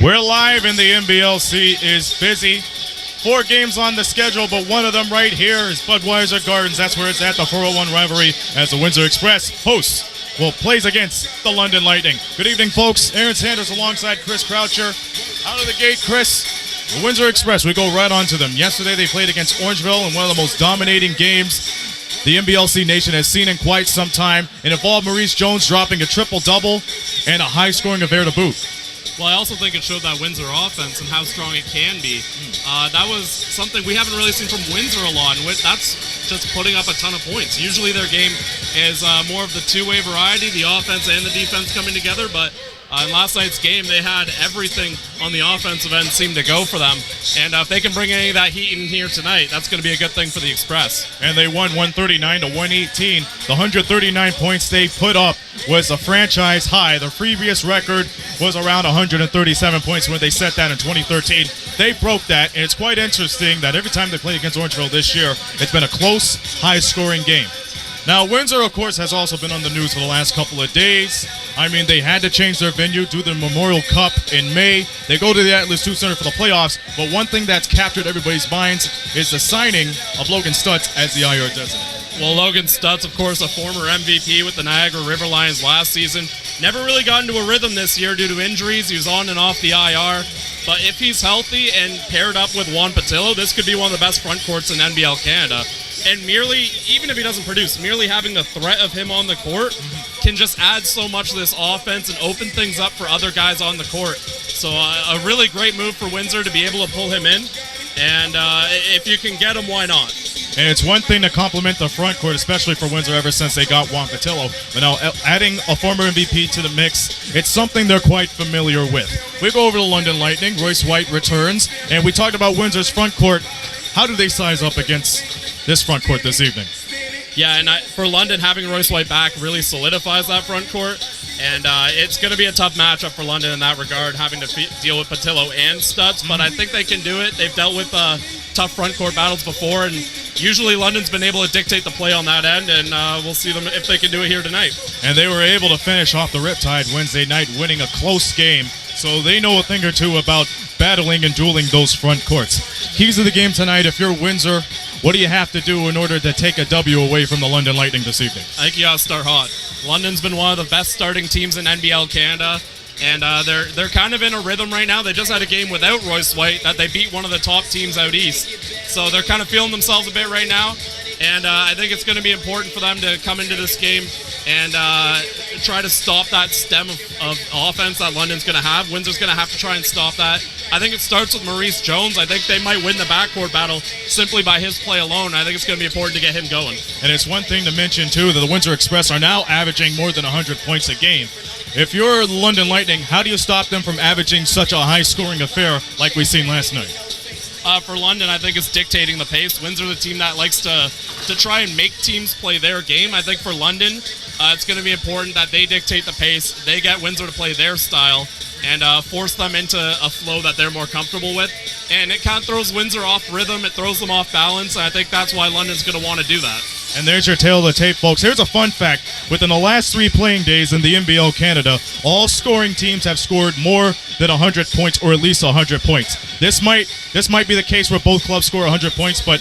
We're live and the NBLC is busy. 4 games on the schedule, but one of them right here is Budweiser Gardens. That's where it's at, the 401 rivalry, as the Windsor Express hosts, plays against the London Lightning. Good evening, folks. Aaron Sanders alongside Chris Croucher. Out of the gate, Chris, the Windsor Express, we go right on to them. Yesterday they played against Orangeville in one of the most dominating games the NBLC Nation has seen in quite some time. It involved Maurice Jones dropping a triple-double and a high-scoring affair to boot. Well, I also think it showed that Windsor offense and how strong it can be. That was something we haven't really seen from Windsor a lot, and that's just putting up a ton of points. Usually their game is more of the two-way variety, the offense and the defense coming together, but in last night's game, they had everything on the offensive end seem to go for them. And if they can bring any of that heat in here tonight, that's going to be a good thing for the Express. And they won 139 to 118. The 139 points they put up was a franchise high. The previous record was around 137 points when they set that in 2013. They broke that, and it's quite interesting that every time they play against Orangeville this year, it's been a close, high-scoring game. Now, Windsor, of course, has also been on the news for the last couple of days. I mean, they had to change their venue, do the Memorial Cup in May. They go to the Atlas II Center for the playoffs, but one thing that's captured everybody's minds is the signing of Logan Stutz as the IR designate. Well, Logan Stutz, of course, a former MVP with the Niagara River Lions last season. Never really got into a rhythm this year due to injuries. He was on and off the IR. But if he's healthy and paired up with Juan Patillo, this could be one of the best front courts in NBL Canada. And merely, even if he doesn't produce, merely having the threat of him on the court can just add so much to this offense and open things up for other guys on the court. So a really great move for Windsor to be able to pull him in. And if you can get him, why not? And it's one thing to compliment the front court, especially for Windsor ever since they got Juan Patillo. But now adding a former MVP to the mix, it's something they're quite familiar with. We go over to London Lightning. Royce White returns. And we talked about Windsor's front court. How do they size up against this front court this evening? Yeah, and for London, having Royce White back really solidifies that front court. And it's going to be a tough matchup for London in that regard, having to deal with Patillo and Stutz. But I think they can do it. They've dealt with tough front court battles before, and usually London's been able to dictate the play on that end, and we'll see them if they can do it here tonight. And they were able to finish off the Riptide Wednesday night, winning a close game. So they know a thing or two about battling and dueling those front courts. Keys of the game tonight, if you're Windsor, what do you have to do in order to take a W away from the London Lightning this evening? I think you got to start hot. London's been one of the best starting teams in NBL Canada, and they're kind of in a rhythm right now. They just had a game without Royce White that they beat one of the top teams out east. So they're kind of feeling themselves a bit right now, and I think it's going to be important for them to come into this game and try to stop that stem of offense that London's going to have. Windsor's going to have to try and stop that. I think it starts with Maurice Jones. I think they might win the backcourt battle simply by his play alone. I think it's going to be important to get him going. And it's one thing to mention, too, that the Windsor Express are now averaging more than 100 points a game. If you're the London Lightning, how do you stop them from averaging such a high-scoring affair like we seen last night? For London, I think it's dictating the pace. Windsor, the team that likes to try and make teams play their game. I think for London, it's going to be important that they dictate the pace. They get Windsor to play their style and force them into a flow that they're more comfortable with. And it kind of throws Windsor off rhythm. It throws them off balance. And I think that's why London's going to want to do that. And there's your tail of the tape, folks. Here's a fun fact. Within the last 3 playing days in the NBL Canada, all scoring teams have scored more than 100 points, or at least 100 points. This might be the case where both clubs score 100 points, but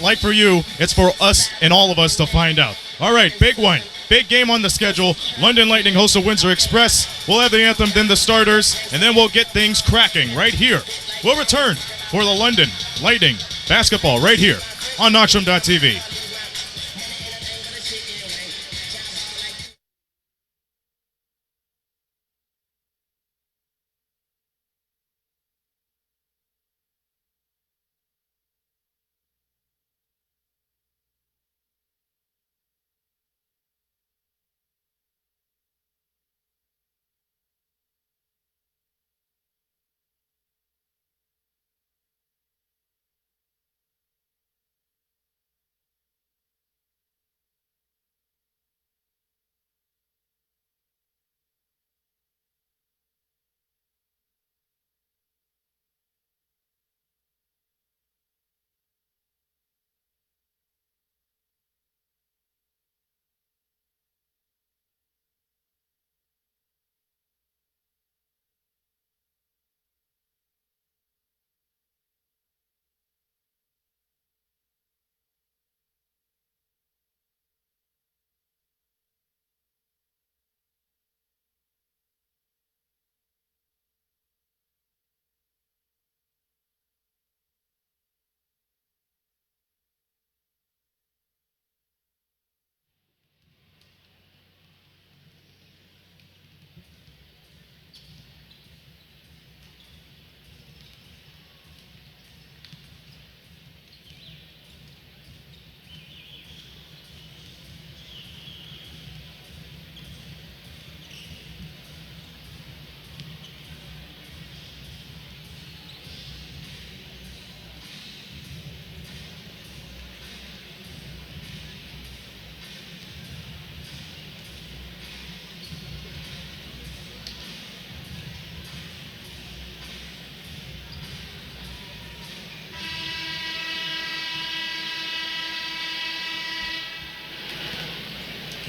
like for you, it's for us and all of us to find out. All right, big one. Big game on the schedule. London Lightning hosts the Windsor Express. We'll have the anthem, then the starters, and then we'll get things cracking right here. We'll return for the London Lightning basketball right here on Notchroom.tv.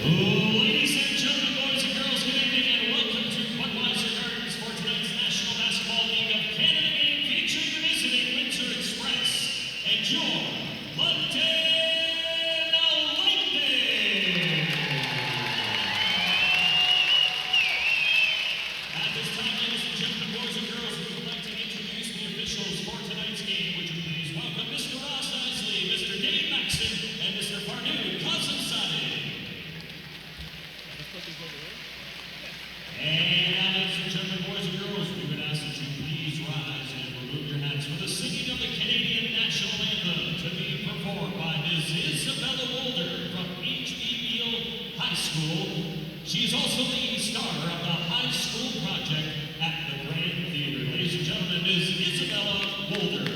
Ladies and gentlemen, boys and girls, good evening and welcome to Budweiser Gardens for tonight's National Basketball League of Canada game featuring the visiting Windsor Express and your London Lightning. At this time, ladies and gentlemen, boys and girls, we would like to introduce the officials for tonight's game. Would you please welcome Mr. Ross Isley, Mr. Dave Maxon, and Mr. Farnood Kazanzadeh. And now, ladies and gentlemen, boys and girls, we would ask that you please rise and remove your hats for the singing of the Canadian National Anthem to be performed by Ms. Isabella Wolder from NBL High School. She is also the star of the High School Project at the Grand Theater. Ladies and gentlemen, Ms. Isabella Wolder.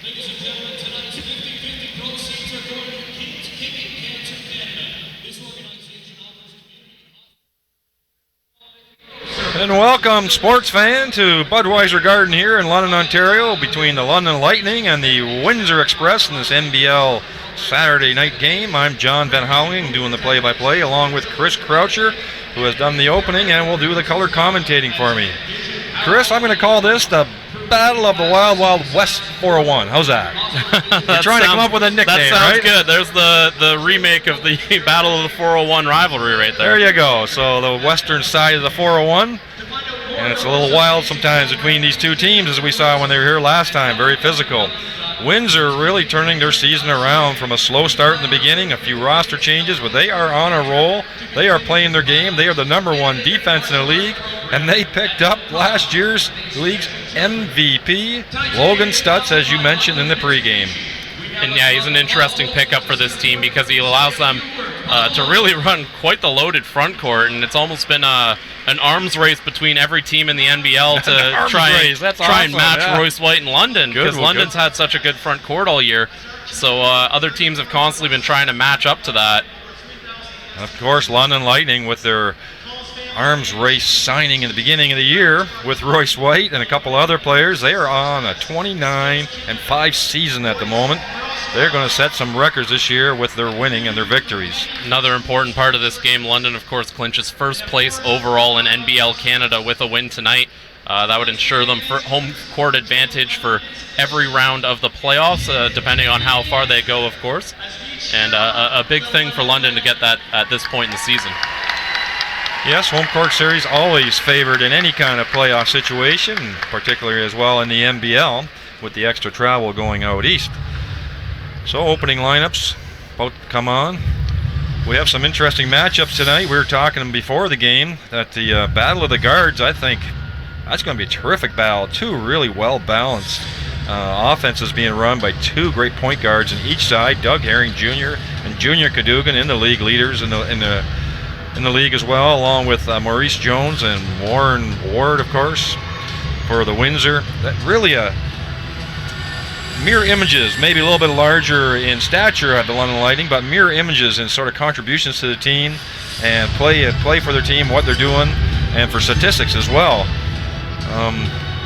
Ladies and gentlemen, tonight's 50-50 proceeds are going to Kids Kicking Cancer Canada. This organization offers community. And welcome, sports fan, to Budweiser Garden here in London, Ontario, between the London Lightning and the Windsor Express in this NBL Saturday night game. I'm John Van Houwing, doing the play-by-play, along with Chris Croucher, who has done the opening and will do the color commentating for me. Chris, I'm going to call this the Battle of the Wild Wild West 401. How's that? You're trying to come up with a nickname, that sounds right? good. There's the remake of the Battle of the 401 rivalry right there. There you go. So the western side of the 401. And it's a little wild sometimes between these two teams, as we saw when they were here last time. Very physical. Windsor really turning their season around from a slow start in the beginning, a few roster changes, but they are on a roll. They are playing their game. They are the #1 defense in the league, and they picked up last year's league's MVP, Logan Stutz, as you mentioned in the pregame. And yeah, he's an interesting pickup for this team because he allows them to really run quite the loaded front court, and it's almost been an arms race between every team in the NBL to try and match Royce White in London, because London's had such a good front court all year. So other teams have constantly been trying to match up to that. And of course, London Lightning with their arms race signing in the beginning of the year with Royce White and a couple other players. They are on a 29-5 season at the moment. They're going to set some records this year with their winning and their victories. Another important part of this game, London, of course, clinches first place overall in NBL Canada with a win tonight. That would ensure them for home court advantage for every round of the playoffs, depending on how far they go, of course. And a big thing for London to get that at this point in the season. Yes, home court series always favored in any kind of playoff situation, particularly as well in the NBL with the extra travel going out east. So opening lineups about to come on. We have some interesting matchups tonight. We were talking before the game that the Battle of the Guards, I think that's going to be a terrific battle. Two really well-balanced offenses being run by two great point guards on each side, Doug Herring Jr. and Junior Cadogan, in the league leaders in the league as well, along with Maurice Jones and Warren Ward, of course, for the Windsor. That really mirror images, maybe a little bit larger in stature at the London Lightning, but mirror images and sort of contributions to the team and play for their team, what they're doing, and for statistics as well.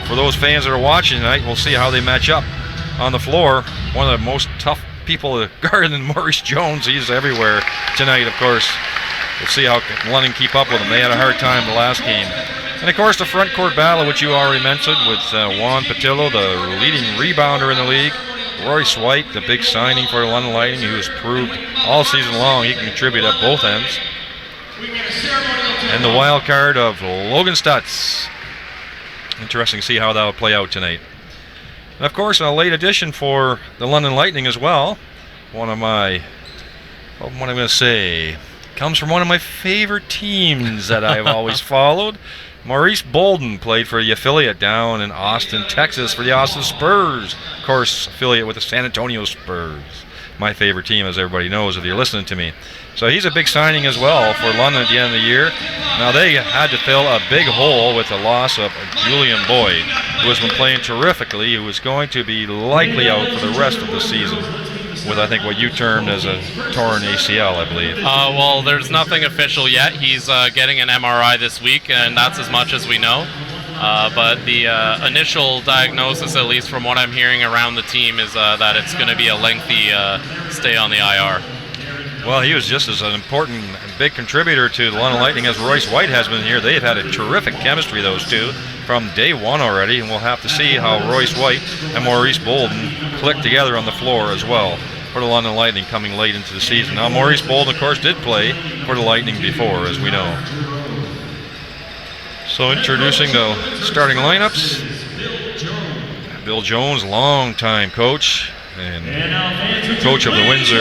For those fans that are watching tonight, we'll see how they match up on the floor. One of the most tough people to guard than Maurice Jones. He's everywhere tonight, of course. We'll see how London keep up with him. They had a hard time the last game. And of course the front court battle, which you already mentioned, with Juan Patillo, the leading rebounder in the league. Royce White, the big signing for the London Lightning, who has proved all season long he can contribute at both ends. And the wild card of Logan Stutz. Interesting to see how that will play out tonight. And of course, a late addition for the London Lightning as well. One of my, what am I going to say? Comes from one of my favorite teams that I've always followed. Maurice Bolden played for the affiliate down in Austin, Texas for the Austin Spurs. Of course, affiliate with the San Antonio Spurs. My favorite team, as everybody knows if you're listening to me. So he's a big signing as well for London at the end of the year. Now they had to fill a big hole with the loss of Julian Boyd, who has been playing terrifically, who is going to be likely out for the rest of the season with, I think, what you termed as a torn ACL, I believe. Well, there's nothing official yet. He's getting an MRI this week, and that's as much as we know. But the initial diagnosis, at least from what I'm hearing around the team, is that it's going to be a lengthy stay on the IR. Well, he was just as an important and big contributor to the London Lightning as Royce White has been here. They've had a terrific chemistry, those two, from day one already, and we'll have to see how Royce White and Maurice Bolden click together on the floor as well for the London Lightning coming late into the season. Now, Maurice Bolden, of course, did play for the Lightning before, as we know. So introducing the starting lineups. Bill Jones, longtime coach and coach of the Windsor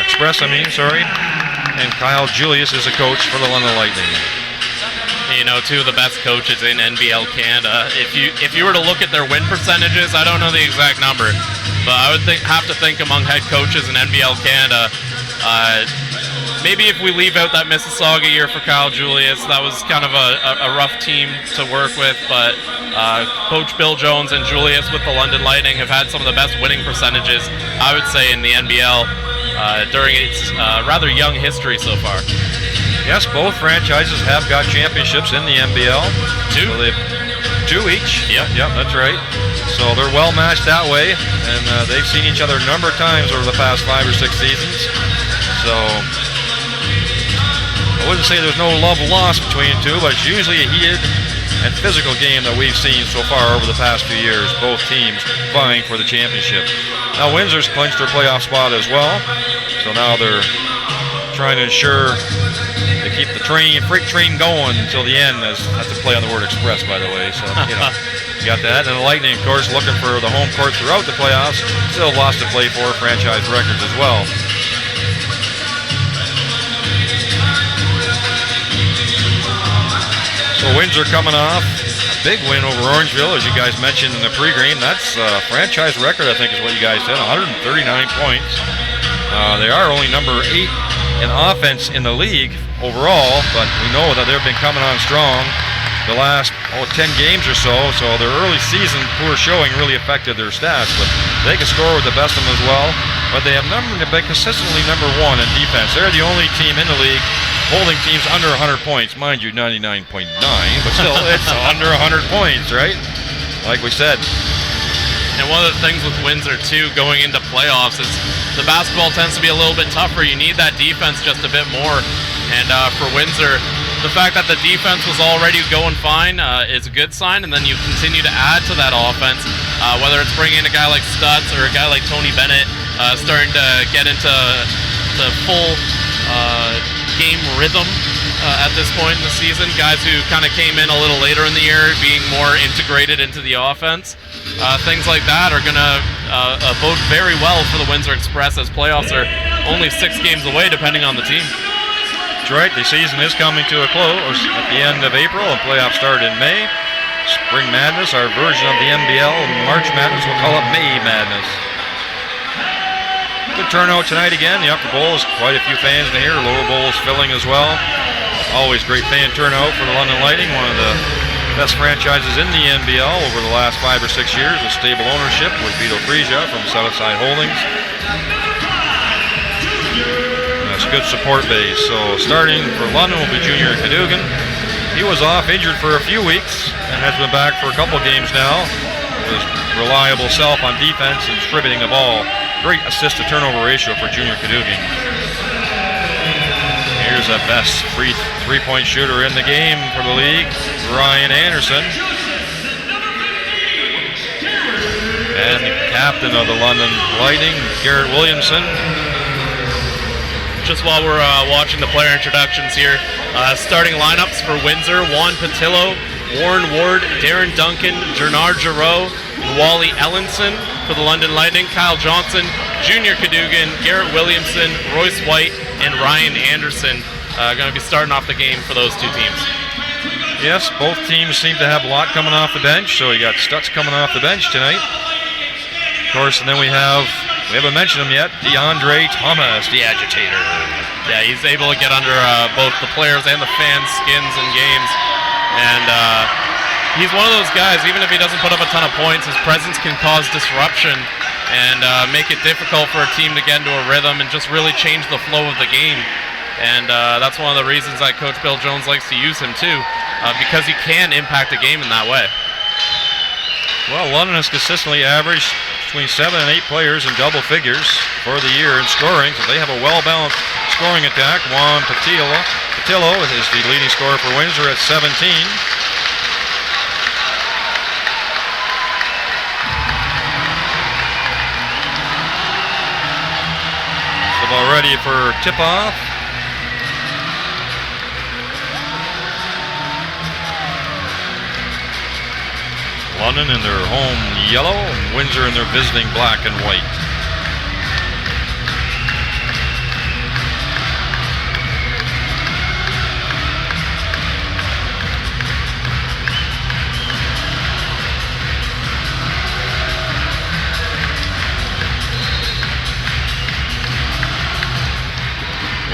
Express, and Kyle Julius is a coach for the London Lightning. You know, two of the best coaches in NBL Canada. If you were to look at their win percentages, I don't know the exact number, but I would have to think among head coaches in NBL Canada. Maybe if we leave out that Mississauga year for Kyle Julius, that was kind of a rough team to work with, but Coach Bill Jones and Julius with the London Lightning have had some of the best winning percentages, I would say, in the NBL during its rather young history so far. Yes, both franchises have got championships in the NBL. Two. So two each. Yep, that's right. So they're well matched that way, and they've seen each other a number of times over the past 5 or 6 seasons. So I wouldn't say there's no love lost between the two, but it's usually a heated and physical game that we've seen so far over the past few years, both teams vying for the championship. Now Windsor's clinched their playoff spot as well, so now they're trying to ensure they keep the freight train going until the end. That's a play on the word express, by the way, so you know, you got that. And the Lightning, of course, looking for the home court throughout the playoffs, still lots to play for, franchise records as well. So Windsor coming off a big win over Orangeville, as you guys mentioned in the pregame. That's a franchise record, I think is what you guys said, 139 points. They are only number 8 in offense in the league overall, but we know that they've been coming on strong the last 10 games or so, so their early season poor showing really affected their stats, but they can score with the best of them as well. But they have been consistently number 1 in defense. They're the only team in the league holding teams under 100 points. Mind you, 99.9, but still, it's under 100 points, right? Like we said. And one of the things with Windsor, too, going into playoffs is the basketball tends to be a little bit tougher. You need that defense just a bit more. And for Windsor, the fact that the defense was already going fine is a good sign, and then you continue to add to that offense, whether it's bringing in a guy like Stutz or a guy like Tony Bennett, starting to get into the full game rhythm at this point in the season. Guys who kind of came in a little later in the year, being more integrated into the offense. Things like that are going to bode very well for the Windsor Express, as playoffs are only 6 games away, depending on the team. That's right. The season is coming to a close at the end of April, and playoffs start in May. Spring Madness, our version of the NBL, and March Madness, we'll call it May Madness. Good turnout tonight again. The Upper Bowl is quite a few fans in here. Lower Bowl is filling as well. Always great fan turnout for the London Lightning, one of the best franchises in the NBL over the last 5 or 6 years with stable ownership with Vito Frisia from Southside Holdings. That's a good support base. So starting for London will be Junior Cadogan. He was off injured for a few weeks and has been back for a couple games now. His reliable self on defense and distributing the ball. Great assist to turnover ratio for Junior Cadogan. Here's the best three-point shooter in the game for the league, Ryan Anderson. And the captain of the London Lightning, Garrett Williamson. Just while we're watching the player introductions here, starting lineups for Windsor: Juan Patillo, Warren Ward, Darren Duncan, Gernard Giroux, Wally Ellenson. For the London Lightning, Kyle Johnson, Junior Cadogan, Garrett Williamson, Royce White, and Ryan Anderson going to be starting off the game for those two teams. Yes, both teams seem to have a lot coming off the bench, so you got Stutz coming off the bench tonight. Of course, and then we haven't mentioned him yet, DeAndre Thomas, the agitator. Yeah, he's able to get under both the players and the fans' skins in games. And he's one of those guys, even if he doesn't put up a ton of points, his presence can cause disruption and make it difficult for a team to get into a rhythm and just really change the flow of the game. And that's one of the reasons that Coach Bill Jones likes to use him too, because he can impact a game in that way. Well, London has consistently averaged between 7 and 8 players in double figures for the year in scoring, so they have a well-balanced scoring attack. Juan Patillo is the leading scorer for Windsor at 17. So ball ready for tip-off. London in their home yellow, and Windsor in their visiting black and white.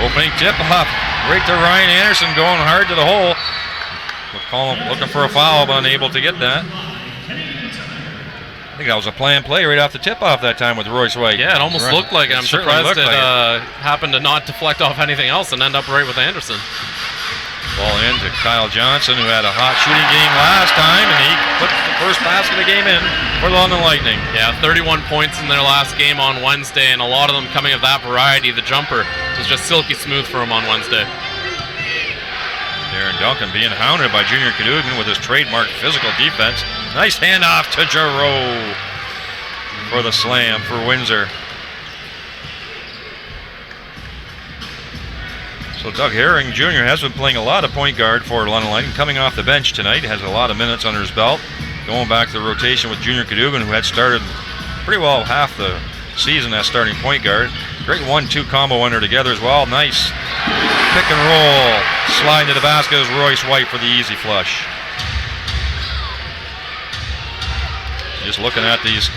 Opening tip-off, right to Ryan Anderson, going hard to the hole. Looking for a foul, but unable to get that. I think that was a planned play right off the tip-off that time with Royce White. Yeah, it almost looked like it. I'm surprised it happened to not deflect off anything else and end up right with Anderson. Ball in to Kyle Johnson, who had a hot shooting game last time, and he put the first basket of the game in for the London Lightning. Yeah, 31 points in their last game on Wednesday, and a lot of them coming of that variety. The jumper was just silky smooth for him on Wednesday. Darren Duncan being hounded by Junior Cadogan with his trademark physical defense. Nice handoff to Giroux for the slam for Windsor. So Doug Herring Jr. has been playing a lot of point guard for London Lightning, coming off the bench tonight. Has a lot of minutes under his belt. Going back to the rotation with Junior Cadogan, who had started pretty well half the season as starting point guard. Great 1-2 combo under together as well. Nice pick and roll. Slide into the basket is Royce White for the easy flush. Just looking at these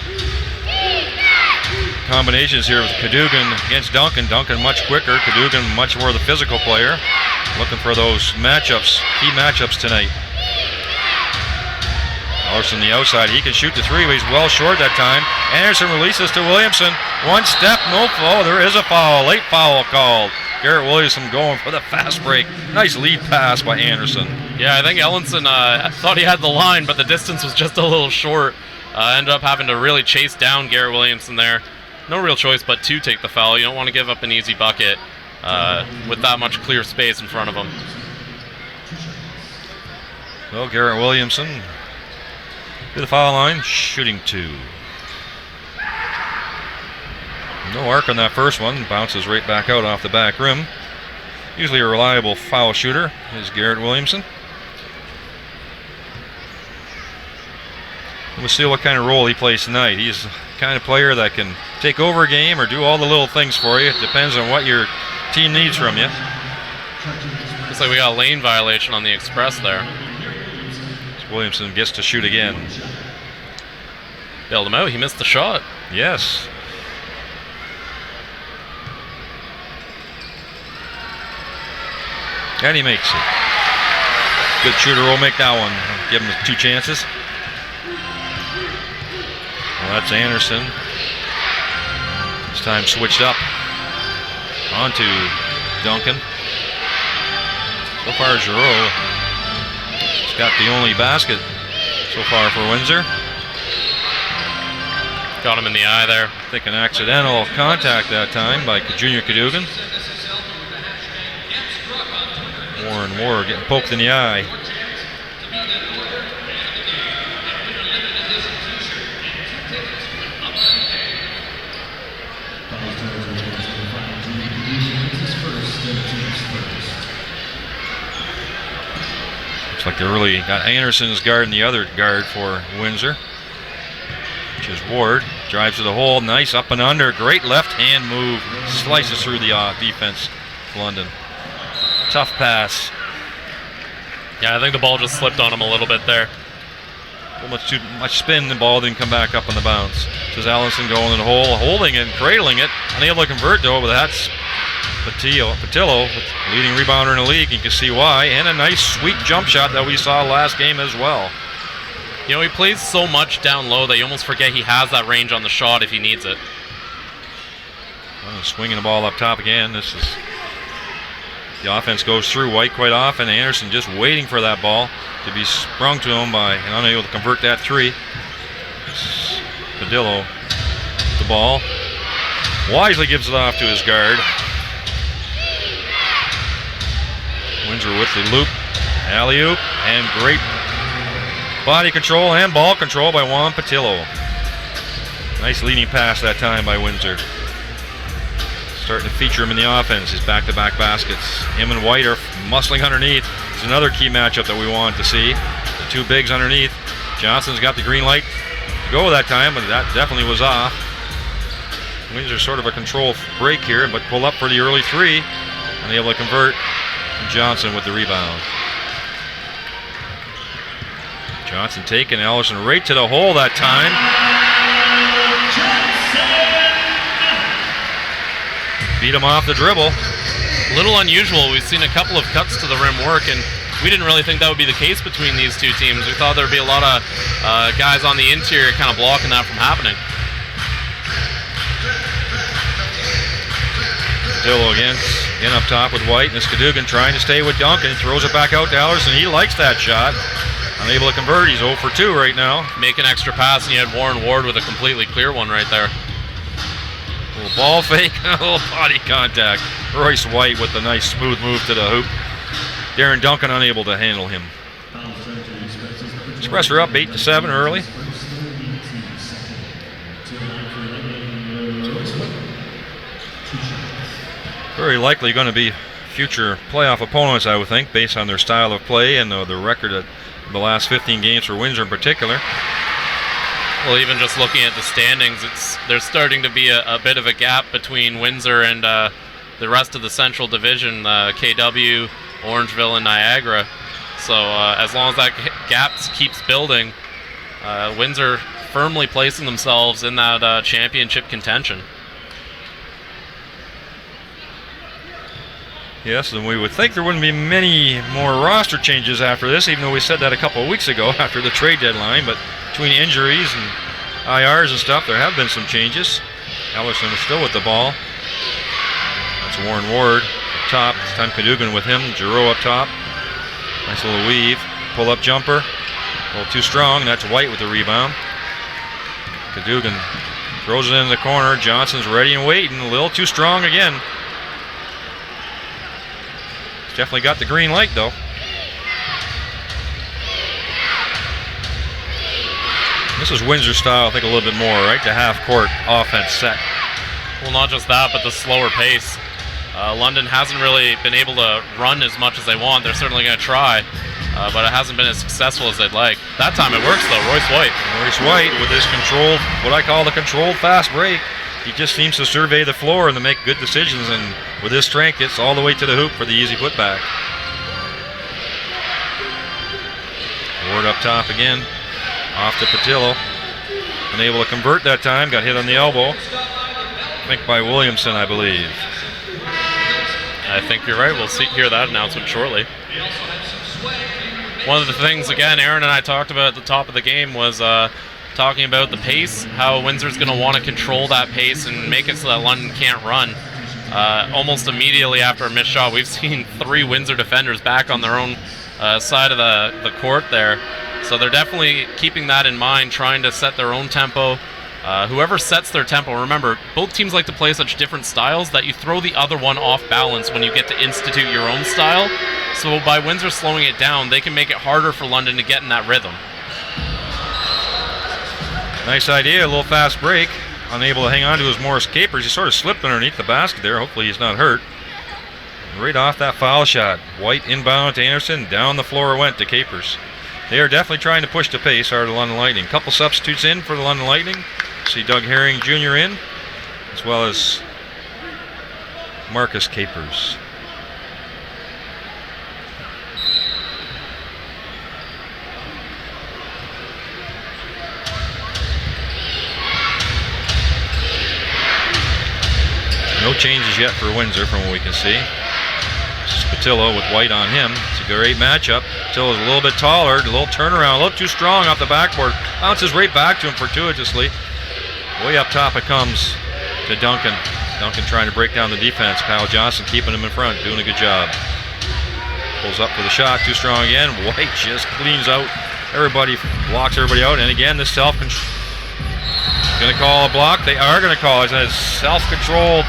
combinations here with Cadogan against Duncan. Duncan much quicker, Cadogan much more the physical player. Looking for those matchups, key matchups tonight. Larson the outside, he can shoot the three, but he's well short that time. Anderson releases to Williamson. One step, no foul. There is a foul, late foul called. Garrett Williamson going for the fast break. Nice lead pass by Anderson. Yeah, I think Ellenson thought he had the line, but the distance was just a little short. Ended up having to really chase down Garrett Williamson there. No real choice but to take the foul. You don't want to give up an easy bucket with that much clear space in front of him. Well, Garrett Williamson to the foul line, shooting 2. No arc on that first one. Bounces right back out off the back rim. Usually a reliable foul shooter is Garrett Williamson. We'll see what kind of role he plays tonight. He's the kind of player that can take over a game or do all the little things for you. It depends on what your team needs from you. Looks like we got a lane violation on the express there. Williamson gets to shoot again. Bailed him out. He missed the shot. Yes. And he makes it. Good shooter will make that one. give him 2 chances. Well, that's Anderson. This time switched up onto Duncan. So far, Giroux has got the only basket so far for Windsor. Got him in the eye there. I think an accidental contact that time by Junior Cadogan. Warren Ward getting poked in the eye. Looks like they really got Anderson's guard and the other guard for Windsor, which is Ward. Drives to the hole, nice up and under, great left hand move, slices through the defense of London. Tough pass. Yeah, I think the ball just slipped on him a little bit there. Too much spin, the ball didn't come back up on the bounce. Says Allison going in the hole, holding it, cradling it, unable to convert though, but that's Patillo, leading rebounder in the league. You can see why, and a nice sweet jump shot that we saw last game as well. You know, he plays so much down low that you almost forget he has that range on the shot if he needs it. Well, swinging the ball up top again. This is the offense goes through White quite often. Anderson just waiting for that ball to be sprung to him by and unable to convert that 3. Padillo, the ball, wisely gives it off to his guard. Windsor with the loop, alley-oop, and great body control and ball control by Juan Patillo. Nice leading pass that time by Windsor. Starting to feature him in the offense, his back-to-back baskets. Him and White are muscling underneath. It's another key matchup that we wanted to see. The 2 bigs underneath. Johnson's got the green light to go that time, but that definitely was off. Windsor sort of a control break here, but pull up for the early 3. Unable to convert. Johnson with the rebound. Johnson taking Allison right to the hole that time. Beat him off the dribble. A little unusual. We've seen a couple of cuts to the rim work, and we didn't really think that would be the case between these 2 teams. We thought there would be a lot of guys on the interior kind of blocking that from happening. Dillo again up top with White, and it's Cadogan trying to stay with Duncan. Throws it back out to Allison. He likes that shot. Unable to convert. He's 0 for 2 right now. Make an extra pass, and you had Warren Ward with a completely clear one right there. A little ball fake, a little body contact. Royce White with the nice smooth move to the hoop. Darren Duncan unable to handle him. Express are up 8-7 early. Very likely going to be future playoff opponents, I would think, based on their style of play and the record of the last 15 games for Windsor in particular. Well, even just looking at the standings, there's starting to be a bit of a gap between Windsor and the rest of the Central Division, KW, Orangeville, and Niagara. So as long as that gap keeps building, Windsor firmly placing themselves in that championship contention. Yes, and we would think there wouldn't be many more roster changes after this, even though we said that a couple of weeks ago after the trade deadline. But between injuries and IRs and stuff, there have been some changes. Ellerson is still with the ball. That's Warren Ward up top. This time Cadogan with him. Giroux up top. Nice little weave. Pull-up jumper. A little too strong. That's White with the rebound. Cadogan throws it in the corner. Johnson's ready and waiting. A little too strong again. Definitely got the green light though. This is Windsor style, I think, a little bit more, right? The half-court offense set. Well, not just that, but the slower pace. London hasn't really been able to run as much as they want. They're certainly going to try, but it hasn't been as successful as they'd like. That time it works though. Royce White. Royce White with his controlled, what I call the controlled fast break. He just seems to survey the floor and to make good decisions, and with his strength, gets all the way to the hoop for the easy putback. Ward up top again, off to Patillo. Unable to convert that time, got hit on the elbow. I think by Williamson, I believe. I think you're right. We'll hear that announcement shortly. one of the things, again, Aaron and I talked about at the top of the game was talking about the pace, how Windsor's going to want to control that pace and make it so that London can't run. Almost immediately after a missed shot, we've seen 3 Windsor defenders back on their own side of the court there. So they're definitely keeping that in mind, trying to set their own tempo. Whoever sets their tempo, remember, both teams like to play such different styles that you throw the other one off balance when you get to institute your own style. So by Windsor slowing it down, they can make it harder for London to get in that rhythm. Nice idea, a little fast break. Unable to hang on to his Morris Capers. He sort of slipped underneath the basket there. Hopefully he's not hurt. Right off that foul shot. White inbound to Anderson. Down the floor went to Capers. They are definitely trying to push the pace, are the London Lightning. Couple substitutes in for the London Lightning. See Doug Herring Jr. in, as well as Marcus Capers. No changes yet for Windsor from what we can see. Spatillo with White on him. It's a great matchup. Spatillo's a little bit taller, a little turnaround, a little too strong off the backboard. Bounces right back to him fortuitously. Way up top it comes to Duncan. Duncan trying to break down the defense. Kyle Johnson keeping him in front, doing a good job. Pulls up for the shot, too strong again. White just cleans out everybody, blocks everybody out. And again, this self-control. Going to call a block. They are going to call it. It's a self-controlled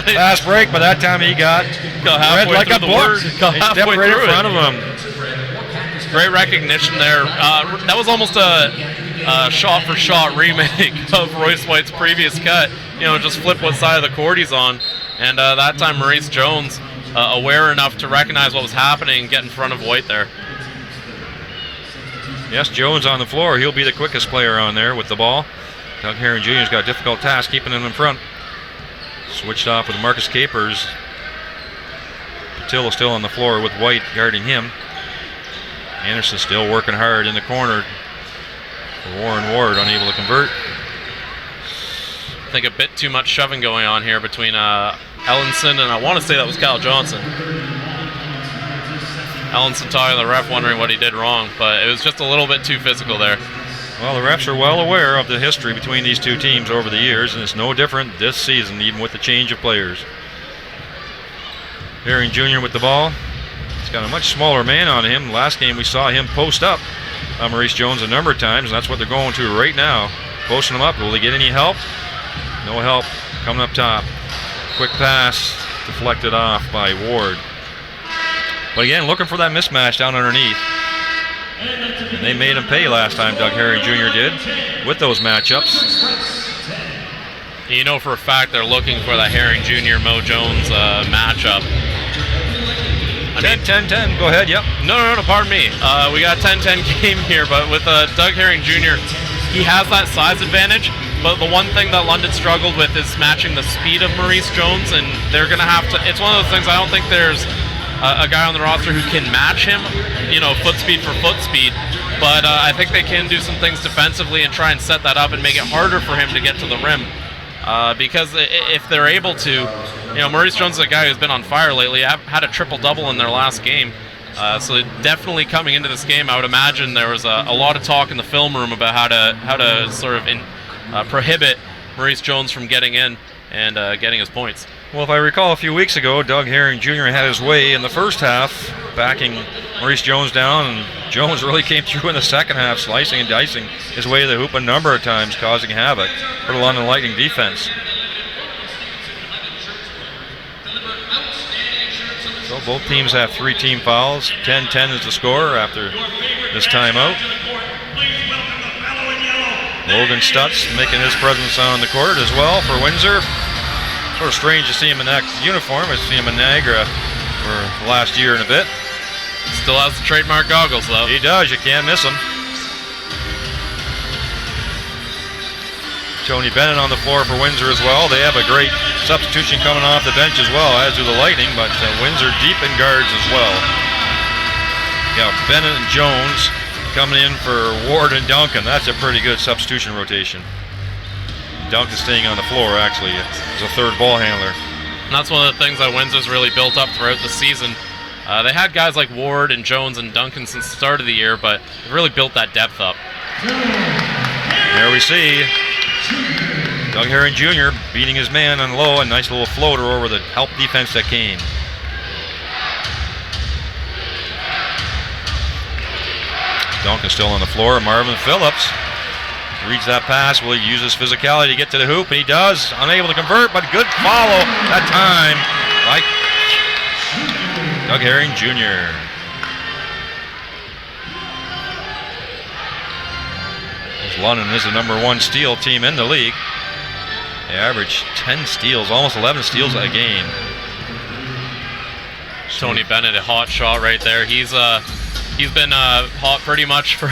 fast break, but that time he got red like a book. He stepped right in front of him. Great recognition there. That was almost a shot-for-shot remake of Royce White's previous cut. You know, just flip what side of the court he's on. And that time Maurice Jones, aware enough to recognize what was happening, get in front of White there. Yes, Jones on the floor. He'll be the quickest player on there with the ball. Doug Herring Jr.'s got a difficult task keeping him in front. Switched off with Marcus Capers. Patillo still on the floor with White guarding him. Anderson still working hard in the corner for Warren Ward, unable to convert. I think a bit too much shoving going on here between Ellenson and I want to say that was Kyle Johnson. Ellenson talking to the ref wondering what he did wrong, but it was just a little bit too physical there. Well, the refs are well aware of the history between these two teams over the years, and it's no different this season, even with the change of players. Herring Jr. with the ball. He's got a much smaller man on him. Last game we saw him post up on Maurice Jones a number of times, and that's what they're going to right now. Posting him up. Will they get any help? No help coming up top. Quick pass deflected off by Ward. But again, looking for that mismatch down underneath. And they made him pay last time, Doug Herring Jr. did, with those matchups. You know for a fact they're looking for that Herring Jr. Mo Jones matchup. 10-10-10, go ahead, yep. No, pardon me. We got a 10-10 game here, but with Doug Herring Jr., he has that size advantage, but the one thing that London struggled with is matching the speed of Maurice Jones, and they're going to have to, it's one of those things, I don't think there's a guy on the roster who can match him, you know, foot speed for foot speed, but I think they can do some things defensively and try and set that up and make it harder for him to get to the rim. Because if they're able to, you know, Maurice Jones is a guy who's been on fire lately. Had a triple-double in their last game. So definitely coming into this game, I would imagine there was a lot of talk in the film room about how to sort of prohibit Maurice Jones from getting in and getting his points. Well, if I recall a few weeks ago, Doug Herring Jr. had his way in the first half, backing Maurice Jones down, and Jones really came through in the second half, slicing and dicing his way to the hoop a number of times, causing havoc for the London Lightning defense. So both teams have 3 team fouls. 10-10 is the score after this timeout. Logan Stutz making his presence on the court as well for Windsor. Sort of strange to see him in that uniform. I see him in Niagara for the last year and a bit. Still has the trademark goggles, though. He does. You can't miss him. Tony Bennett on the floor for Windsor as well. They have a great substitution coming off the bench as well, as do the Lightning, but Windsor deep in guards as well. Yeah, Bennett and Jones coming in for Ward and Duncan. That's a pretty good substitution rotation. Duncan staying on the floor, actually, as a third ball handler. And that's one of the things that Windsor's really built up throughout the season. They had guys like Ward and Jones and Duncan since the start of the year, but they've really built that depth up. There we see Doug Herring Jr. beating his man on low. A nice little floater over the help defense that came. Duncan still on the floor. Marvin Phillips reads that pass. Will he use his physicality to get to the hoop? And he does. Unable to convert, but good follow that time by Doug Herring Jr. London is the #1 steal team in the league. They average 10 steals, almost 11 steals a game. Tony Bennett, a hot shot right there. He's been hot pretty much for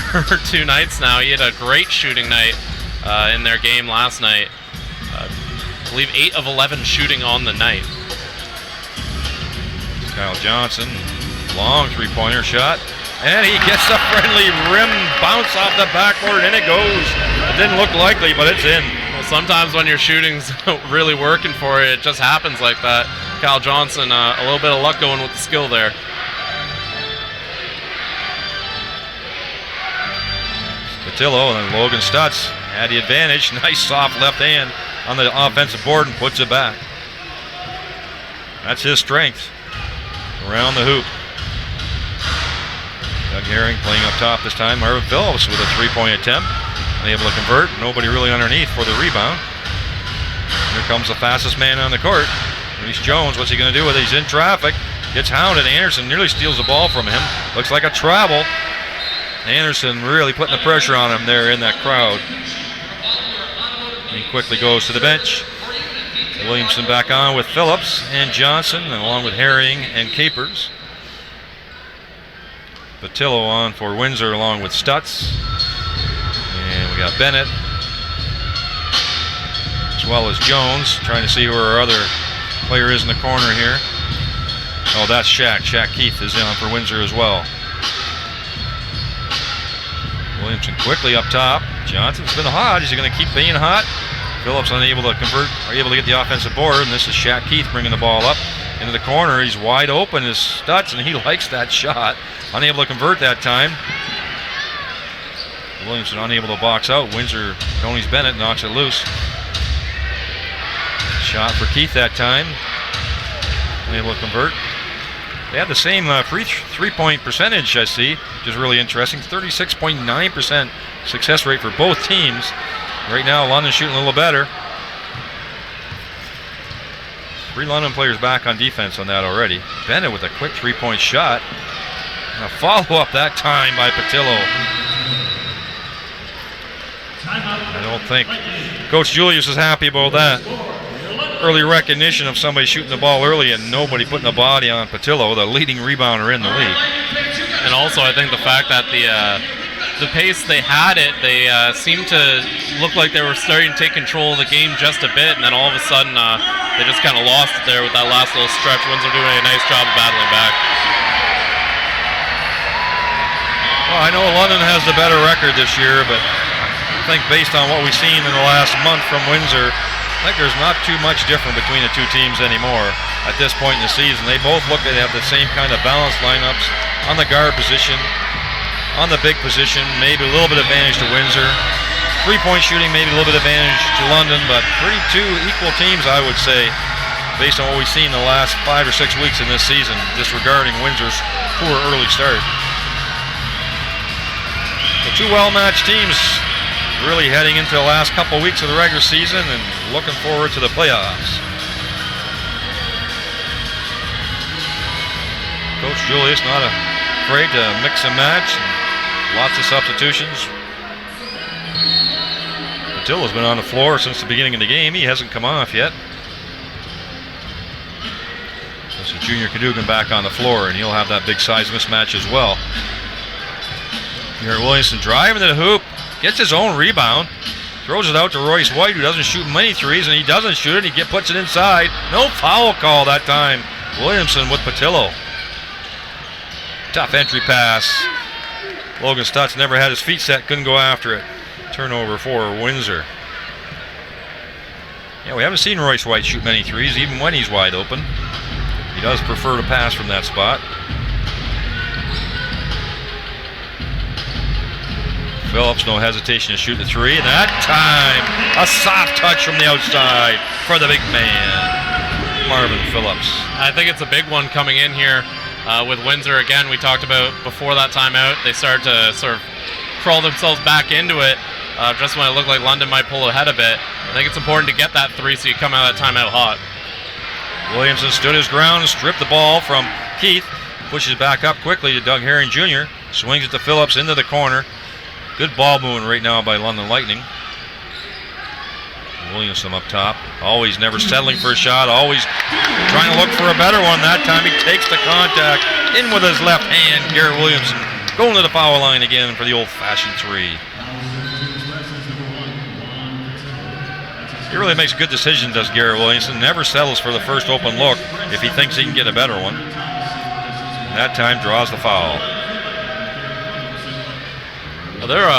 2 nights now. He had a great shooting night in their game last night. I believe 8 of 11 shooting on the night. Kyle Johnson, long three-pointer shot. And he gets a friendly rim bounce off the backboard, and it goes. It didn't look likely, but it's in. Well, sometimes when your shooting's really working for you, it just happens like that. Kyle Johnson, a little bit of luck going with the skill there. Patillo and then Logan Stutz had the advantage. Nice soft left hand on the offensive board and puts it back. That's his strength. Around the hoop. Doug Herring playing up top this time. Marvin Phillips with a three-point attempt. Unable to convert. Nobody really underneath for the rebound. Here comes the fastest man on the court. Reese Jones, what's he going to do with it? He's in traffic. Gets hounded. Anderson nearly steals the ball from him. Looks like a travel. Anderson really putting the pressure on him there in that crowd. He quickly goes to the bench. Williamson back on with Phillips and Johnson, and along with Herring and Capers. Patillo on for Windsor along with Stutz. And we got Bennett, as well as Jones, trying to see who our other player is in the corner here. Oh, that's Shaq. Shaq Keith is in for Windsor as well. Williamson quickly up top. Johnson's been hot. Is he going to keep being hot? Phillips unable to convert, or able to get the offensive board, and this is Shaq Keith bringing the ball up into the corner. He's wide open as Stutz, and he likes that shot. Unable to convert that time. Williamson unable to box out. Windsor, Tony's Bennett knocks it loose. Shot for Keith that time. Unable to convert. They have the same three-point percentage, I see, which is really interesting. 36.9% success rate for both teams. Right now, London's shooting a little better. 3 London players back on defense on that already. Bennett with a quick three-point shot. And a follow-up that time by Patillo. I don't think Coach Julius is happy about that. Early recognition of somebody shooting the ball early and nobody putting a body on Patillo, the leading rebounder in the league. And also, I think the fact that the pace they had it, they seemed to look like they were starting to take control of the game just a bit, and then all of a sudden they just kind of lost it there with that last little stretch. Windsor doing a nice job of battling back. Well, I know London has the better record this year, but I think based on what we've seen in the last month from Windsor, I think there's not too much different between the two teams anymore at this point in the season. They both look like they have the same kind of balanced lineups on the guard position, on the big position, maybe a little bit advantage to Windsor. Three-point shooting, maybe a little bit advantage to London, but pretty two equal teams, I would say, based on what we've seen the last 5 or 6 weeks in this season, disregarding Windsor's poor early start. The two well-matched teams really heading into the last couple weeks of the regular season and looking forward to the playoffs. Coach Julius not afraid to mix and match. Lots of substitutions. Patillo's been on the floor since the beginning of the game. He hasn't come off yet. This is Junior Cadogan back on the floor, and he'll have that big size mismatch as well. Here Williamson driving to the hoop, gets his own rebound, throws it out to Royce White, who doesn't shoot many threes, and he doesn't shoot it. He puts it inside. No foul call that time. Williamson with Patillo. Tough entry pass. Logan Stutz never had his feet set, couldn't go after it. Turnover for Windsor. Yeah, we haven't seen Royce White shoot many threes, even when he's wide open. He does prefer to pass from that spot. Phillips, no hesitation to shoot the three, and that time, a soft touch from the outside for the big man, Marvin Phillips. I think it's a big one coming in here with Windsor. Again, we talked about before that timeout, they started to sort of crawl themselves back into it just when it looked like London might pull ahead a bit. I think it's important to get that three so you come out of that timeout hot. Williamson stood his ground and stripped the ball from Keith, pushes back up quickly to Doug Herring Jr., swings it to Phillips into the corner. Good ball movement right now by London Lightning. Williamson up top, always never settling for a shot, always trying to look for a better one. That time he takes the contact in with his left hand. Garrett Williamson going to the foul line again for the old-fashioned three. He really makes good decisions, does Garrett Williamson. Never settles for the first open look if he thinks he can get a better one. That time draws the foul. Are there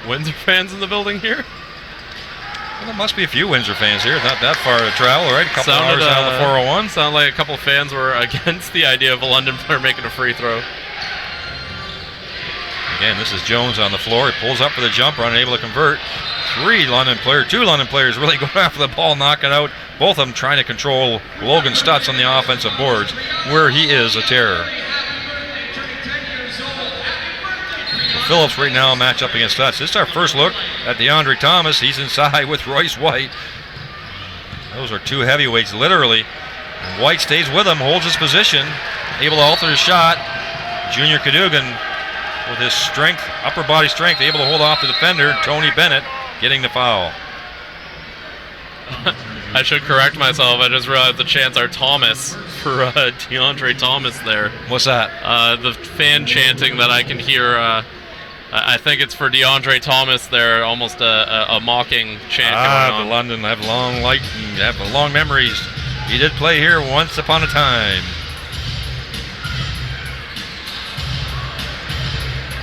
Windsor fans in the building here? Well, there must be a few Windsor fans here. Not that far to travel, right? A couple hours out of the 401. Sounded like a couple fans were against the idea of a London player making a free throw. Again, this is Jones on the floor. He pulls up for the jumper, unable to convert. Two London players really going after the ball, knock it out. Both of them trying to control Logan Stutz on the offensive boards, where he is a terror. Phillips right now match up against Stutz. This is our first look at DeAndre Thomas. He's inside with Royce White. Those are two heavyweights, literally. And White stays with him, holds his position, able to alter his shot. Junior Cadogan, with his strength, upper body strength, able to hold off the defender, Tony Bennett, getting the foul. I should correct myself. I just realized the chants are Thomas for DeAndre Thomas there. What's that? The fan chanting that I can hear. I think it's for DeAndre Thomas there, almost a mocking chant going on. The London have long memories. He did play here once upon a time.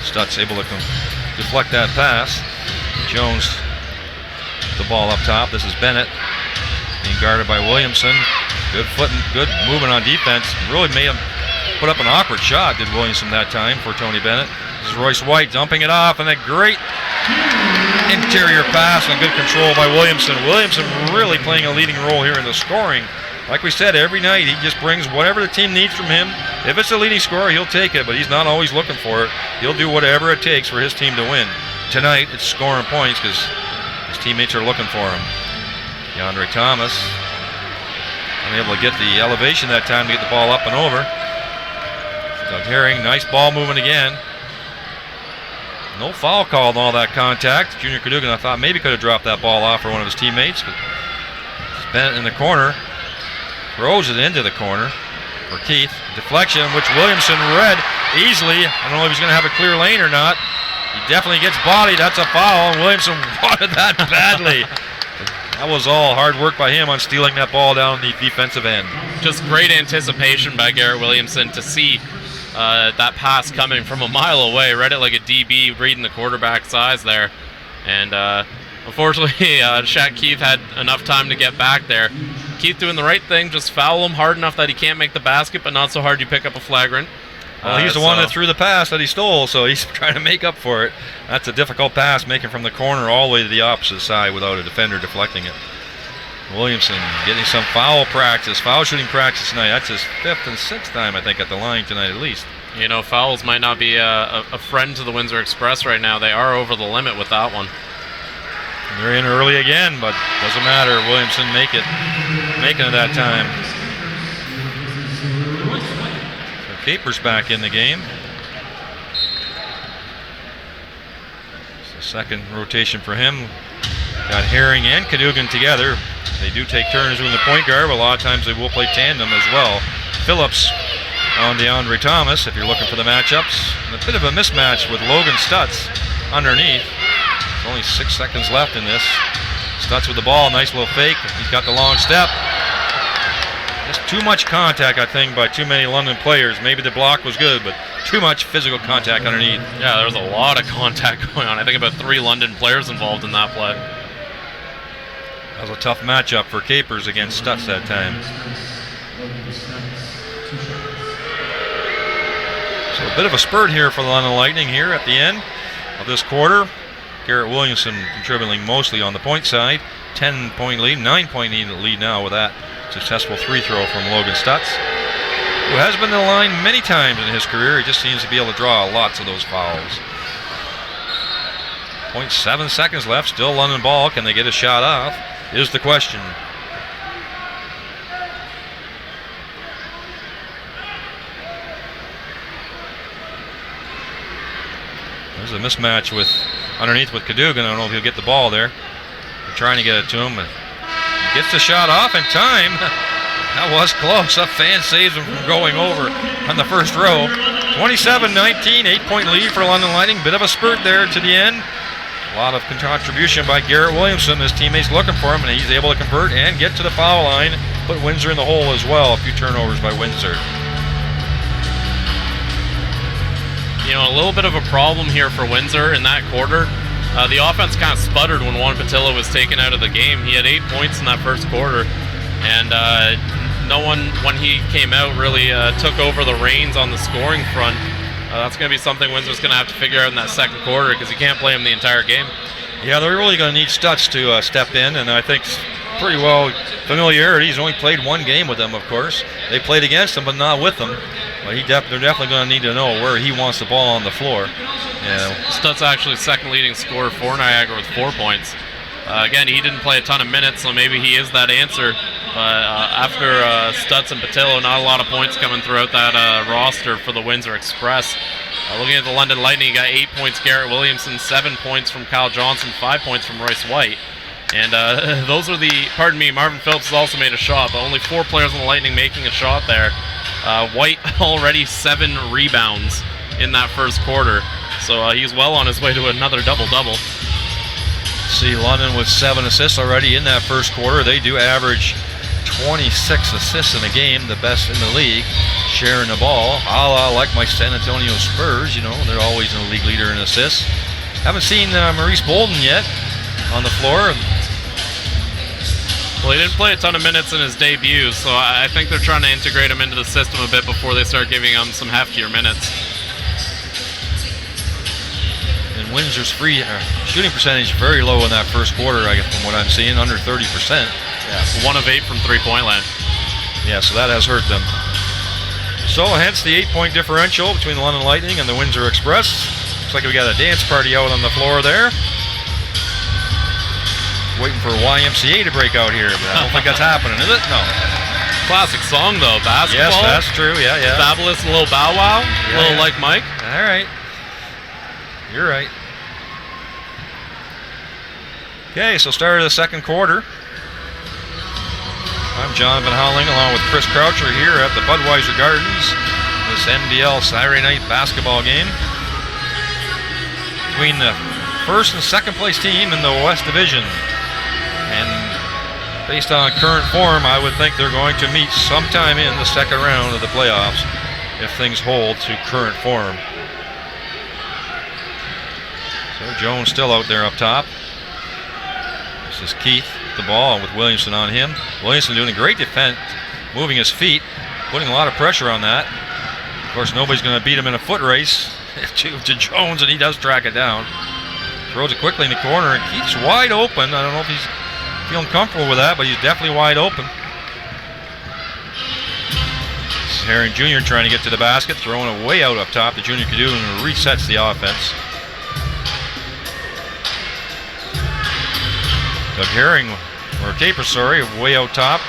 Stutz able to deflect that pass. Jones, the ball up top. This is Bennett being guarded by Williamson. Good foot and good movement on defense. Really made him put up an awkward shot, did Williamson that time for Tony Bennett. This is Royce White dumping it off, and a great interior pass and good control by Williamson. Williamson really playing a leading role here in the scoring. Like we said, every night he just brings whatever the team needs from him. If it's a leading scorer, he'll take it, but he's not always looking for it. He'll do whatever it takes for his team to win. Tonight, it's scoring points because his teammates are looking for him. DeAndre Thomas unable to get the elevation that time to get the ball up and over. Doug Herring, nice ball movement again. No foul called on all that contact. Junior Cadogan, I thought, maybe could have dropped that ball off for one of his teammates, but Bennett in the corner. Throws it into the corner for Keith. Deflection, which Williamson read easily. I don't know if he's going to have a clear lane or not. He definitely gets bodied. That's a foul, and Williamson wanted that badly. That was all hard work by him on stealing that ball down the defensive end. Just great anticipation by Garrett Williamson to see that pass coming from a mile away. Read it like a DB, reading the quarterback's eyes there. And unfortunately, Shaq Keith had enough time to get back there. Keith doing the right thing, just foul him hard enough that he can't make the basket, but not so hard you pick up a flagrant. Well, he's the one that threw the pass that he stole, so he's trying to make up for it. That's a difficult pass, making from the corner all the way to the opposite side without a defender deflecting it. Williamson getting some foul shooting practice tonight. That's his 5th and 6th time, I think, at the line tonight at least. You know, fouls might not be a friend to the Windsor Express right now. They are over the limit with that one. They're in early again, but doesn't matter. Williamson making it that time. So Capers back in the game. It's the second rotation for him. Got Herring and Cadogan together. They do take turns doing the point guard, but a lot of times they will play tandem as well. Phillips on DeAndre Thomas, if you're looking for the matchups. And a bit of a mismatch with Logan Stutz underneath. There's only 6 seconds left in this. Stutz with the ball, nice little fake. He's got the long step. Just too much contact, I think, by too many London players. Maybe the block was good, but too much physical contact underneath. Yeah, there was a lot of contact going on. I think about 3 London players involved in that play. That was a tough matchup for Capers against Stutz that time. So a bit of a spurt here for the London Lightning here at the end of this quarter. Garrett Williamson contributing mostly on the point side. 10-point lead, 9-point lead now with that successful free throw from Logan Stutz, who has been to the line many times in his career. He just seems to be able to draw lots of those fouls. 0.7 seconds left, still London ball. Can they get a shot off? Is the question. There's a mismatch with underneath with Cadogan. I don't know if he'll get the ball there. They're trying to get it to him. He gets the shot off in time. That was close. A fan saves him from going over on the first row. 27-19, 8-point lead for London Lightning. Bit of a spurt there to the end. A lot of contribution by Garrett Williamson. His teammates looking for him, and he's able to convert and get to the foul line. Put Windsor in the hole as well. A few turnovers by Windsor. You know, a little bit of a problem here for Windsor in that quarter. The offense kind of sputtered when Juan Patillo was taken out of the game. He had 8 points in that first quarter, and no one, when he came out, really took over the reins on the scoring front. That's going to be something Windsor's going to have to figure out in that second quarter, because you can't play him the entire game. Yeah, they're really going to need Stutz to step in, and I think pretty well familiarity. He's only played one game with them, of course. They played against him, but not with them. But they're definitely going to need to know where he wants the ball on the floor. Yeah. Stutz actually second leading scorer for Niagara with 4 points. Again, he didn't play a ton of minutes, so maybe he is that answer. But after Stutz and Patillo, not a lot of points coming throughout that roster for the Windsor Express. Looking at the London Lightning, you got 8 points Garrett Williamson, 7 points from Kyle Johnson, 5 points from Royce White. And those are Marvin Phillips has also made a shot, but only 4 players on the Lightning making a shot there. White already 7 rebounds in that first quarter, so he's well on his way to another double-double. See, London with 7 assists already in that first quarter. They do average 26 assists in a game, the best in the league, sharing the ball, a la like my San Antonio Spurs. You know, they're always in the league leader in assists. Haven't seen Maurice Bolden yet on the floor. Well, he didn't play a ton of minutes in his debut, so I think they're trying to integrate him into the system a bit before they start giving him some heftier minutes. And Windsor's shooting percentage very low in that first quarter, I guess, from what I'm seeing, under 30%. Yeah, 1 of 8 from three-point land. Yeah, so that has hurt them. So hence the 8-point differential between the London Lightning and the Windsor Express. Looks like we got a dance party out on the floor there. Waiting for YMCA to break out here, but I don't think that's happening, is it? No. Classic song, though. Basketball. Yes, that's true. Yeah. Fabulous and a little Bow Wow. Yeah, a little like Mike. All right. You're right. Okay, so start of the second quarter. I'm Jonathan Howling along with Chris Croucher here at the Budweiser Gardens. This NBL Saturday night basketball game between the first and second place team in the West Division. And based on current form, I would think they're going to meet sometime in the second round of the playoffs if things hold to current form. So Jones still out there up top. This is Keith with the ball with Williamson on him. Williamson doing a great defense, moving his feet, putting a lot of pressure on that. Of course, nobody's going to beat him in a foot race to Jones, and he does track it down. Throws it quickly in the corner, and Keith's wide open. I don't know if he's feeling comfortable with that, but he's definitely wide open. This is Herring Jr. trying to get to the basket, throwing it way out up top. The junior can do and resets the offense. Doug Herring, or Capers, sorry, way out top.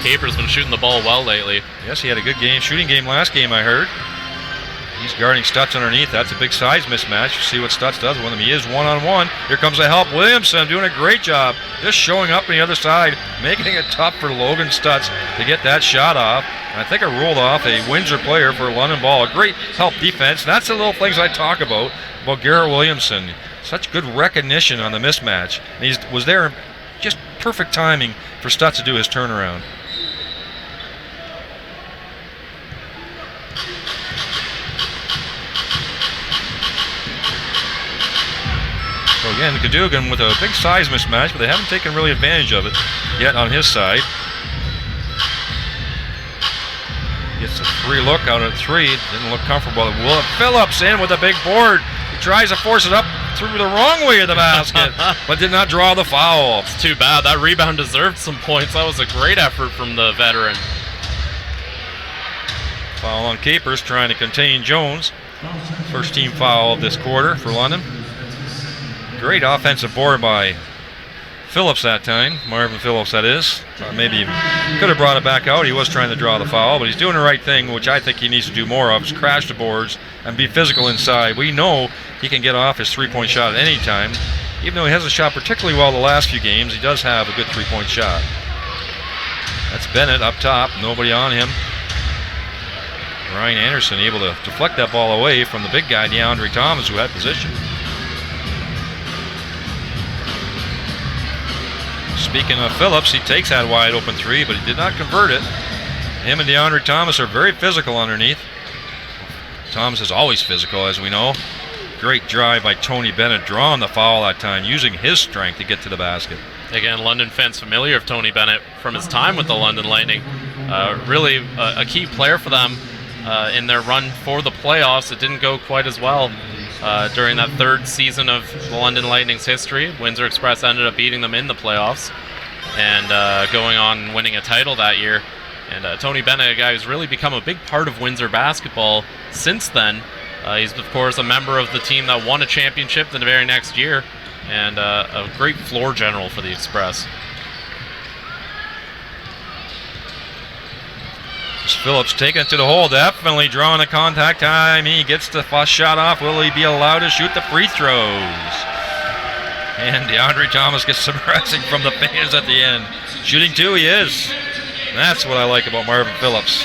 Capers been shooting the ball well lately. Yes, he had a good shooting game last game, I heard. He's guarding Stutz underneath. That's a big size mismatch. See what Stutz does with him. He is one-on-one. Here comes the help. Williamson doing a great job. Just showing up on the other side, making it tough for Logan Stutz to get that shot off. And I think it rolled off a Windsor player for London ball. A great help defense. And that's the little things I talk about Garrett Williamson. Such good recognition on the mismatch. And he was there, just perfect timing for Stutz to do his turnaround. So again, Cadogan with a big size mismatch, but they haven't taken really advantage of it yet on his side. Gets a free look out at 3. Didn't look comfortable. Will Phillips in with a big board. He tries to force it up. threw the wrong way of the basket, but did not draw the foul. It's too bad. That rebound deserved some points. That was a great effort from the veteran. Foul on Capers, trying to contain Jones. First team foul of this quarter for London. Great offensive board by Phillips that time. Marvin Phillips, that is. Maybe he could have brought it back out. He was trying to draw the foul, but he's doing the right thing, which I think he needs to do more of, is crash the boards and be physical inside. We know he can get off his three-point shot at any time. Even though he hasn't shot particularly well the last few games, he does have a good three-point shot. That's Bennett up top, nobody on him. Ryan Anderson able to deflect that ball away from the big guy, DeAndre Thomas, who had position. Speaking of Phillips, he takes that wide open three, but he did not convert it. Him and DeAndre Thomas are very physical underneath. Thomas is always physical, as we know. Great drive by Tony Bennett, drawing the foul that time, using his strength to get to the basket. Again, London fans familiar of Tony Bennett from his time with the London Lightning. Really a key player for them in their run for the playoffs. It didn't go quite as well during that third season of the London Lightning's history. Windsor Express ended up beating them in the playoffs and going on and winning a title that year. And Tony Bennett, a guy who's really become a big part of Windsor basketball since then. He's, of course, a member of the team that won a championship the very next year, and a great floor general for the Express. Phillips taking it to the hole, definitely drawing a contact time. He gets the first shot off. Will he be allowed to shoot the free throws? And DeAndre Thomas gets some pressing from the fans at the end. Shooting two, he is. That's what I like about Marvin Phillips.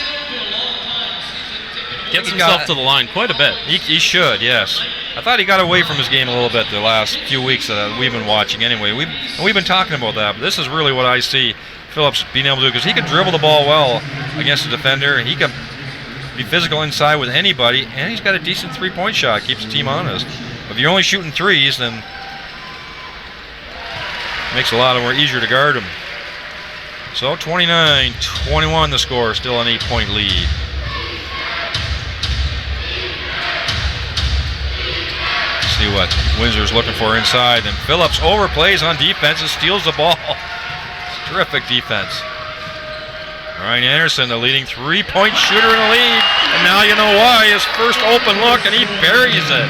Gets himself to the line quite a bit. He should, yes. I thought he got away from his game a little bit the last few weeks that we've been watching anyway. We've been talking about that, but this is really what I see Phillips being able to do, because he can dribble the ball well against the defender. He can be physical inside with anybody, and he's got a decent three-point shot. Keeps the team honest. If you're only shooting threes, then it makes it a lot more easier to guard him. So 29-21 the score, still an 8-point lead. See what Windsor's looking for inside, and Phillips overplays on defense and steals the ball. Terrific defense. Ryan Anderson, the leading three-point shooter in the league, and now you know why. His first open look, and he buries it.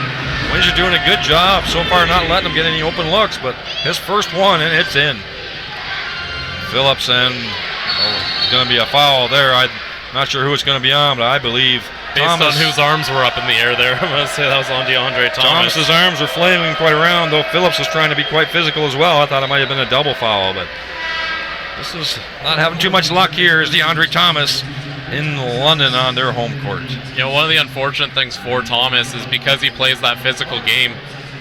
Windsor doing a good job so far, not letting him get any open looks, but his first one, and it's in. Phillips, and it's going to be a foul there. I'm not sure who it's going to be on, but I believe Based on whose arms were up in the air there, I'm going to say that was on DeAndre Thomas. Thomas's arms were flailing quite around, though Phillips was trying to be quite physical as well. I thought it might have been a double foul, but this is not having too much luck here as DeAndre Thomas in London on their home court. You know, one of the unfortunate things for Thomas is because he plays that physical game,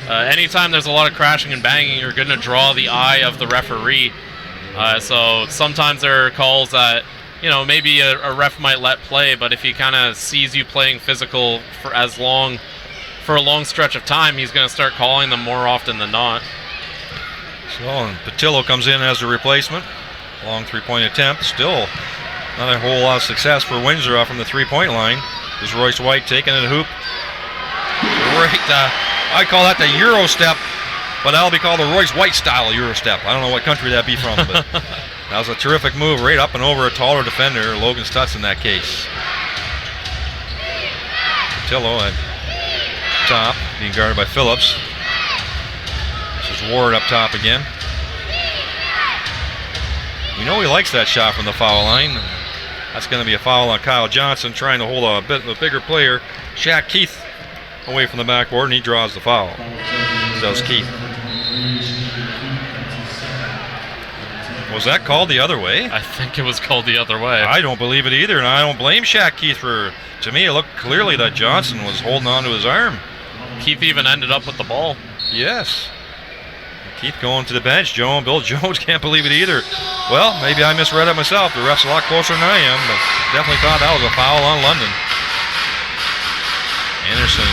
anytime there's a lot of crashing and banging, you're going to draw the eye of the referee. So sometimes there are calls that, you know, maybe a ref might let play, but if he kind of sees you playing physical for a long stretch of time, he's going to start calling them more often than not. So, and Patillo comes in as a replacement. Long three-point attempt. Still not a whole lot of success for Windsor from the three-point line. There's Royce White taking it hoop. Great. I call that the Euro step, but that'll be called the Royce White style Euro step. I don't know what country that'd be from, but that was a terrific move right up and over a taller defender, Logan Stutz in that case. Patillo at top, being guarded by Phillips. This is Ward up top again. We know he likes that shot from the foul line. That's going to be a foul on Kyle Johnson, trying to hold a bit of a bigger player, Shaq Keith, away from the backboard, and he draws the foul. Does Keith. Was that called the other way? I think it was called the other way. I don't believe it either, and I don't blame Shaq Keith for. To me, it looked clearly that Johnson was holding on to his arm. Keith even ended up with the ball. Yes. Keith going to the bench. Bill Jones can't believe it either. Well, maybe I misread it myself. The ref's a lot closer than I am, but definitely thought that was a foul on London. Anderson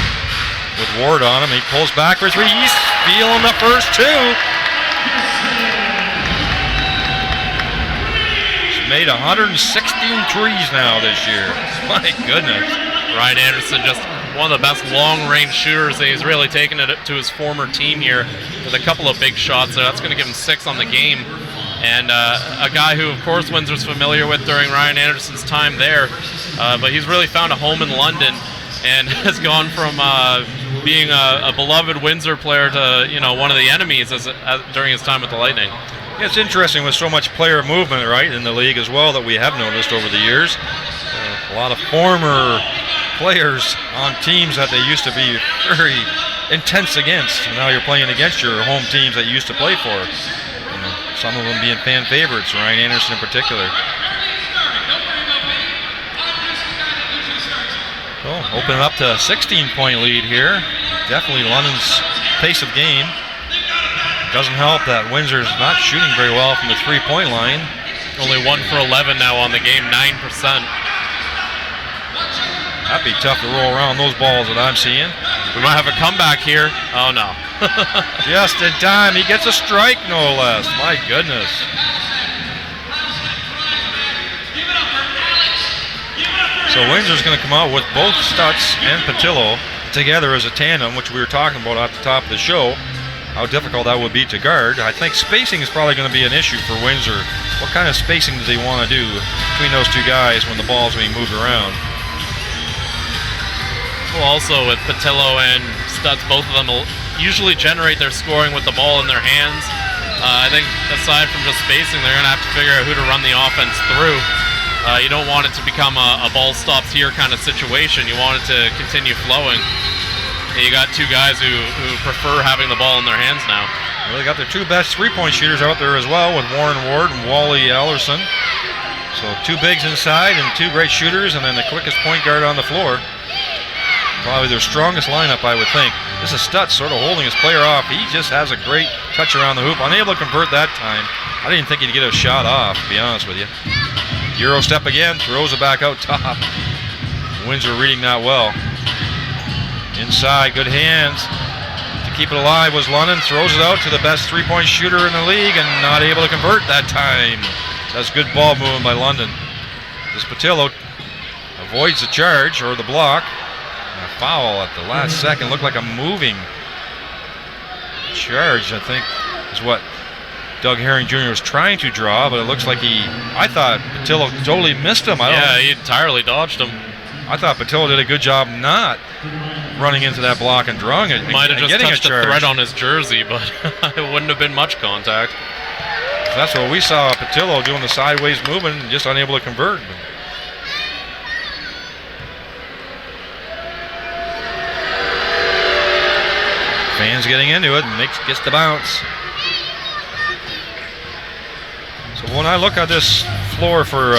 with Ward on him. He pulls back for three. He's feeling the first two. He's made 116 threes now this year. My goodness. Ryan Anderson just one of the best long-range shooters, and he's really taken it to his former team here with a couple of big shots there. That's going to give him 6 on the game. And a guy who, of course, Windsor's familiar with during Ryan Anderson's time there, but he's really found a home in London and has gone from being a beloved Windsor player to, you know, one of the enemies during his time with the Lightning. Yeah, it's interesting with so much player movement, right, in the league as well that we have noticed over the years. A lot of former players on teams that they used to be very intense against. And now you're playing against your home teams that you used to play for. You know, some of them being fan favorites, Ryan Anderson in particular. So opening up to a 16-point lead here. Definitely London's pace of game. Doesn't help that Windsor's not shooting very well from the three-point line. Only 1 for 11 now on the game, 9%. That'd be tough to roll around those balls that I'm seeing. We might have a comeback here. Oh, no. Just in time. He gets a strike, no less. My goodness. So Windsor's going to come out with both Stutz and Patillo together as a tandem, which we were talking about at the top of the show. How difficult that would be to guard. I think spacing is probably going to be an issue for Windsor. What kind of spacing does he want to do between those two guys when the ball's being moved around? Well, also with Patillo and Stutz, both of them will usually generate their scoring with the ball in their hands. I think aside from just spacing, they're going to have to figure out who to run the offense through. You don't want it to become a ball stops here kind of situation. You want it to continue flowing. You got two guys who prefer having the ball in their hands now. Well, they got their two best three-point shooters out there as well with Warren Ward and Wally Ellerson. So 2 bigs inside and 2 great shooters, and then the quickest point guard on the floor. Probably their strongest lineup, I would think. This is Stutz sort of holding his player off. He just has a great touch around the hoop. Unable to convert that time. I didn't think he'd get a shot off, to be honest with you. Euro step again, throws it back out top. Windsor reading that well. Inside, good hands. To keep it alive was London. Throws it out to the best three-point shooter in the league and not able to convert that time. That's good ball movement by London. This Patillo avoids the charge or the block. And a foul at the last second. Looked like a moving charge, I think, is what Doug Herring Jr. was trying to draw, but it looks like I thought Patillo totally missed him. He entirely dodged him. I thought Patillo did a good job not running into that block and drawing it. Might have just touched a thread on his jersey, but it wouldn't have been much contact. That's what we saw, Patillo doing the sideways movement and just unable to convert. Fans getting into it and gets the bounce. So when I look at this floor for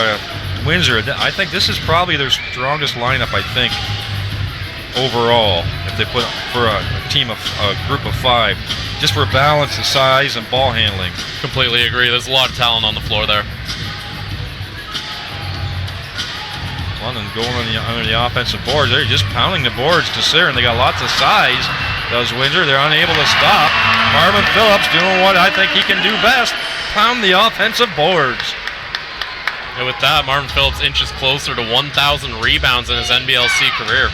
Windsor, I think this is probably their strongest lineup, I think, overall, if they put for a group of 5, just for balance and size and ball handling. Completely agree. There's a lot of talent on the floor there. London going under the offensive boards. They're just pounding the boards to Sayre, and they got lots of size. Does Windsor? They're unable to stop. Marvin Phillips doing what I think he can do best: pound the offensive boards. And with that, Marvin Phillips inches closer to 1,000 rebounds in his NBLC career.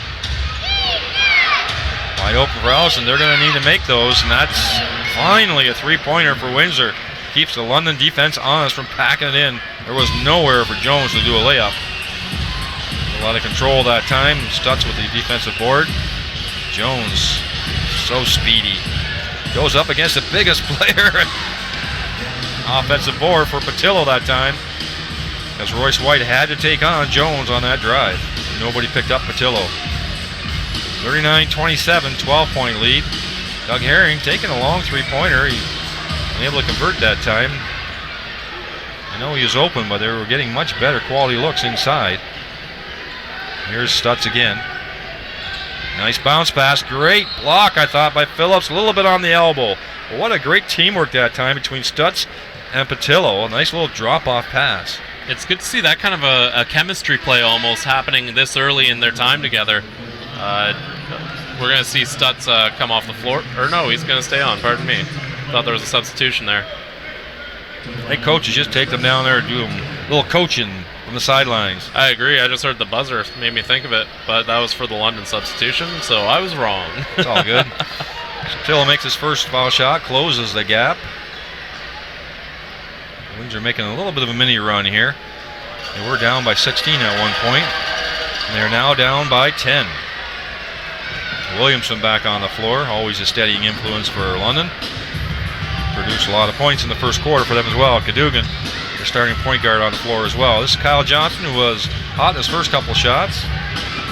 Wide open for Allison. They're going to need to make those, and that's finally a three-pointer for Windsor. Keeps the London defense honest from packing it in. There was nowhere for Jones to do a layup. A lot of control that time. Stutz with the defensive board. Jones, so speedy. Goes up against the biggest player. Offensive board for Patillo that time, as Royce White had to take on Jones on that drive. Nobody picked up Patillo. 39-27, 12-point lead. Doug Herring taking a long three-pointer. He was able to convert that time. I know he was open, but they were getting much better quality looks inside. Here's Stutz again. Nice bounce pass. Great block, I thought, by Phillips. A little bit on the elbow. But what a great teamwork that time between Stutz and Patillo. A nice little drop-off pass. It's good to see that kind of a chemistry play almost happening this early in their time together. We're going to see Stutz come off the floor. Or no, he's going to stay on. Pardon me. Thought there was a substitution there. Hey, coaches, just take them down there and do a little coaching from the sidelines. I agree. I just heard the buzzer, made me think of it, but that was for the London substitution, so I was wrong. It's all good. Patillo makes his first foul shot, closes the gap. Windsor making a little bit of a mini run here. They were down by 16 at one point, and they're now down by 10. Williamson back on the floor, always a steadying influence for London. Produced a lot of points in the first quarter for them as well. Cadogan, their starting point guard, on the floor as well. This is Kyle Johnson, who was hot in his first couple shots.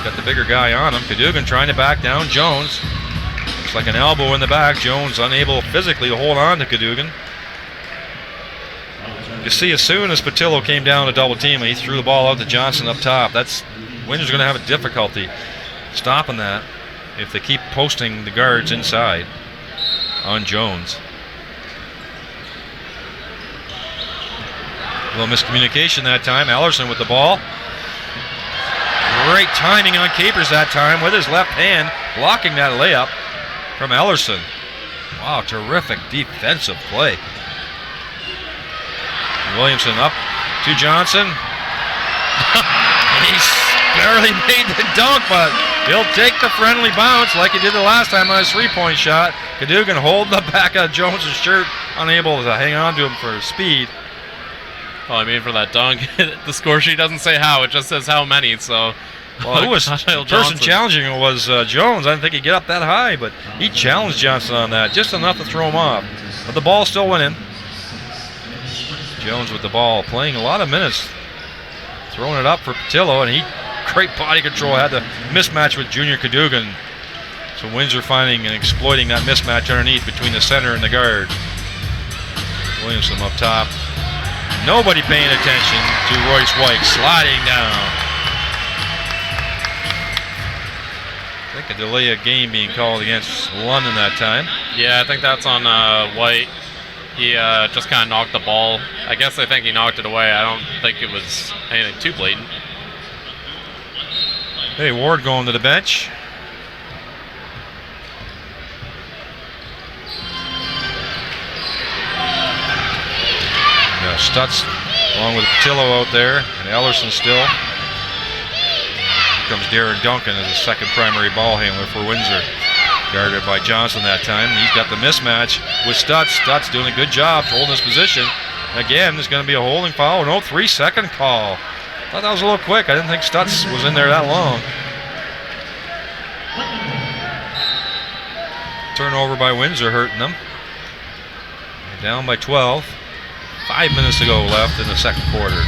Got the bigger guy on him. Cadogan trying to back down Jones. Looks like an elbow in the back. Jones unable physically to hold on to Cadogan. You see, as soon as Patillo came down to double team, he threw the ball out to Johnson up top. Windsor's going to have a difficulty stopping that if they keep posting the guards inside on Jones. A little miscommunication that time. Ellerson with the ball. Great timing on Capers that time with his left hand, blocking that layup from Ellerson. Wow, terrific defensive play. Williamson up to Johnson. He barely made the dunk, but he'll take the friendly bounce like he did the last time on his three-point shot. Cadogan holding the back of Jones' shirt, unable to hang on to him for speed. Well, I mean, for that dunk, the score sheet doesn't say how, it just says how many, so... Well, who was the person challenging him was Jones. I didn't think he'd get up that high, but he challenged Johnson on that, just enough to throw him off. But the ball still went in. Jones with the ball, playing a lot of minutes, throwing it up for Patillo, and great body control, had the mismatch with Junior Cadogan. So Windsor finding and exploiting that mismatch underneath between the center and the guard. Williamson up top. Nobody paying attention to Royce White sliding down. I think a delay of game being called against London that time. Yeah, I think that's on White. He just kind of knocked the ball. I guess I think he knocked it away. I don't think it was anything too blatant. Hey, Ward going to the bench. Stutz along with Patillo out there, and Ellerson still. Here comes Darren Duncan as a second primary ball handler for Windsor. Guarded by Johnson that time. He's got the mismatch with Stutz. Stutz doing a good job holding his position. Again, there's going to be a holding foul. No 3-second call. Thought that was a little quick. I didn't think Stutz was in there that long. Turnover by Windsor hurting them. They're down by 12. 5 minutes to go left in the second quarter.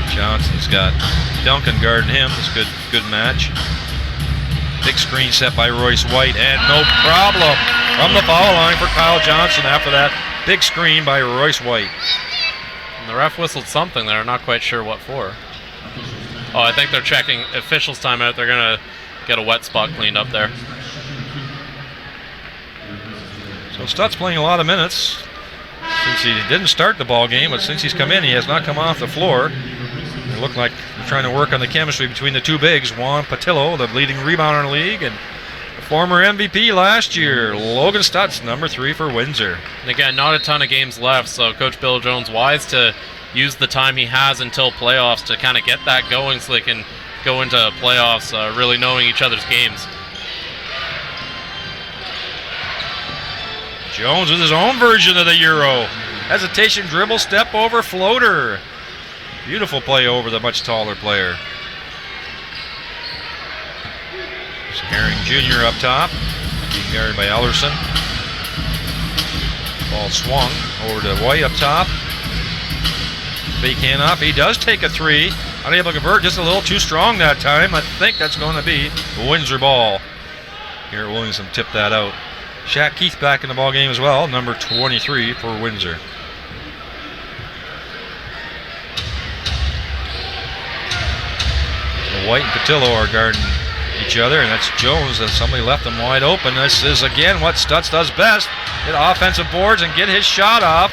Johnson's got Duncan guarding him. It's a good match. Big screen set by Royce White, and no problem from the foul line for Kyle Johnson after that big screen by Royce White. And the ref whistled something there. I'm not quite sure what for. Oh, I think they're checking officials' timeout. They're going to get a wet spot cleaned up there. So Stutz playing a lot of minutes since he didn't start the ball game, but since he's come in, he has not come off the floor. It looked like they're trying to work on the chemistry between the two bigs. Juan Patillo, the leading rebounder in the league, and the former MVP last year, Logan Stutz, number 3 for Windsor. And again, not a ton of games left, so Coach Bill Jones wise to use the time he has until playoffs to kind of get that going so they can go into playoffs really knowing each other's games. Jones with his own version of the Euro. Hesitation, dribble, step over, floater. Beautiful play over the much taller player. It's Herring Jr. up top, being guarded by Ellerson. Ball swung over to White up top. Fake handoff. He does take a three. Unable to convert, just a little too strong that time. I think that's going to be the Windsor ball. Garrett Williamson tipped that out. Shaq Keith back in the ball game as well, number 23 for Windsor. So White and Patillo are guarding each other, and that's Jones, and somebody left him wide open. This is again what Stutz does best: hit offensive boards and get his shot off,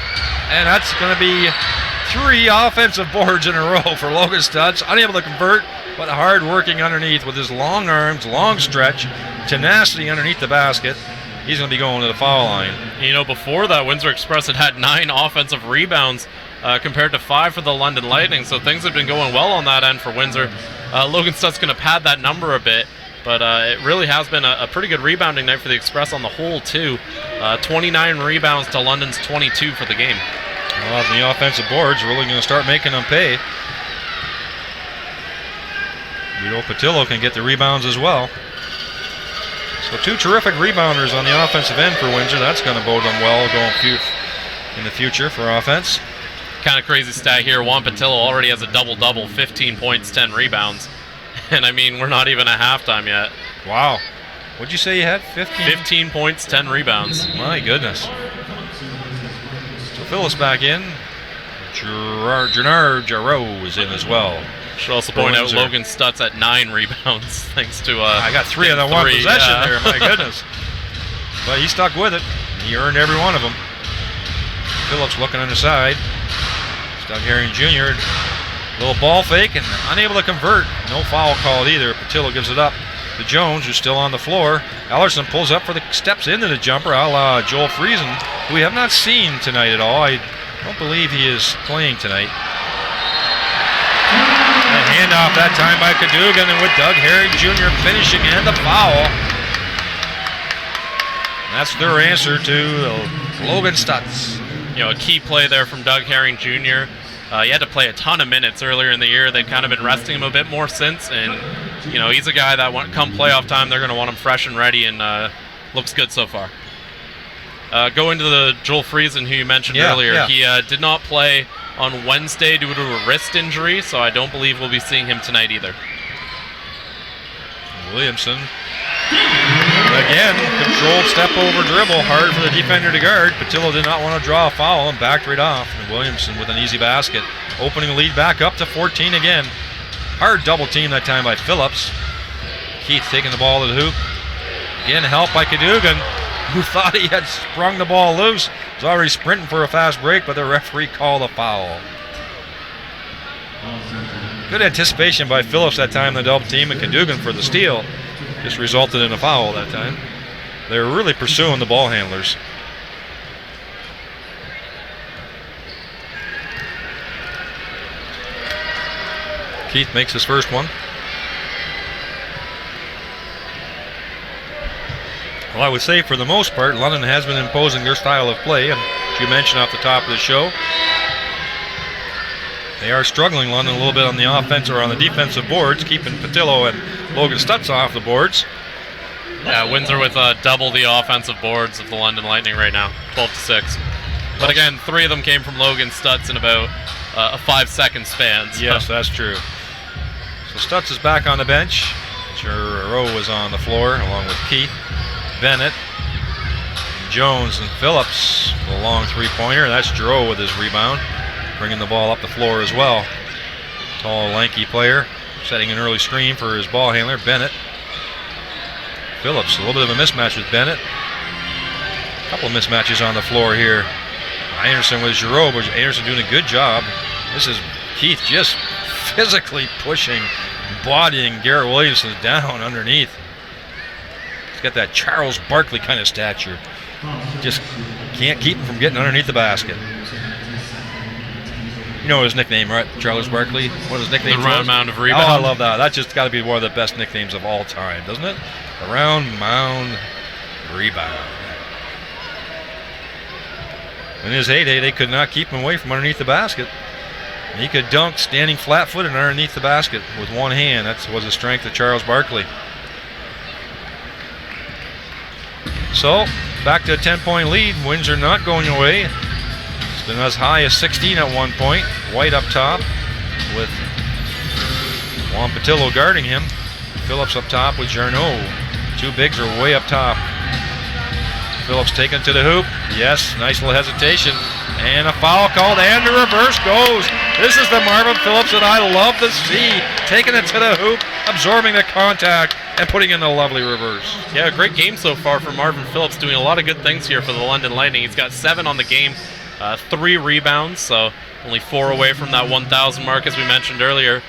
and that's going to be 3 offensive boards in a row for Logan Stutz. Unable to convert, but hard working underneath with his long arms, long stretch, tenacity underneath the basket. He's going to be going to the foul line. You know, before that, Windsor Express had 9 offensive rebounds compared to 5 for the London Lightning. So things have been going well on that end for Windsor. Logan Stutt's going to pad that number a bit, but it really has been a pretty good rebounding night for the Express on the whole, too. 29 rebounds to London's 22 for the game. Well, the offensive boards really going to start making them pay. Guido Patillo can get the rebounds as well. So 2 terrific rebounders on the offensive end for Windsor. That's going to bode them well going in the future for offense. Kind of crazy stat here. Juan Patillo already has a double-double, 15 points, 10 rebounds. And I mean, we're not even at halftime yet. Wow. What'd you say you had? 15? 15 points, 10 rebounds. My goodness. So Phillips back in. Gennard Jarreau is in as well. Should also point out Logan Stutz at 9 rebounds, thanks to I got 3 on the one possession there, my goodness. But he stuck with it. He earned every one of them. Phillips looking on the side. Doug Herring Jr. Little ball fake and unable to convert. No foul called either. Patillo gives it up to Jones, who's still on the floor. Ellerson pulls up for the steps into the jumper, a la Joel Friesen, who we have not seen tonight at all. I don't believe he is playing tonight. And handoff that time by Cadogan, and with Doug Herring Jr. finishing and the foul. That's their answer to Logan Stutz. You know, a key play there from Doug Herring Jr. He had to play a ton of minutes earlier in the year. They've kind of been resting him a bit more since, and you know, he's a guy that come playoff time, they're going to want him fresh and ready, and looks good so far. Going to the Joel Friesen, who you mentioned earlier, he did not play on Wednesday due to a wrist injury, so I don't believe we'll be seeing him tonight either. Williamson. Again, controlled step over dribble, hard for the defender to guard. Patillo did not want to draw a foul and backed right off. And Williamson with an easy basket. Opening the lead back up to 14 again. Hard double team that time by Phillips. Keith taking the ball to the hoop. Again, help by Cadogan, who thought he had sprung the ball loose. Was already sprinting for a fast break, but the referee called a foul. Good anticipation by Phillips that time, the double team, and Cadogan for the steal. Just resulted in a foul that time. They were really pursuing the ball handlers. Keith makes his first one. Well, I would say for the most part, London has been imposing their style of play, and as you mentioned off the top of the show, they are struggling, London, a little bit on the offense or on the defensive boards, keeping Patillo and Logan Stutz off the boards. Yeah, Windsor with double the offensive boards of the London Lightning right now, 12-6. But again, 3 of them came from Logan Stutz in about a 5-second span. So. Yes, that's true. So Stutz is back on the bench. Jarreau is on the floor along with Keith, Bennett, Jones, and Phillips. A long three-pointer. That's Jarreau with his rebound, bringing the ball up the floor as well. Tall, lanky player, setting an early screen for his ball handler, Bennett. Phillips, a little bit of a mismatch with Bennett. A couple of mismatches on the floor here. Anderson with Jarreau, but Anderson doing a good job. This is Keith just physically pushing, bodying Garrett Williamson down underneath. He's got that Charles Barkley kind of stature. Just can't keep him from getting underneath the basket. You know his nickname, right? Charles Barkley. What his nickname? The round mound of rebound. Oh, I love that. That's just got to be one of the best nicknames of all time, doesn't it? The round mound rebound. In his heyday, they could not keep him away from underneath the basket. He could dunk standing flat-footed underneath the basket with one hand. That was the strength of Charles Barkley. So, back to a 10-point lead. Windsor not going away. It's been as high as 16 at one point. White up top with Juan Patillo guarding him. Phillips up top with Jarreau. 2 bigs are way up top. Phillips taken to the hoop. Yes, nice little hesitation. And a foul called, and the reverse goes. This is the Marvin Phillips that I love to see. Taking it to the hoop, absorbing the contact, and putting in a lovely reverse. Yeah, great game so far for Marvin Phillips, doing a lot of good things here for the London Lightning. He's got 7 on the game, 3 rebounds, so only 4 away from that 1,000 mark as we mentioned earlier.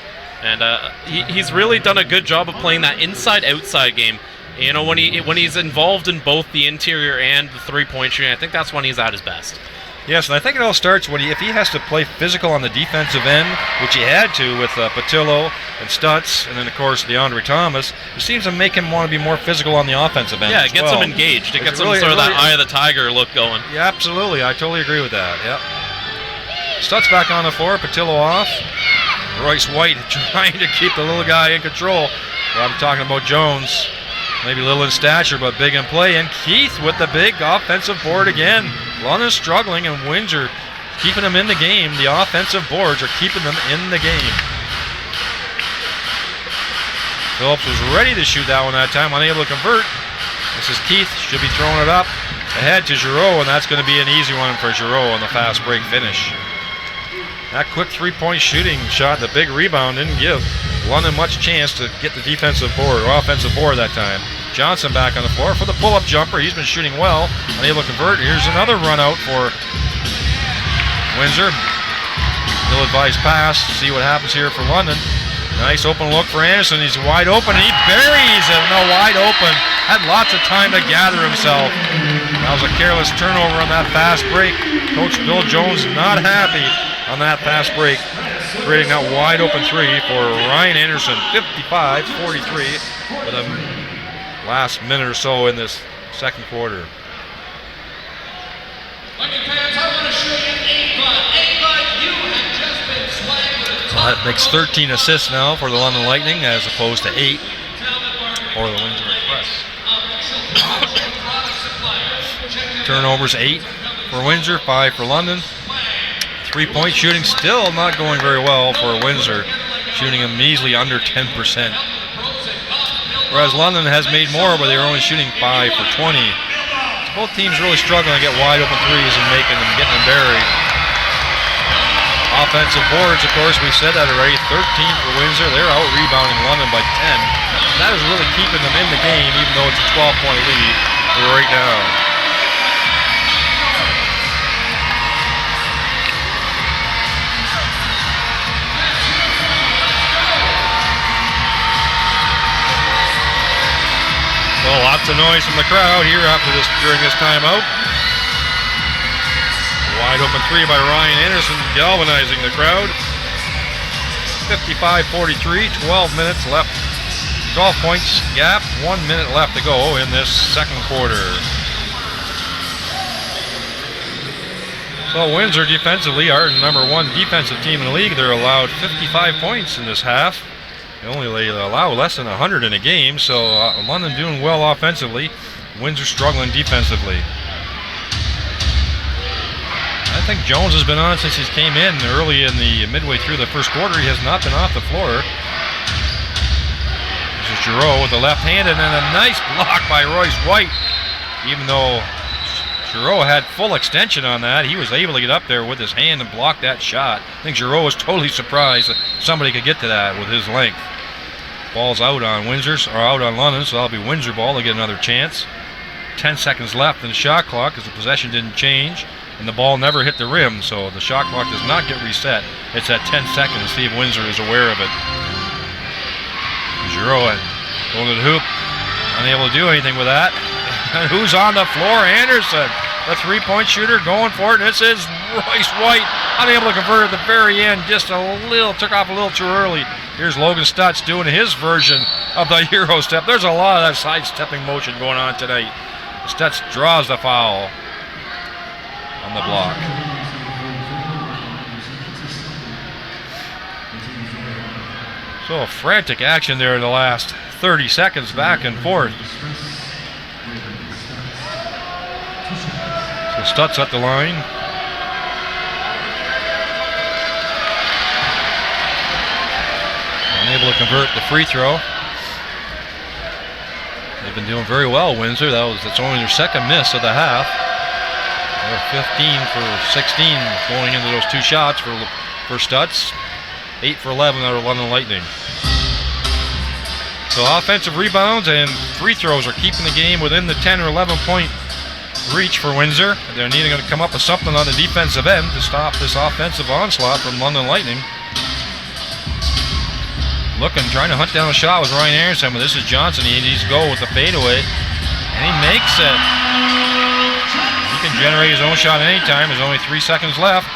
And he's really done a good job of playing that inside-outside game. You know, when he's involved in both the interior and the three-point shooting, I think that's when he's at his best. Yes, and I think it all starts when if he has to play physical on the defensive end, which he had to with Patillo and Stutz, and then of course DeAndre Thomas. It seems to make him want to be more physical on the offensive end. Yeah, it gets him engaged. It gets him sort of that eye of the tiger look going. Yeah, absolutely. I totally agree with that. Yep. Stutz back on the floor, Patillo off. Royce White trying to keep the little guy in control. Well, I'm talking about Jones. Maybe little in stature, but big in play. And Keith with the big offensive board again. London's struggling, and Windsor keeping them in the game. The offensive boards are keeping them in the game. Phillips was ready to shoot that one that time, unable to convert. This is Keith, should be throwing it up ahead to Giroux, and that's going to be an easy one for Giroux on the fast break finish. That quick three-point shooting shot, the big rebound, didn't give London much chance to get the defensive board, or offensive board that time. Johnson back on the floor for the pull-up jumper. He's been shooting well, unable to convert. Here's another run out for Windsor. Ill-advised pass. See what happens here for London. Nice open look for Anderson. He's wide open, and he buries it. No, wide open. Had lots of time to gather himself. That was a careless turnover on that fast break. Coach Bill Jones not happy on that fast break, creating that wide open three for Ryan Anderson. 55-43 with a last minute or so in this second quarter. Well, that makes 13 assists now for the London Lightning as opposed to 8 for the Windsor Express. Turnovers 8 for Windsor, 5 for London. Three-point shooting still not going very well for Windsor, shooting a measly under 10%. Whereas London has made more, but they're only shooting 5 for 20. So both teams really struggling to get wide open threes and making them, getting them buried. Offensive boards, of course, we said that already. 13 for Windsor. They're out rebounding London by 10. That is really keeping them in the game, even though it's a 12-point lead right now. Well, lots of noise from the crowd here during this timeout. Wide open three by Ryan Anderson, galvanizing the crowd. 55-43, 12 minutes left. 12 points gap, 1 minute left to go in this second quarter. So Windsor defensively are the number 1 defensive team in the league. They're allowed 55 points in this half. They only allow less than 100 in a game, so London doing well offensively. Windsor struggling defensively. I think Jones has been on since he came in early in the midway through the first quarter. He has not been off the floor. This is Giroux with the left-handed, and a nice block by Royce White. Even though Giroux had full extension on that, he was able to get up there with his hand and block that shot. I think Giroux was totally surprised that somebody could get to that with his length. Ball's out on out on London, so that'll be Windsor ball to get another chance. 10 seconds left in the shot clock because the possession didn't change, and the ball never hit the rim, so the shot clock does not get reset. It's at 10 seconds. See if Windsor is aware of it. Giroux going to the hoop, unable to do anything with that. And who's on the floor? Anderson, the three-point shooter, going for it. This is Royce White, unable to convert at the very end. Just took off a little too early. Here's Logan Stutz doing his version of the Euro step. There's a lot of that sidestepping motion going on tonight. Stutz draws the foul on the block. So frantic action there in the last 30 seconds, back and forth. So Stutz at the line. Unable to convert the free throw. They've been doing very well, Windsor. That's only their second miss of the half. They're 15 for 16 going into those 2 shots for Stutz. 8 for 11 out of London Lightning. So offensive rebounds and free throws are keeping the game within the 10 or 11 point reach for Windsor. They're needing to come up with something on the defensive end to stop this offensive onslaught from London Lightning. Trying to hunt down a shot with Ryan Anderson, but this is Johnson. He needs to go with the fadeaway, and he makes it. He can generate his own shot anytime. There's only 3 seconds left.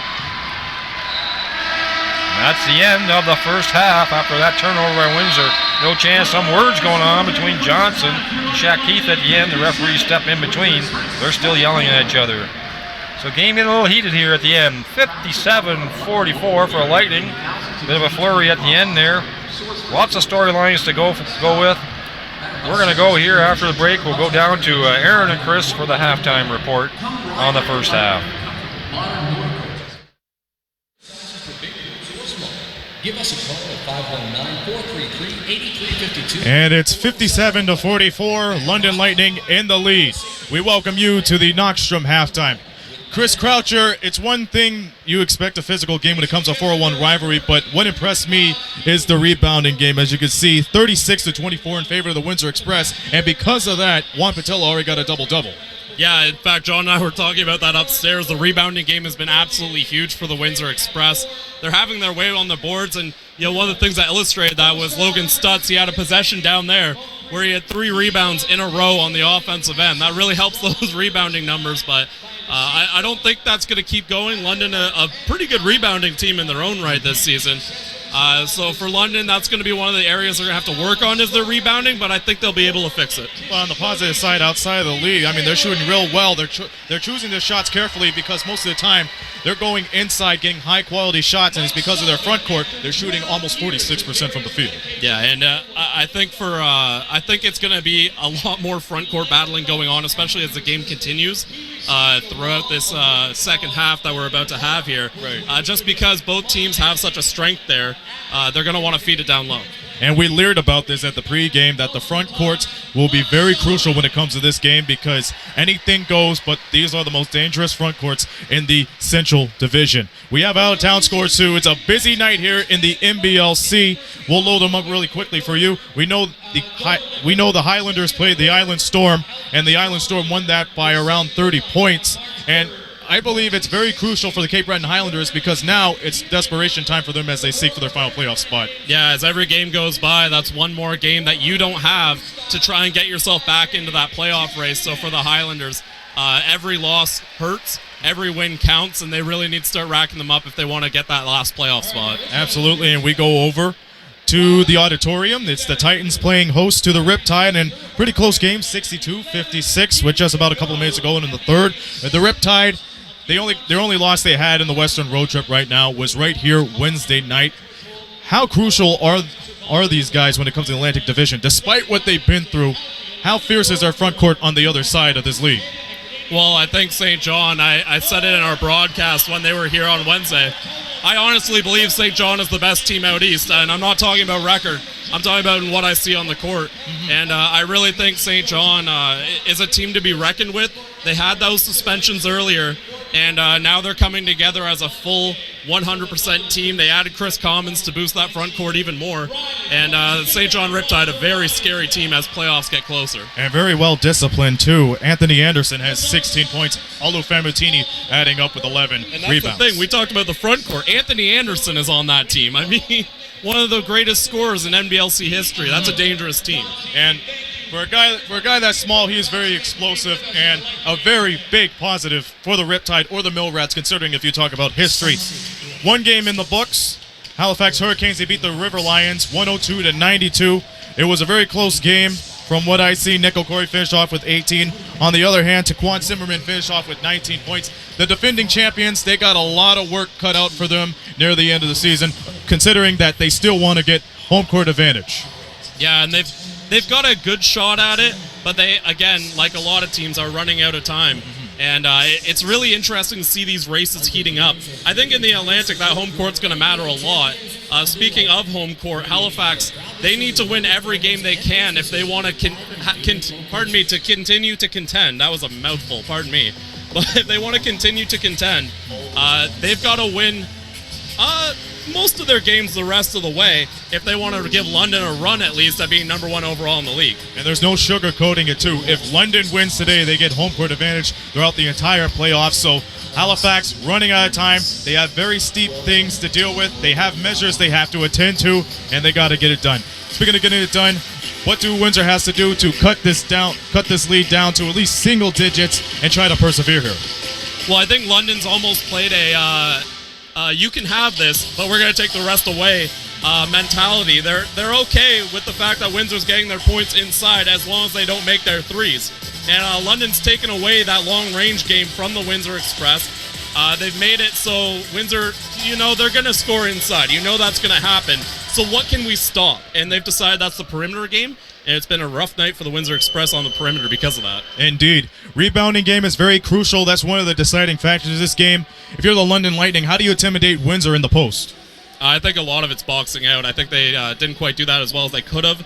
And that's the end of the first half after that turnover by Windsor. No chance. Some words going on between Johnson and Shaq Keith at the end. The referees step in between. They're still yelling at each other. So game getting a little heated here at the end. 57-44 for Lightning. Bit of a flurry at the end there. Lots of storylines to go with. We're going to go here after the break. We'll go down to Aaron and Chris for the halftime report on the first half. Give us a call at 519-433-8352. And it's 57-44, London Lightning in the lead. We welcome you to the Knockstrom halftime. Chris Croucher, it's one thing you expect a physical game when it comes to a 4-1 rivalry, but what impressed me is the rebounding game. As you can see, 36-24 in favor of the Windsor Express, and because of that, Juan Patillo already got a double-double. Yeah, in fact, John and I were talking about that upstairs. The rebounding game has been absolutely huge for the Windsor Express. They're having their way on the boards, and one of the things that illustrated that was Logan Stutz. He had a possession down there where he had 3 rebounds in a row on the offensive end. That really helps those rebounding numbers, but I don't think that's going to keep going. London, a pretty good rebounding team in their own right this season. So for London, that's going to be one of the areas they're going to have to work on is their rebounding, but I think they'll be able to fix it. Well, on the positive side, outside of the league, I mean, they're shooting real well. They're choosing their shots carefully because most of the time they're going inside, getting high-quality shots, and it's because of their front court. They're shooting almost 46% from the field. Yeah, and I think it's going to be a lot more front court battling going on, especially as the game continues throughout this second half that we're about to have here. Right. Just because both teams have such a strength there, they're going to want to feed it down low. And we leered about this at the pregame that the front courts will be very crucial when it comes to this game because anything goes, but these are the most dangerous front courts in the Central Division. We have out-of-town scores too. It's a busy night here in the NBLC. We'll load them up really quickly for you. We know the Highlanders played the Island Storm, and the Island Storm won that by around 30 points. And I believe it's very crucial for the Cape Breton Highlanders because now it's desperation time for them as they seek for their final playoff spot. Yeah, as every game goes by, that's one more game that you don't have to try and get yourself back into that playoff race. So for the Highlanders, every loss hurts, every win counts, and they really need to start racking them up if they want to get that last playoff spot. Absolutely, and we go over to the auditorium. It's the Titans playing host to the Riptide, and pretty close game, 62-56, with just about a couple of minutes to go in the third. The Riptide, their only loss they had in the Western road trip right now was right here Wednesday night. How crucial are these guys when it comes to the Atlantic Division? Despite what they've been through, how fierce is their front court on the other side of this league? Well, I think St. John, I said it in our broadcast when they were here on Wednesday. I honestly believe St. John is the best team out east, and I'm not talking about record. I'm talking about what I see on the court. Mm-hmm. And I really think St. John is a team to be reckoned with. They had those suspensions earlier, and now they're coming together as a full 100% team. They added Chris Commons to boost that front court even more. And St. John Riptide, a very scary team as playoffs get closer. And very well disciplined, too. Anthony Anderson has 16 points. Olu Famutini adding up with 11 and that's rebounds. The thing. We talked about the front court. Anthony Anderson is on that team. I mean, one of the greatest scorers in NBLC history. That's a dangerous team. And for a guy that small, he is very explosive and a very big positive for the Riptide or the Mill Rats, considering if you talk about history. One game in the books. Halifax Hurricanes, they beat the River Lions 102-92. It was a very close game. From what I see, Nick O'Corey finished off with 18. On the other hand, Taquan Zimmerman finished off with 19 points. The defending champions, they got a lot of work cut out for them near the end of the season, considering that they still want to get home court advantage. Yeah, and they've got a good shot at it, but they, again, like a lot of teams, are running out of time. And it's really interesting to see these races heating up. I think in the Atlantic, that home court's going to matter a lot. Speaking of home court, Halifax, they need to win every game they can if they want to to continue to contend. That was a mouthful, pardon me. But if they want to continue to contend, they've got to win Most of their games the rest of the way, if they wanted to give London a run at least at being number one overall in the league. And there's no sugarcoating it, too. If London wins today, they get home court advantage throughout the entire playoffs. So Halifax running out of time. They have very steep things to deal with. They have measures they have to attend to, and they got to get it done. Speaking of getting it done, what do Windsor has to do to cut this lead down to at least single digits and try to persevere here? Well, I think London's almost played a you can have this, but we're going to take the rest away mentality. They're okay with the fact that Windsor's getting their points inside as long as they don't make their threes. And London's taken away that long-range game from the Windsor Express. They've made it so Windsor, they're going to score inside. That's going to happen. So what can we stop? And they've decided that's the perimeter game. And it's been a rough night for the Windsor Express on the perimeter because of that. Indeed. Rebounding game is very crucial. That's one of the deciding factors of this game. If you're the London Lightning, how do you intimidate Windsor in the post? I think a lot of it's boxing out. I think they didn't quite do that as well as they could have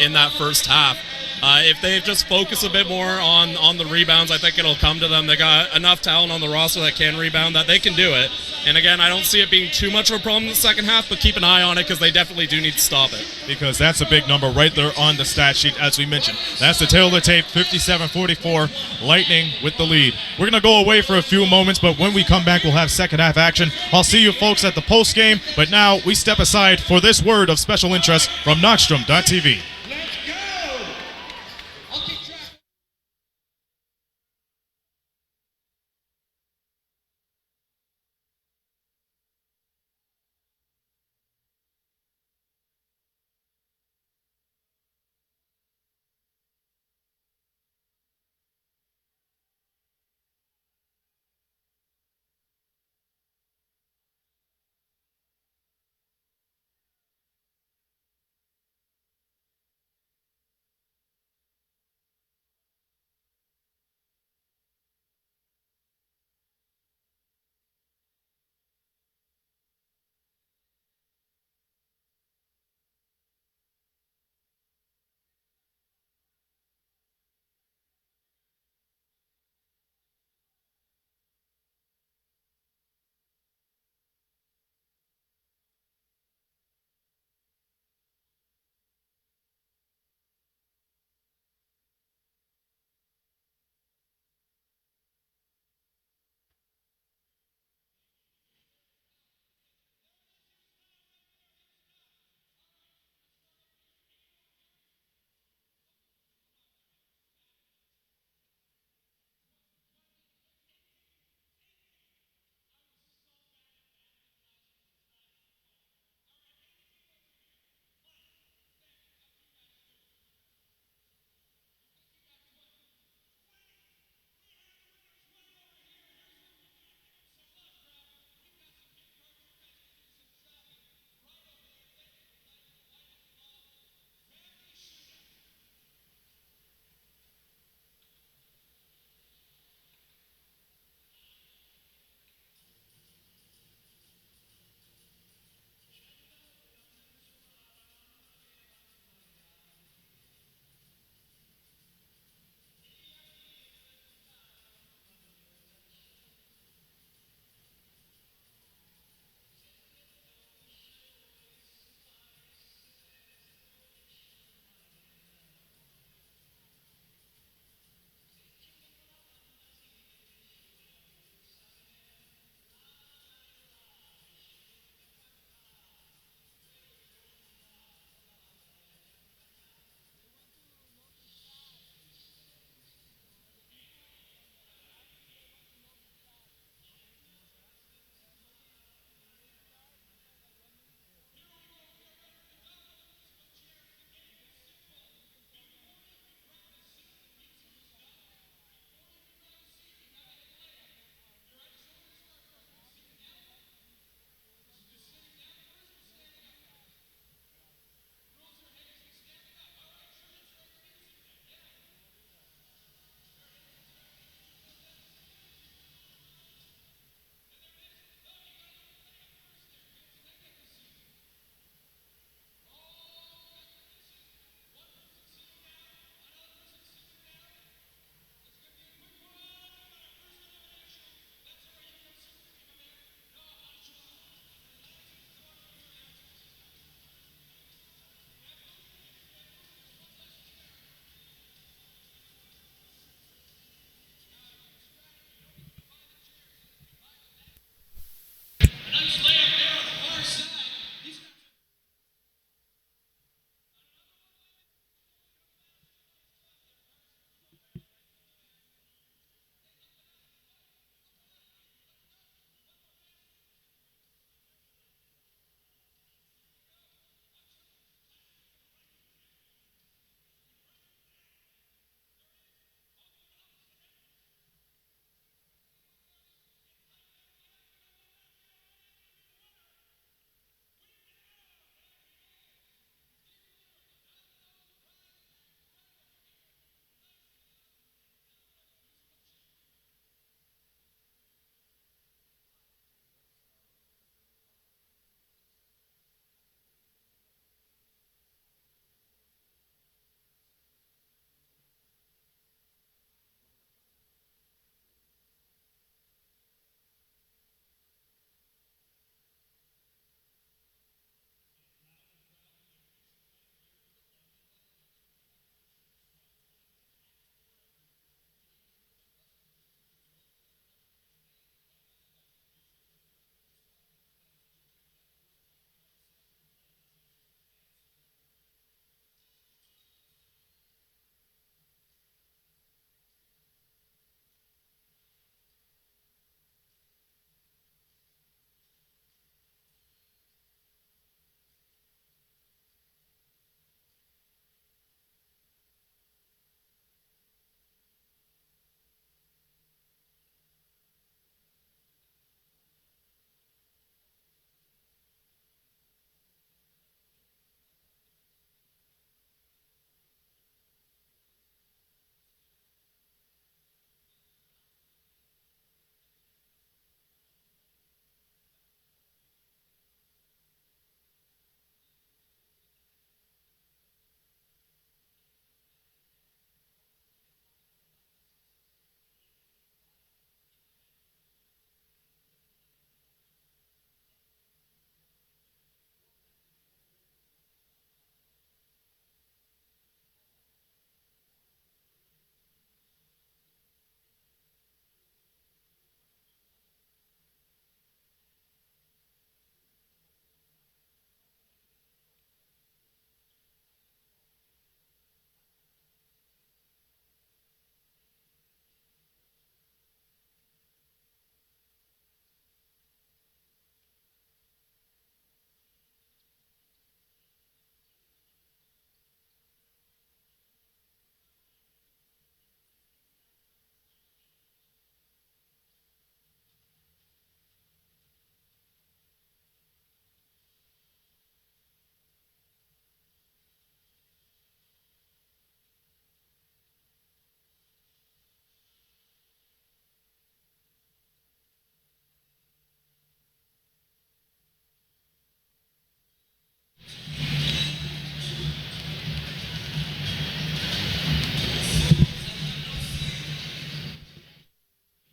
in that first half. If they just focus a bit more on the rebounds, I think it'll come to them. They got enough talent on the roster that can rebound that they can do it. And again, I don't see it being too much of a problem in the second half, but keep an eye on it because they definitely do need to stop it. Because that's a big number right there on the stat sheet, as we mentioned. That's the tail of the tape, 57-44, Lightning with the lead. We're going to go away for a few moments, but when we come back, we'll have second half action. I'll see you folks at the post game, but now we step aside for this word of special interest from Nordstrom.tv.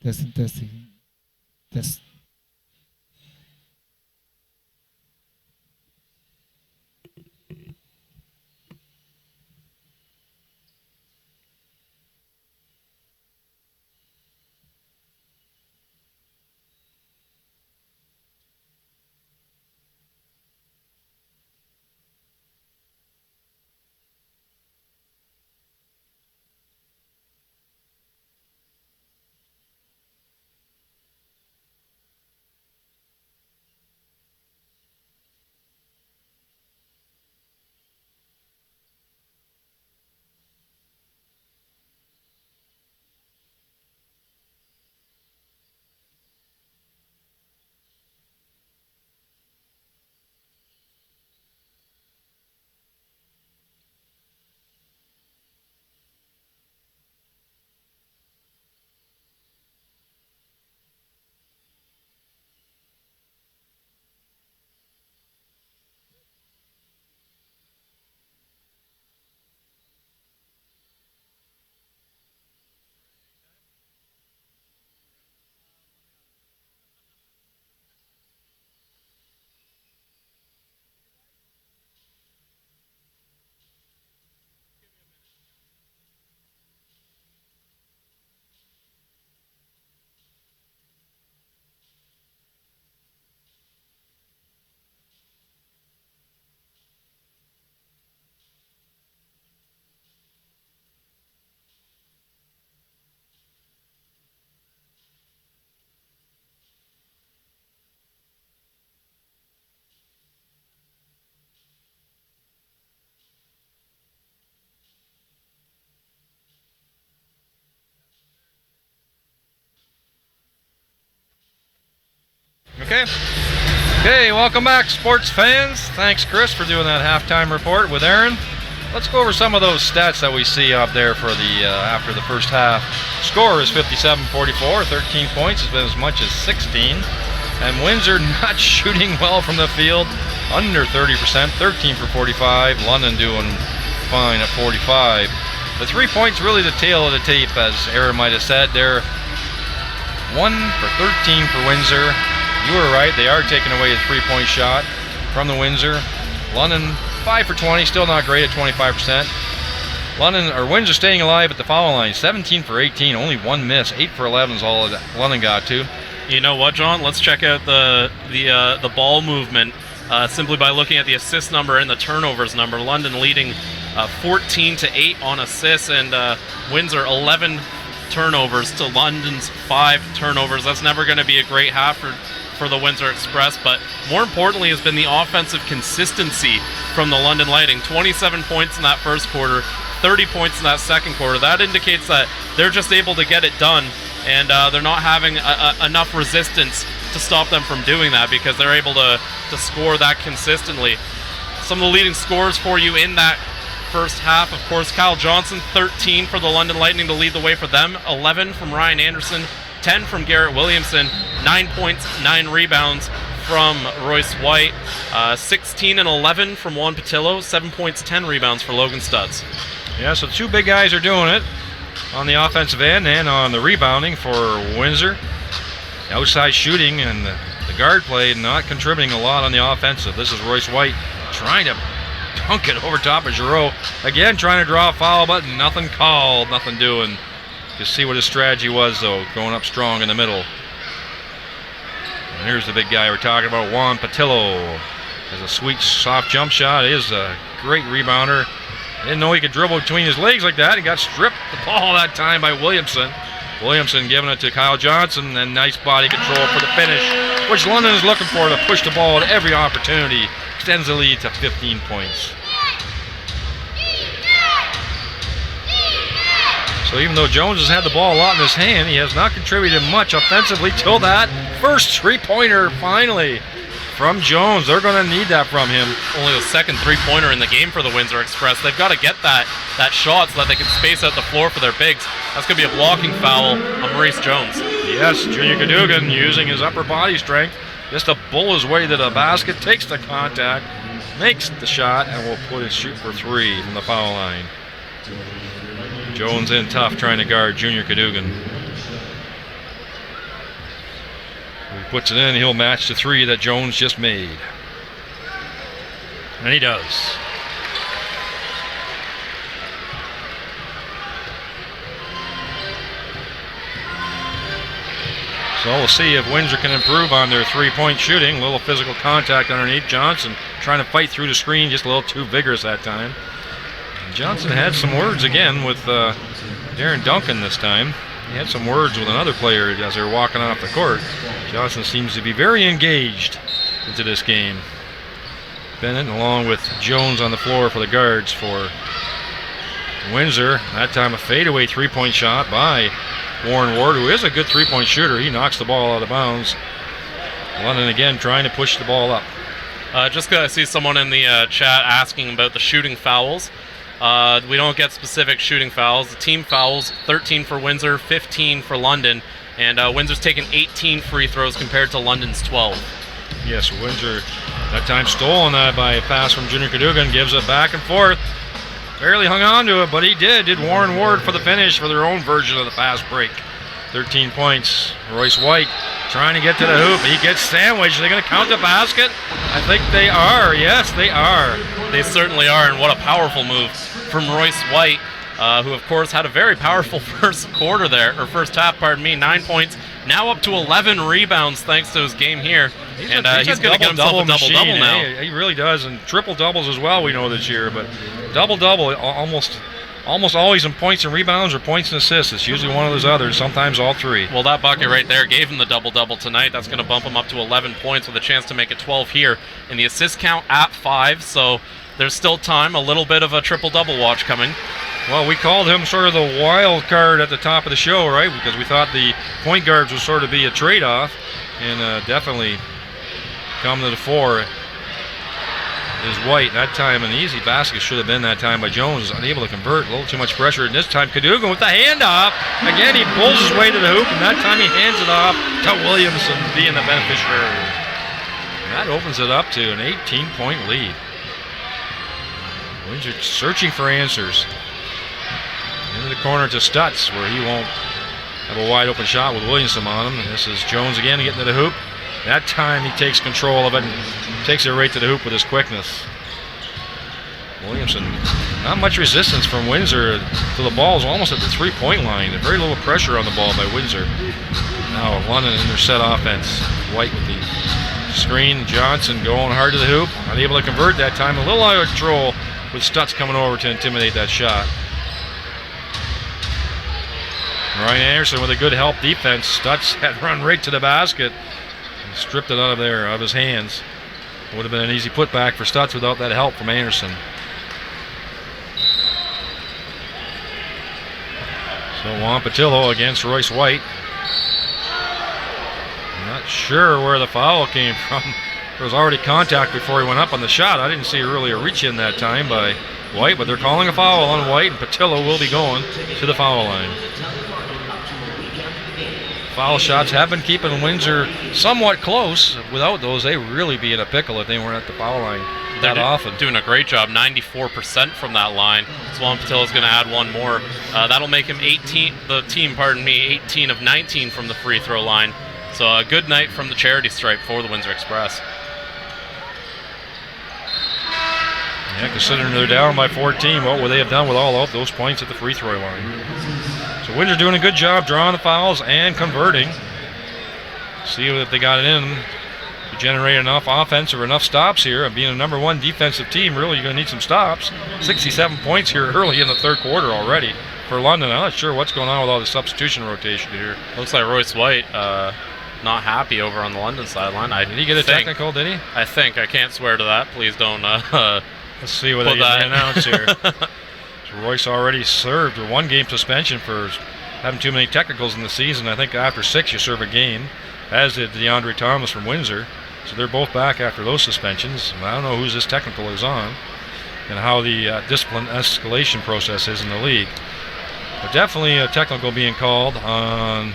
Testing. Test. Okay, welcome back, sports fans. Thanks, Chris, for doing that halftime report with Aaron. Let's go over some of those stats that we see up there for the after the first half. Score is 57-44, 13 points. It's been as much as 16. And Windsor not shooting well from the field, under 30%, 13 for 45. London doing fine at 45. The 3 points really the tail of the tape, as Aaron might have said. They're 1 for 13 for Windsor. You were right, they are taking away a 3-point shot from the Windsor. London 5 for 20, still not great at 25%. Windsor staying alive at the foul line, 17 for 18, only 1 miss. 8 for 11 is all that London got to. You know what, John? Let's check out the ball movement simply by looking at the assist number and the turnovers number. London leading 14-8 on assists, and Windsor 11 turnovers to London's 5 turnovers. That's never going to be a great half for the Windsor Express, but more importantly has been the offensive consistency from the London Lightning. 27 points in that first quarter, 30 points in that second quarter. That indicates that they're just able to get it done, and they're not having enough resistance to stop them from doing that, because they're able to score that consistently. Some of the leading scorers for you in that first half, of course, Kyle Johnson, 13 for the London Lightning to lead the way for them, 11 from Ryan Anderson, 10 from Garrett Williamson, 9 points, 9 rebounds from Royce White, 16 and 11 from Juan Patillo, 7 points, 10 rebounds for Logan Stutz. Yeah, so 2 big guys are doing it on the offensive end and on the rebounding for Windsor. Outside shooting and the guard play not contributing a lot on the offensive. This is Royce White trying to dunk it over top of Giroux. Again, trying to draw a foul, but nothing called, nothing doing. Just see what his strategy was, though, going up strong in the middle. And here's the big guy we're talking about, Juan Patillo. Has a sweet, soft jump shot. He is a great rebounder. Didn't know he could dribble between his legs like that. He got stripped the ball that time by Williamson. Williamson giving it to Kyle Johnson, and nice body control for the finish, which London is looking for to push the ball at every opportunity. Extends the lead to 15 points. So even though Jones has had the ball a lot in his hand, he has not contributed much offensively till that first three-pointer finally from Jones. They're going to need that from him. Only the second three-pointer in the game for the Windsor Express. They've got to get that shot so that they can space out the floor for their bigs. That's going to be a blocking foul on Maurice Jones. Yes, Junior Cadogan using his upper body strength just to bull his way to the basket, takes the contact, makes the shot, and will put his shoot for 3 from the foul line. Jones in tough trying to guard Junior Cadogan. puts it in. He'll match the 3 that Jones just made. And he does. So we'll see if Windsor can improve on their 3-point shooting. A little physical contact underneath. Johnson trying to fight through the screen, just a little too vigorous that time. And Johnson had some words again with Darren Duncan this time. He had some words with another player as they were walking off the court. Johnson seems to be very engaged into this game. Bennett along with Jones on the floor for the guards for Windsor. That time a fadeaway 3-point shot by Warren Ward, who is a good 3-point shooter. He knocks the ball out of bounds. London again trying to push the ball up. Just because I see someone in the chat asking about the shooting fouls. We don't get specific shooting fouls. The team fouls, 13 for Windsor, 15 for London. And Windsor's taken 18 free throws compared to London's 12. Yes, Windsor that time stolen that by a pass from Junior Cadogan. Gives it back and forth. Barely hung on to it, but he did. Did Warren Ward for the finish for their own version of the fast break. 13 points. Royce White trying to get to the hoop. He gets sandwiched. Are they going to count the basket? I think they are. Yes, they are. They certainly are, and what a powerful move from Royce White, who of course had a very powerful first quarter there, or first half, pardon me. 9 points, now up to 11 rebounds thanks to his game here. He's going to get himself a double-double now. He really does, and triple-doubles as well we know this year, but double-double almost always in points and rebounds or points and assists. It's usually one of those others, sometimes all 3. Well, that bucket right there gave him the double-double tonight. That's going to bump him up to 11 points with a chance to make it 12 here. And the assist count at 5, so there's still time. A little bit of a triple-double watch coming. Well, we called him sort of the wild card at the top of the show, right? Because we thought the point guards would sort of be a trade-off, and definitely come to the fore is White. That time an easy basket should have been that time by Jones. Unable to convert, a little too much pressure. And this time Cadogan with the handoff. Again, he pulls his way to the hoop, and that time he hands it off to Williamson, being the beneficiary. And that opens it up to an 18-point lead. Windsor searching for answers. Into the corner to Stutz, where he won't have a wide open shot with Williamson on him. And this is Jones again getting to the hoop. That time he takes control of it and takes it right to the hoop with his quickness. Williamson, not much resistance from Windsor to the ball is almost at the 3-point line. Very little pressure on the ball by Windsor. Now London in their set offense. White with the screen. Johnson going hard to the hoop. Unable to convert that time. A little out of control with Stutz coming over to intimidate that shot. Ryan Anderson with a good help defense. Stutz had run right to the basket. Stripped it out of there, out of his hands. Would have been an easy putback for Stutz without that help from Anderson. So Juan Patillo against Royce White. I'm not sure where the foul came from. There was already contact before he went up on the shot. I didn't see really a reach in that time by White, but they're calling a foul on White, and Patillo will be going to the foul line. Foul shots have been keeping Windsor somewhat close. Without those, they really be in a pickle if they weren't at the foul line that often. Doing a great job, 94% from that line. Juan Patillo's going to add one more. That'll make him 18 of 19 from the free throw line. So a good night from the charity stripe for the Windsor Express. Yeah, considering they're down by 14, what would they have done with all of those points at the free throw line? So Windsor doing a good job drawing the fouls and converting. See if they got it in them to generate enough offense or enough stops here. And being a number 1 defensive team, really you're going to need some stops. 67 points here early in the third quarter already for London. I'm not sure what's going on with all the substitution rotation here. Looks like Royce White not happy over on the London sideline. Did he get a technical, did he? I think. I can't swear to that. Please don't let's see what they announce here. So Royce already served a 1-game suspension for having too many technicals in the season. I think after 6 you serve a game, as did DeAndre Thomas from Windsor. So they're both back after those suspensions. I don't know whose this technical is on and how the discipline escalation process is in the league. But definitely a technical being called on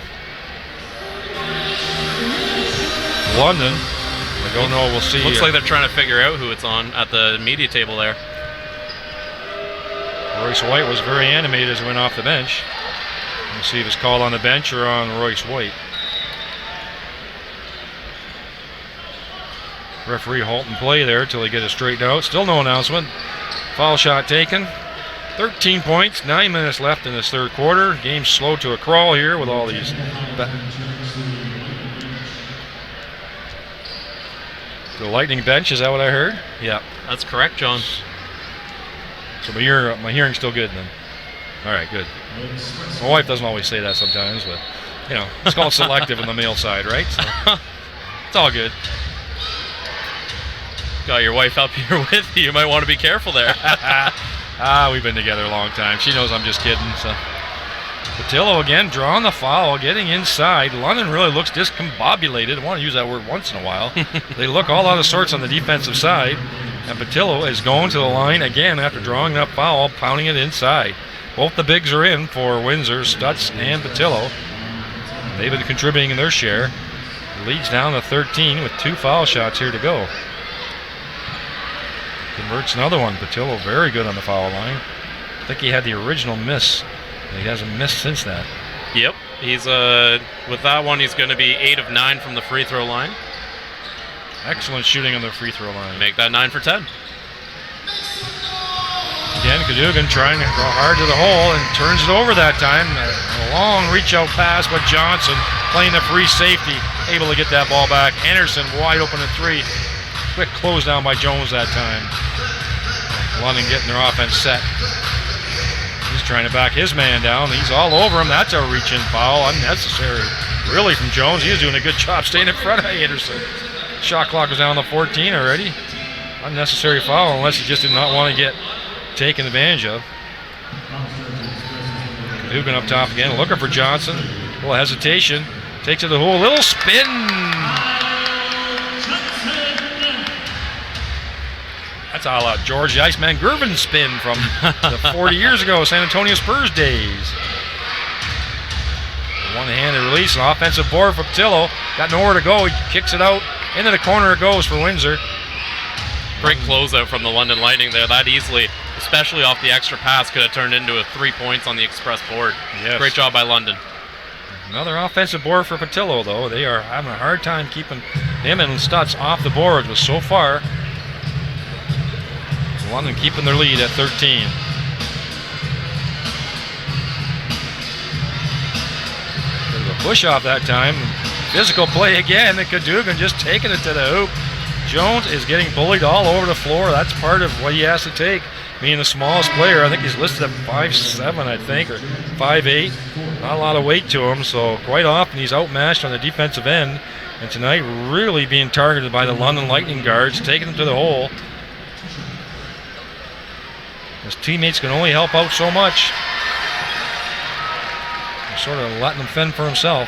London. I don't know, we'll see. Looks like they're trying to figure out who it's on at the media table there. Royce White was very animated as he went off the bench. We'll see if it's called on the bench or on Royce White. Referee halting play there till they get it straightened out. Still no announcement. Foul shot taken. 13 points, 9 minutes left in this third quarter. Game's slow to a crawl here with all these. The Lightning bench, is that what I heard? Yeah. That's correct, John. So my hearing's still good then. All right, good. My wife doesn't always say that sometimes, but you know, it's called selective in the male side, right? So it's all good. Got your wife up here with you. You might want to be careful there. We've been together a long time. She knows I'm just kidding. So Patillo again drawing the foul, getting inside. London really looks discombobulated. I want to use that word once in a while. They look all out of sorts on the defensive side. And Patillo is going to the line again after drawing that foul, pounding it inside. Both the bigs are in for Windsor, Stutz and Patillo. They've been contributing in their share. The lead's down to 13 with 2 foul shots here to go. Converts another one. Patillo very good on the foul line. I think he had the original miss. He hasn't missed since that. Yep. He's with that one, he's going to be 8 of 9 from the free throw line. Excellent shooting on the free throw line. Make that 9 for 10. Again, Cadogan trying to go hard to the hole and turns it over that time. A long reach out pass, but Johnson playing the free safety, able to get that ball back. Anderson wide open at 3. Quick close down by Jones that time. London getting their offense set. He's trying to back his man down. He's all over him. That's a reach-in foul. Unnecessary, really, from Jones. He was doing a good job staying in front of Anderson. Shot clock was down to 14 already. Unnecessary foul unless he just did not want to get taken advantage of. Cadogan up top again, looking for Johnson. A little hesitation. Takes it to the hole. Little spin. That's a la George the Iceman Gervin spin from the 40 years ago, San Antonio Spurs days. One-handed release, an offensive board for Patillo. Got nowhere to go. He kicks it out. Into the corner it goes for Windsor. Great closeout from the London Lightning there. That easily, especially off the extra pass, could have turned into a 3 points on the express board. Yes. Great job by London. Another offensive board for Patillo, though. They are having a hard time keeping him and Stutz off the board, but so far, London keeping their lead at 13. There's a push off that time. Physical play again, and Cadogan just taking it to the hoop. Jones is getting bullied all over the floor. That's part of what he has to take. Being the smallest player, I think he's listed at 5'7", I think, or 5'8". Not a lot of weight to him, so quite often he's outmatched on the defensive end. And tonight, really being targeted by the London Lightning guards, taking him to the hole. His teammates can only help out so much. They're sort of letting him fend for himself.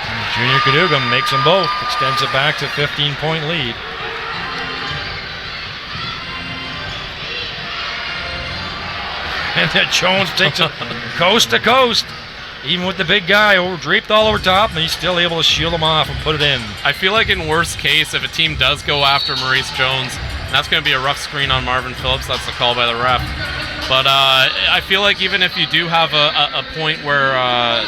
And Junior Cadogan makes them both, extends it back to 15-point lead. And then Jones takes it coast to coast. Even with the big guy draped all over top, and he's still able to shield him off and put it in. I feel like in worst case, if a team does go after Maurice Jones, that's going to be a rough screen on Marvin Phillips. That's the call by the ref. But I feel like even if you do have a point where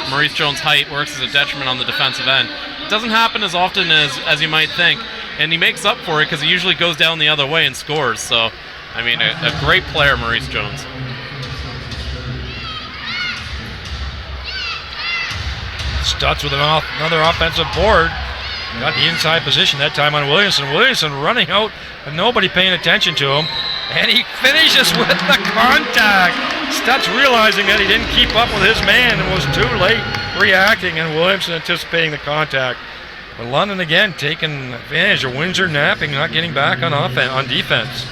Maurice Jones' height works as a detriment on the defensive end, it doesn't happen as often as you might think. And he makes up for it because he usually goes down the other way and scores. So, I mean, a great player, Maurice Jones. Stutz with another offensive board. Got the inside position that time on Williamson. Williamson running out and nobody paying attention to him. And he finishes with the contact. Stutz realizing that he didn't keep up with his man and was too late reacting, and Williamson anticipating the contact. But London again taking advantage of Windsor napping, not getting back on defense.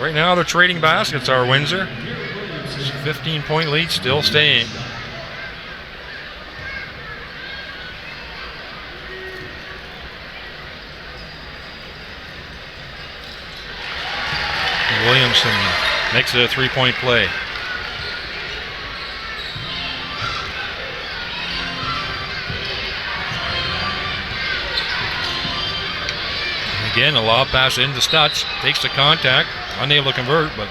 Right now they're trading baskets, our Windsor. 15-point lead still staying. Williamson makes it a three-point play. Again, a lob pass into Stutz. Takes the contact. Unable to convert, but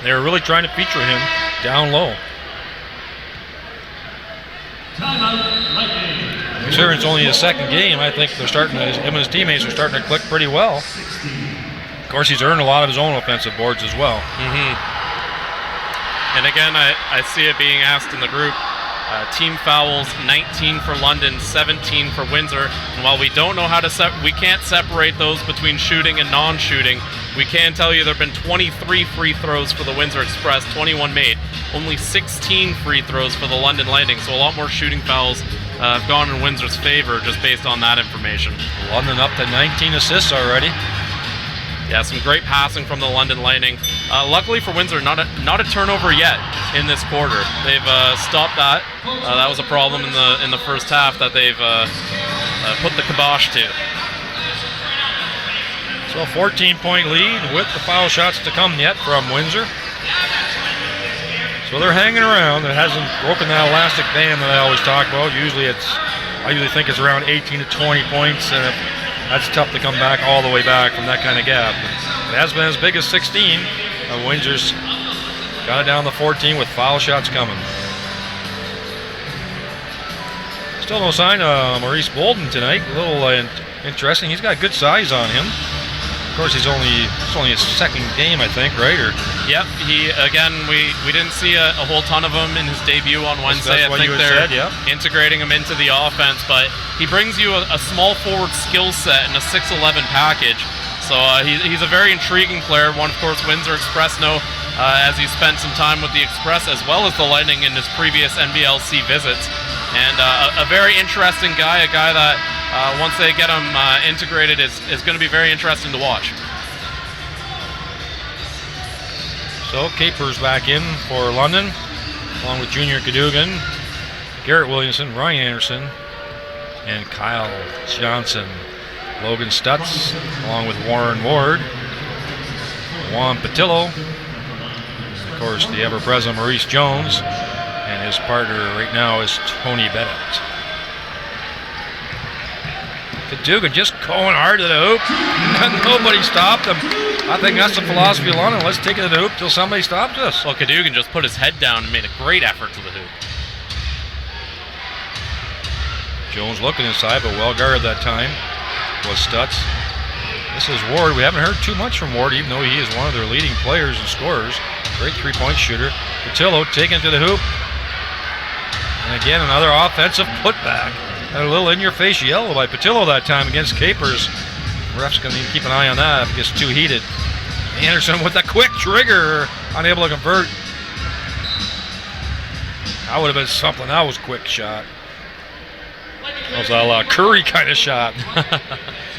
they were really trying to feature him down low. Timeout, Lightning. Considering it's only his second game, I think they're starting to, him and his teammates are starting to click pretty well. Of course, he's earned a lot of his own offensive boards as well. And again, I see it being asked in the group. Team fouls, 19 for London, 17 for Windsor. And while we don't know how to we can't separate those between shooting and non-shooting. We can tell you there have been 23 free throws for the Windsor Express, 21 made. Only 16 free throws for the London Lightning, so a lot more shooting fouls have gone in Windsor's favor just based on that information. London up to 19 assists already. Yeah, some great passing from the London Lightning. Luckily for Windsor, not a turnover yet in this quarter. They've stopped that. That was a problem in the first half that they've put the kibosh to. So a 14-point lead with the foul shots to come yet from Windsor. So they're hanging around. It hasn't broken that elastic band that I always talk about. I usually think it's around 18 to 20 points, and that's tough to come back all the way back from that kind of gap. It has been as big as 16. Windsor's got it down to 14 with foul shots coming. Still no sign of Maurice Bolden tonight. A little interesting. He's got good size on him. Of course, it's only his second game, I think, right? Yep. We didn't see a whole ton of him in his debut on Wednesday. That's I think they're integrating him into the offense, but he brings you a small forward skill set and a 6'11" package. So he's a very intriguing player. One, of course, Windsor Express know as he spent some time with the Express as well as the Lightning in his previous NBLC visits. And a very interesting guy, a guy that once they get him integrated is going to be very interesting to watch. So Capers back in for London, along with Junior Cadogan, Garrett Williamson, Ryan Anderson, and Kyle Johnson. Logan Stutz, along with Warren Ward, Juan Patillo, of course the ever-present Maurice Jones, and his partner right now is Tony Bennett. Cadogan just going hard to the hoop. Nobody stopped him. I think that's the philosophy of London. Let's take it to the hoop till somebody stops us. Well, Cadogan just put his head down and made a great effort to the hoop. Jones looking inside, but well guarded that time was Stutz. This is Ward. We haven't heard too much from Ward, even though he is one of their leading players and scorers. Great three-point shooter. Patillo taking it to the hoop. And again, another offensive putback. And a little in-your-face yellow by Patillo that time against Capers. Ref's going to need to keep an eye on that if it gets too heated. Anderson with a quick trigger, unable to convert. That would have been something. That was a quick shot. That was a Curry kind of shot.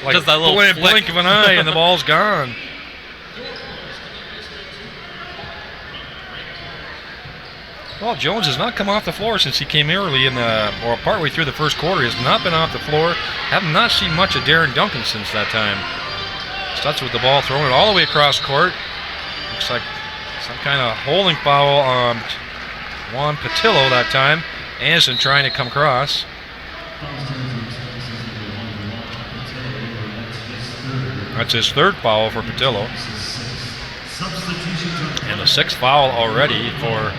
Like just that little blink of an eye and the ball's gone. Well, Jones has not come off the floor since he came early or partway through the first quarter. He has not been off the floor. Have not seen much of Darren Duncan since that time. Stutz with the ball, throwing it all the way across court. Looks like some kind of holding foul on Juan Patillo that time. Anderson trying to come across. That's his third foul for Patillo. And the sixth foul already for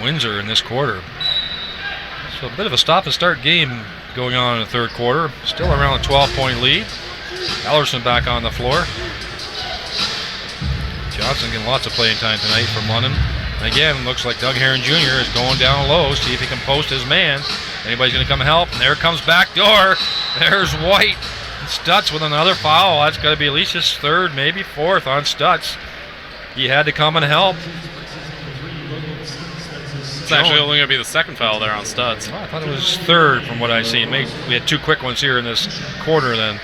Windsor in this quarter. So a bit of a stop-and-start game going on in the third quarter. Still around a 12-point lead. Ellerson back on the floor. Johnson getting lots of playing time tonight from London. And again, looks like Doug Heron Jr. is going down low, see if he can post his man. Anybody's going to come and help. And there comes backdoor. There's White. And Stutz with another foul. That's got to be at least his third, maybe fourth on Stutz. He had to come and help. It's actually only going to be the second foul there on Stutz. Oh, I thought it was third from what I see. We had two quick ones here in this quarter then.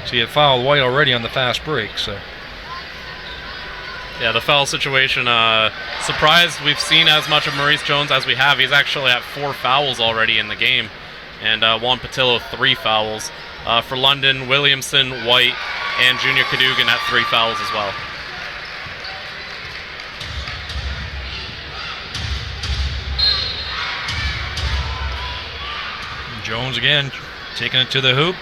So he had fouled White already on the fast break. So. Yeah, the foul situation, surprised we've seen as much of Maurice Jones as we have. He's actually at 4 fouls already in the game. And Juan Patillo, 3 fouls. For London, Williamson, White, and Junior Cadogan at 3 fouls as well. Jones again, taking it to the hoop.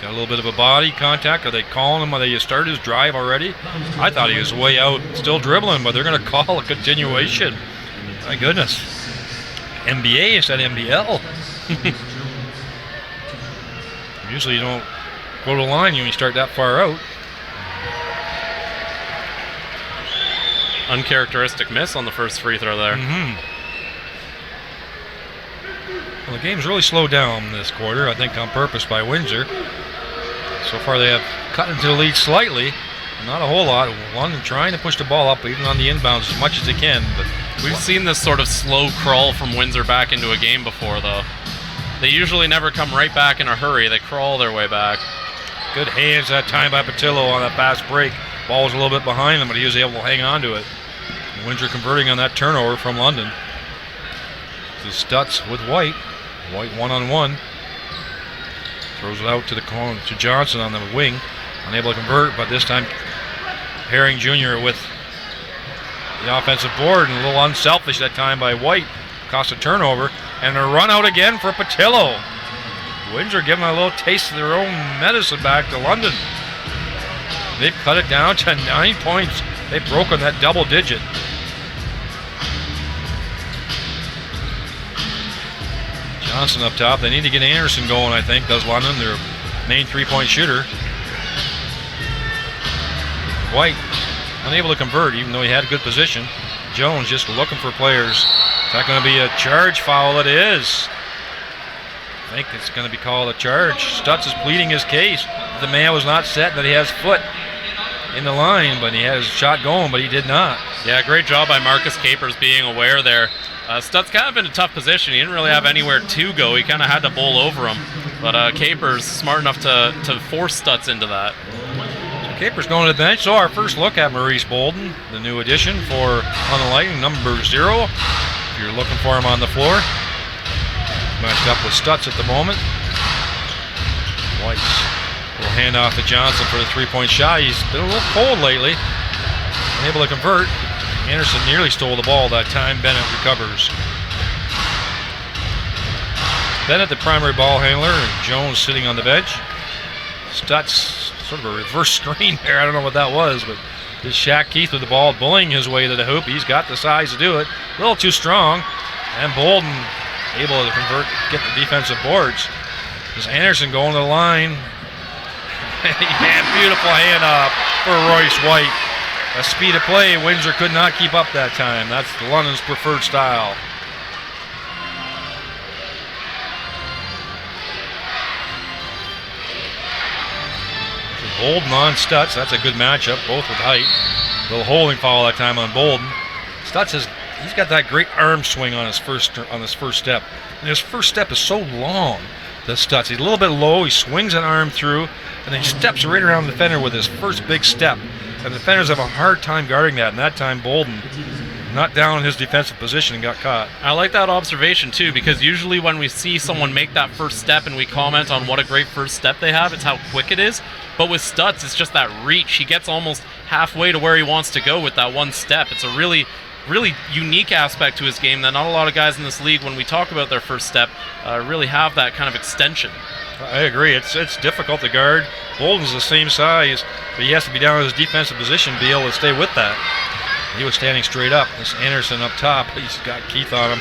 Got a little bit of a body contact. Are they calling him? Are they started his drive already? I thought he was way out, still dribbling, but they're going to call a continuation. My goodness. NBA instead of NBL. Usually you don't go to the line when you start that far out. Uncharacteristic miss on the first free throw there. Well, the game's really slowed down this quarter, I think on purpose by Windsor. So far they have cut into the lead slightly, not a whole lot. London trying to push the ball up even on the inbounds as much as they can. But We've seen this sort of slow crawl from Windsor back into a game before, though. They usually never come right back in a hurry. They crawl their way back. good hands that time by Patillo on that fast break. Ball was a little bit behind him, but he was able to hang on to it. Windsor converting on that turnover from London. To Stutz with White. White one-on-one. Throws it out to the corner to Johnson on the wing. Unable to convert, but this time Herring Jr. with the offensive board, and a little unselfish that time by White. Cost a turnover, and a run out again for Patillo. Windsor giving a little taste of their own medicine back to London. They've cut it down to 9 points. They've broken that double digit. Johnson up top. They need to get Anderson going, I think, does London, their main three-point shooter. White unable to convert, even though he had a good position. Jones just looking for players. Is that going to be a charge foul? It is. I think it's going to be called a charge. Stutz is pleading his case. The man was not set, that he has foot in the line, but he had his shot going, but he did not. Yeah, great job by Marcus Capers being aware there. Stutz kind of in a tough position. He didn't really have anywhere to go. He kind of had to bowl over him. But Capers smart enough to force Stutz into that. So Capers going to the bench. So our first look at Maurice Bolden, the new addition for on the Lightning, number 0. If you're looking for him on the floor. Matched up with Stutz at the moment. White's will hand off to Johnson for the three-point shot. He's been a little cold lately. Unable to convert. Anderson nearly stole the ball that time. Bennett recovers. Bennett, the primary ball handler, and Jones sitting on the bench. Stutz, sort of a reverse screen there. I don't know what that was, but this Shaq Keith with the ball, bullying his way to the hoop. He's got the size to do it. A little too strong. And Bolden able to convert, get the defensive boards. Is Anderson going to the line? Yeah, beautiful handoff for Royce White. A speed of play, Windsor could not keep up that time. That's London's preferred style. Bolden on Stutz, that's a good matchup, both with height. A little holding foul that time on Bolden. Stutz he's got that great arm swing on his first step. And his first step is so long, the Stutz. He's a little bit low, he swings an arm through, and then he steps right around the defender with his first big step. And the defenders have a hard time guarding that, and that time Bolden not down in his defensive position and got caught. I like that observation too, because usually when we see someone make that first step and we comment on what a great first step they have, it's how quick it is. But with Stutz, it's just that reach. He gets almost halfway to where he wants to go with that one step. It's a really unique aspect to his game that not a lot of guys in this league, when we talk about their first step, really have that kind of extension. I agree. It's difficult to guard. Bolden's the same size, but he has to be down in his defensive position to be able to stay with that. He was standing straight up. This Anderson up top, he's got Keith on him,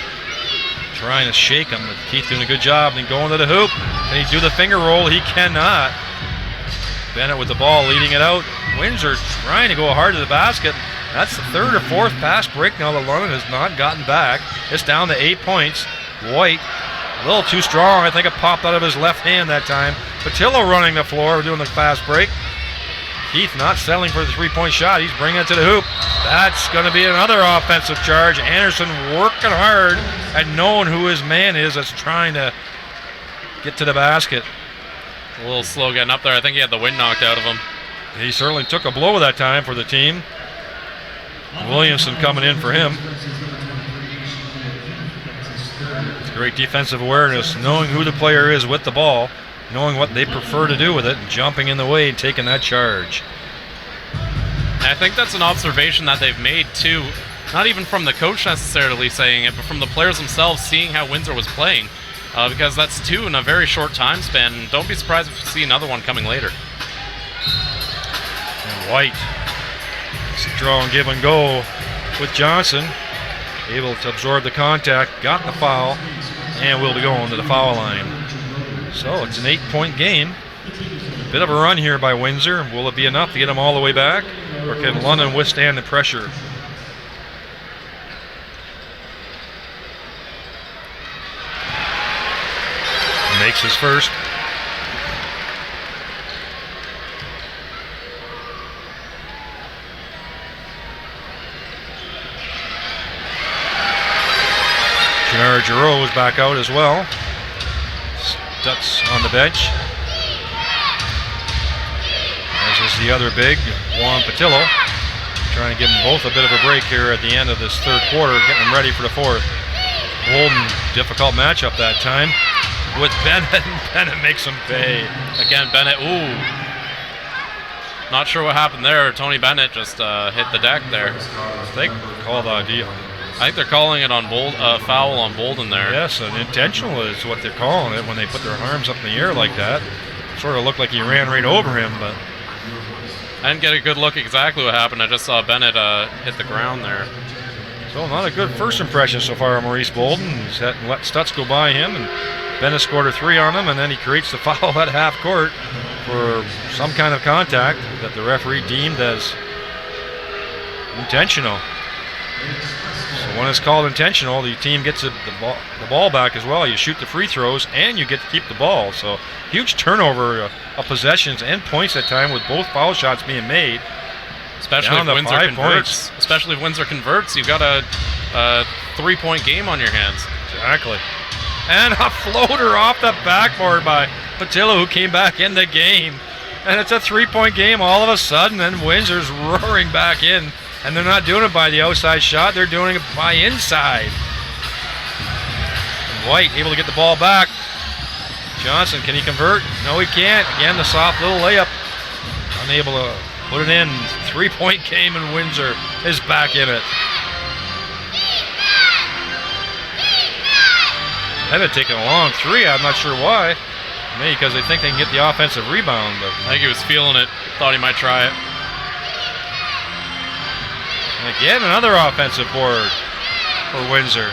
trying to shake him, but Keith doing a good job. Then going to the hoop. Can he do the finger roll? He cannot. Bennett with the ball, leading it out. Windsor trying to go hard to the basket. That's the third or fourth pass break now that London has not gotten back. It's down to 8 points. White, a little too strong. I think it popped out of his left hand that time. Patillo running the floor, doing the fast break. Keith not settling for the three-point shot. He's bringing it to the hoop. That's going to be another offensive charge. Anderson working hard and knowing who his man is that's trying to get to the basket. A little slow getting up there. I think he had the wind knocked out of him. He certainly took a blow that time for the team. Williamson coming in for him. It's great defensive awareness, knowing who the player is with the ball, knowing what they prefer to do with it, and jumping in the way and taking that charge. And I think that's an observation that they've made too, not even from the coach necessarily saying it, but from the players themselves seeing how Windsor was playing, because that's 2 in a very short time span. Don't be surprised if you see another one coming later. And White, draw and give and go with Johnson. able to absorb the contact, got the foul, and will be going to the foul line. So it's an 8-point game. Bit of a run here by Windsor. Will it be enough to get them all the way back, or can London withstand the pressure? Makes his first. Gennard Giroux is back out as well. Stutz on the bench. As is the other big, Juan Patillo. Trying to give them both a bit of a break here at the end of this third quarter, getting them ready for the fourth. Bolden, difficult matchup that time with Bennett, and Bennett makes him pay. Again, Bennett, ooh. Not sure what happened there. Tony Bennett just hit the deck there. I think called a deal. I think they're calling it on foul on Bolden there. Yes, an intentional is what they're calling it when they put their arms up in the air like that. Sort of looked like he ran right over him, but I didn't get a good look exactly what happened. I just saw Bennett hit the ground there. so not a good first impression so far of Maurice Bolden. He's let Stutz go by him, and Bennett scored a 3 on him, and then he creates the foul at half court for some kind of contact that the referee deemed as intentional. So when it's called intentional, the team gets the ball back as well. You shoot the free throws, and you get to keep the ball. So huge turnover of possessions and points at time with both foul shots being made. Especially if Windsor converts. Especially if Windsor converts, you've got a 3-point game on your hands. Exactly. And a floater off the backboard by Patillo, who came back in the game. And it's a 3-point game all of a sudden, and Windsor's roaring back in. And they're not doing it by the outside shot, they're doing it by inside. And White able to get the ball back. Johnson, can he convert? No, he can't. Again, the soft little layup. Unable to put it in. 3-point game, and Windsor is back in it. Bennett taking a long 3, I'm not sure why. Maybe because they think they can get the offensive rebound. But I think he was feeling it, thought he might try it. And again, another offensive board for Windsor.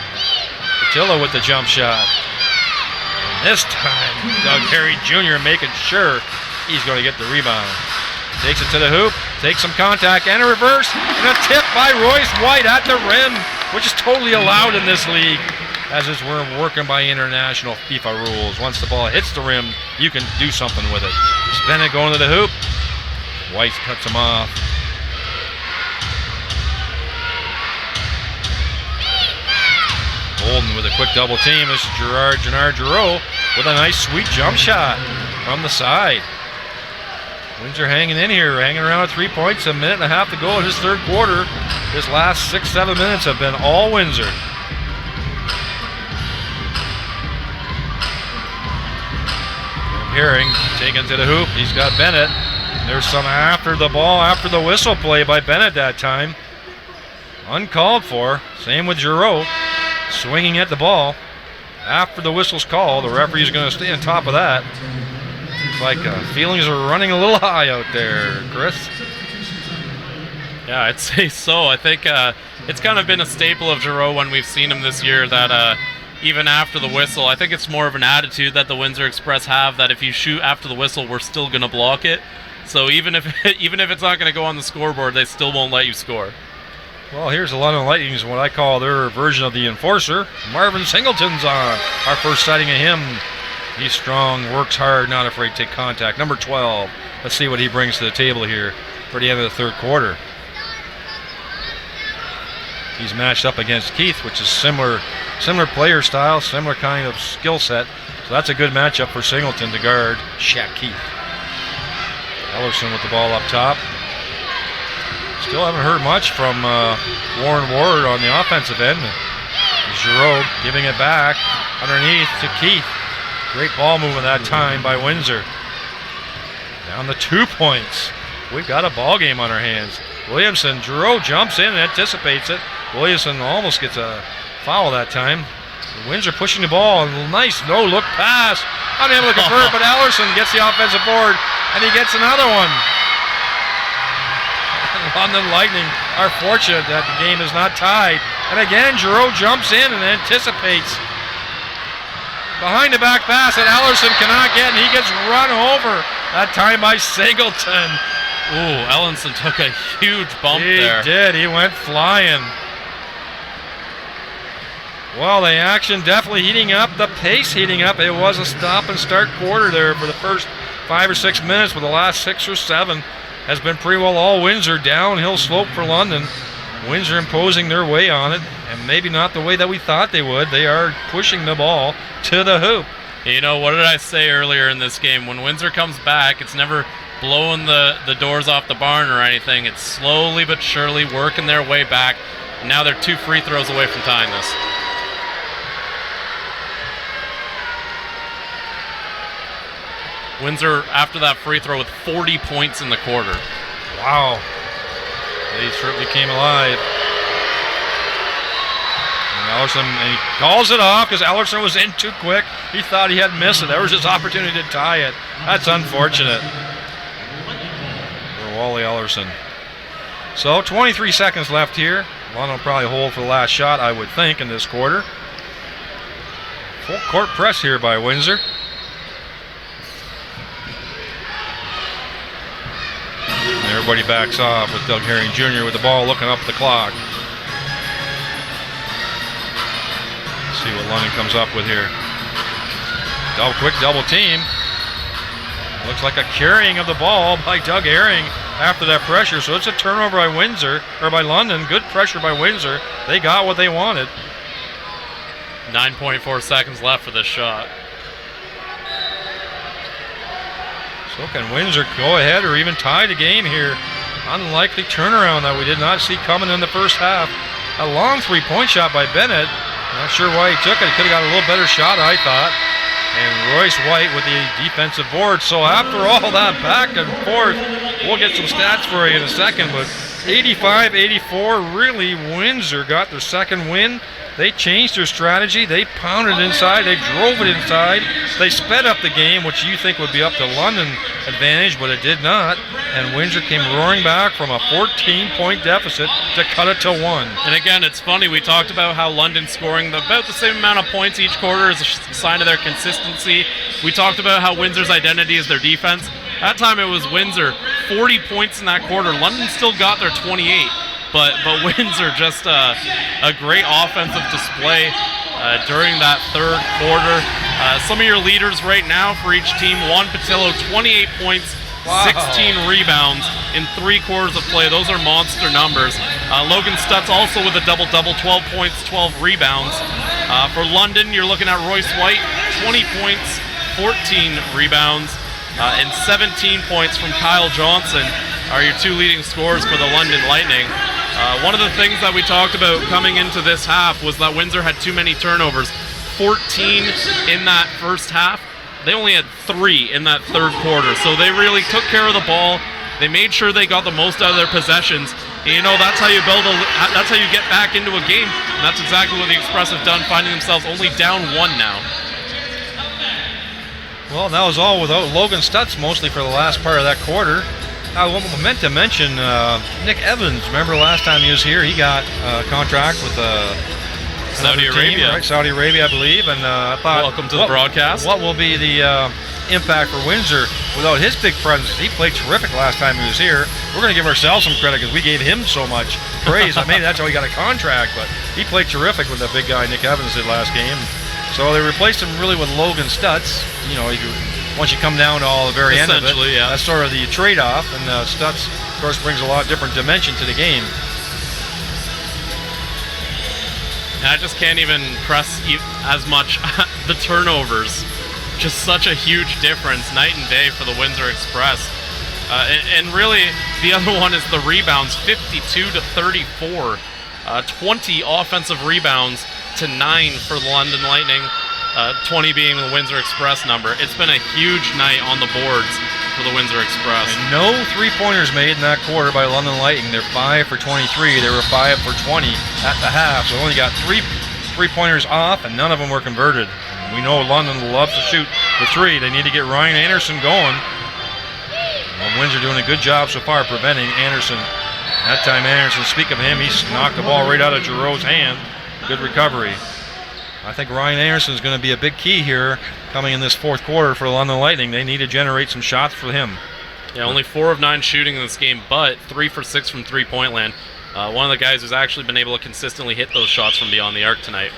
Patillo with the jump shot. And this time, Doug Harry Jr. making sure he's going to get the rebound. Takes it to the hoop, takes some contact, and a reverse, and a tip by Royce White at the rim, which is totally allowed in this league, as is we're working by international FIFA rules. Once the ball hits the rim, you can do something with it. Bennett going to the hoop. White cuts him off. Bolden with a quick double team. This is Gennard Giroux with a nice sweet jump shot from the side. Windsor hanging in here, hanging around at 3 points, a minute and a half to go in this third quarter. This last 6-7 minutes have been all Windsor. Herring taken to the hoop. He's got Bennett. There's some after the whistle play by Bennett that time. Uncalled for. Same with Giroux. Swinging at the ball. After the whistle's called, the referee's going to stay on top of that. It's like feelings are running a little high out there, Chris. Yeah, I'd say so. I think it's kind of been a staple of Giroux when we've seen him this year that even after the whistle, I think it's more of an attitude that the Windsor Express have that if you shoot after the whistle, we're still going to block it. So even if it's not going to go on the scoreboard, they still won't let you score. Well, here's the London Lightning's what I call their version of the enforcer. Marvin Singleton's on. Our first sighting of him. He's strong, works hard, not afraid to take contact. Number 12. Let's see what he brings to the table here for the end of the third quarter. He's matched up against Keith, which is similar player style, similar kind of skill set. So that's a good matchup for Singleton to guard Shaq Keith. Ellerson with the ball up top. Still haven't heard much from Warren Ward on the offensive end. Giroux giving it back underneath to Keith. Great ball movement that time by Windsor. Down to 2 points. We've got a ball game on our hands. Williamson, Giroux jumps in and anticipates it. Williamson almost gets a foul that time. Windsor pushing the ball. Nice no-look pass. Unable to convert, but Ellerson gets the offensive board, and he gets another one. London Lightning are fortunate that the game is not tied And again, Giroux jumps in and anticipates. Behind the back pass that Ellerson cannot get, and he gets run over. That time by Singleton. Ooh, Ellenson took a huge bump there. He did. He went flying. Well, the action definitely heating up, the pace heating up. It was a stop and start quarter there for the first 5 or 6 minutes, with the last 6 or 7 has been pretty well all Windsor. Downhill slope for London. Windsor imposing their way on it, and maybe not the way that we thought they would. They are pushing the ball to the hoop. You know, what did I say earlier in this game? When Windsor comes back, it's never blowing the doors off the barn or anything. It's slowly but surely working their way back. And now they're 2 free throws away from tying this. Windsor, after that free throw, with 40 points in the quarter. Wow. They certainly came alive. And Ellerson, and he calls it off because Ellerson was in too quick. He thought he had missed it. There was his opportunity to tie it. That's unfortunate for Wally Ellerson. So 23 seconds left here. London will probably hold for the last shot, I would think, in this quarter. Full court press here by Windsor. And everybody backs off with Doug Herring Jr. with the ball looking up the clock. Let's see what London comes up with here. Quick double team. Looks like a carrying of the ball by Doug Herring after that pressure. So it's a turnover by Windsor, or by London. Good pressure by Windsor. They got what they wanted. 9.4 seconds left for this shot. So can Windsor go ahead or even tie the game here? Unlikely turnaround that we did not see coming in the first half. A long three-point shot by Bennett. Not sure why he took it. He could have got a little better shot, I thought. And Royce White with the defensive board. So after all that back and forth, we'll get some stats for you in a second, but 85-84, really Windsor got their second win. They changed their strategy. They pounded inside. They drove it inside. They sped up the game, which you think would be up to London advantage, but it did not. And Windsor came roaring back from a 14-point deficit to cut it to 1. And again, it's funny, we talked about how London scoring about the same amount of points each quarter is a sign of their consistency. We talked about how Windsor's identity is their defense. That time it was Windsor, 40 points in that quarter. London still got their 28. But Windsor just a great offensive display during that third quarter. Some of your leaders right now for each team: Juan Patillo, 28 points, 16 rebounds in 3 quarters of play. Those are monster numbers. Logan Stutz also with a double-double, 12 points, 12 rebounds. For London, you're looking at Royce White, 20 points, 14 rebounds, and 17 points from Kyle Johnson are your 2 leading scorers for the London Lightning. One of the things that we talked about coming into this half was that Windsor had too many turnovers. 14 in that first half. They only had 3 in that third quarter. So they really took care of the ball. They made sure they got the most out of their possessions. And you know, that's how you that's how you get back into a game. And that's exactly what the Express have done, finding themselves only down 1 now. Well, that was all without Logan Stutz mostly for the last part of that quarter. I meant to mention Nick Evans. Remember last time he was here, he got a contract with Saudi Arabia. Right? Saudi Arabia, I believe. And I thought, welcome to the broadcast. What will be the impact for Windsor without his big presence? He played terrific last time he was here. We're going to give ourselves some credit because we gave him so much praise. Maybe that's how he got a contract, but he played terrific with that big guy Nick Evans did last game. So they replaced him really with Logan Stutz. You know, once you come down to all the very end of it, yeah. That's sort of the trade-off, and Stutz, of course, brings a lot different dimension to the game. And I just can't even press as much the turnovers. Just such a huge difference, night and day for the Windsor Express. And really, the other one is the rebounds, 52-34. 20 offensive rebounds to 9 for the London Lightning. 20 being the Windsor Express number. It's been a huge night on the boards for the Windsor Express. And no three-pointers made in that quarter by London Lightning. They're 5 for 23. They were 5 for 20 at the half. So only got 3 three-pointers off, and none of them were converted. And we know London loves to shoot the 3. They need to get Ryan Anderson going. Well, Windsor doing a good job so far preventing Anderson That time Anderson, speak of him, he's knocked the ball right out of Giroux's hand. Good recovery. I think Ryan Anderson is going to be a big key here coming in this fourth quarter for the London Lightning. They need to generate some shots for him. Yeah, only 4 of 9 shooting in this game, but 3 for 6 from three-point land. One of the guys who's actually been able to consistently hit those shots from beyond the arc tonight.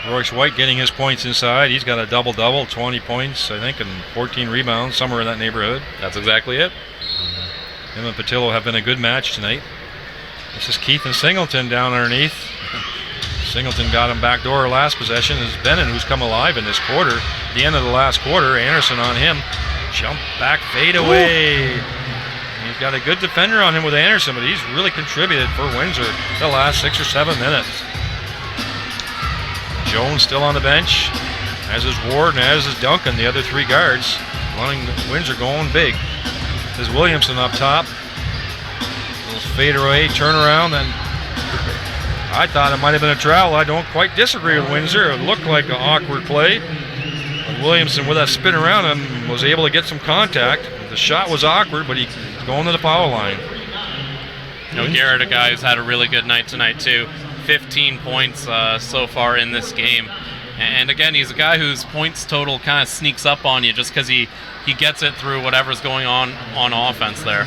Royce White getting his points inside. He's got a double-double, 20 points, I think, and 14 rebounds, somewhere in that neighborhood. That's exactly it. Him and Patillo have been a good match tonight. This is Keith and Singleton down underneath. Singleton got him backdoor last possession. It's Bennett who's come alive in this quarter. At the end of the last quarter, Anderson on him. Jump back, fade away. He's got a good defender on him with Anderson, but he's really contributed for Windsor the last 6 or 7 minutes. Jones still on the bench, as is Ward and as is Duncan, the other 3 guards. Wanting Windsor going big. There's Williamson up top. Little fade away, turn around, and I thought it might have been a travel. I don't quite disagree with Windsor. It looked like an awkward play. But Williamson, with that spin around him, was able to get some contact. The shot was awkward, but he's going to the foul line. You know, Garrett, a guy who's had a really good night tonight, too. 15 points so far in this game. And again, he's a guy whose points total kind of sneaks up on you just because he gets it through whatever's going on offense there.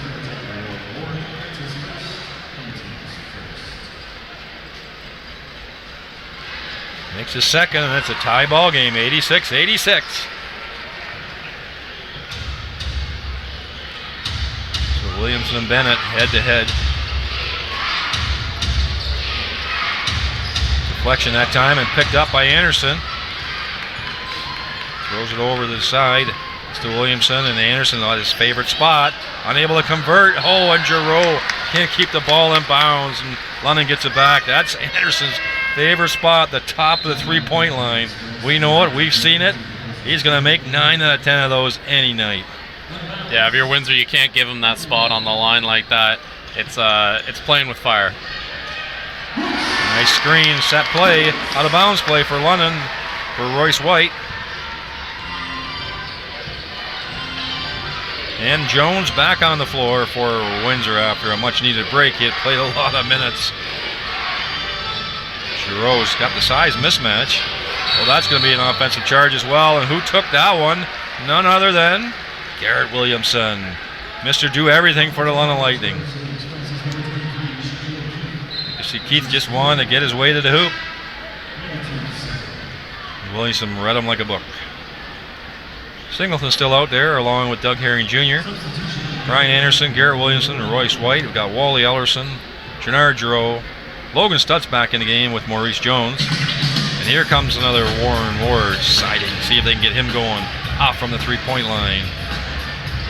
Makes his second, and it's a tie ball game, 86-86. So Williamson and Bennett head-to-head. Deflection that time and picked up by Anderson. Throws it over to the side. It's to Williamson, and Anderson on his favorite spot. Unable to convert. Oh, and Giroux can't keep the ball in bounds, and London gets it back. That's Anderson's favorite spot, the top of the three-point line. We know it. We've seen it. He's going to make 9 out of 10 of those any night. Yeah, if you're Windsor, you can't give him that spot on the line like that. It's playing with fire. Nice screen, set play, out of bounds play for London, for Royce White. And Jones back on the floor for Windsor after a much-needed break. He had played a lot of minutes. Giroux's got the size mismatch. Well, that's going to be an offensive charge as well. And who took that one? None other than Garrett Williamson. Mr. Do Everything for the London Lightning. You see Keith just wanted to get his way to the hoop. Williamson read him like a book. Singleton still out there along with Doug Herring Jr. Brian Anderson, Garrett Williamson, and Royce White. We've got Wally Ellerson, Gennard Giroux. Logan Stutz back in the game with Maurice Jones. And here comes another Warren Ward sighting. See if they can get him going off from the three-point line.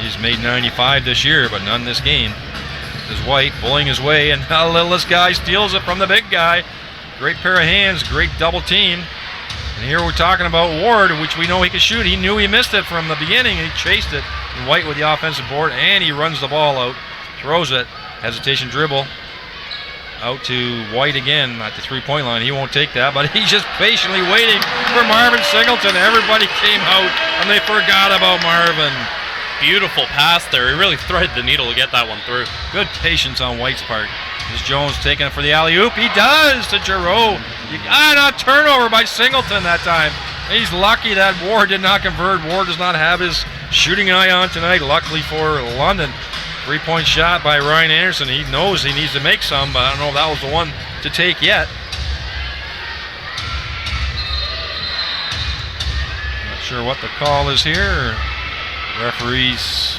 He's made 95 this year, but none this game. There's White bullying his way, and the littlest guy steals it from the big guy. Great pair of hands, great double team. And here we're talking about Ward, which we know he can shoot. He knew he missed it from the beginning, and he chased it. And White with the offensive board, and he runs the ball out, throws it, hesitation dribble. Out to White again at the three-point line. He won't take that, but he's just patiently waiting for Marvin Singleton. Everybody came out, and they forgot about Marvin. Beautiful pass there. He really threaded the needle to get that one through. Good patience on White's part. Is Jones taking it for the alley-oop? He does to Giroux. A turnover by Singleton that time. He's lucky that Ward did not convert. Ward does not have his shooting eye on tonight, luckily for London. Three-point shot by Ryan Anderson. He knows he needs to make some, but I don't know if that was the one to take yet. Not sure what the call is here. Referees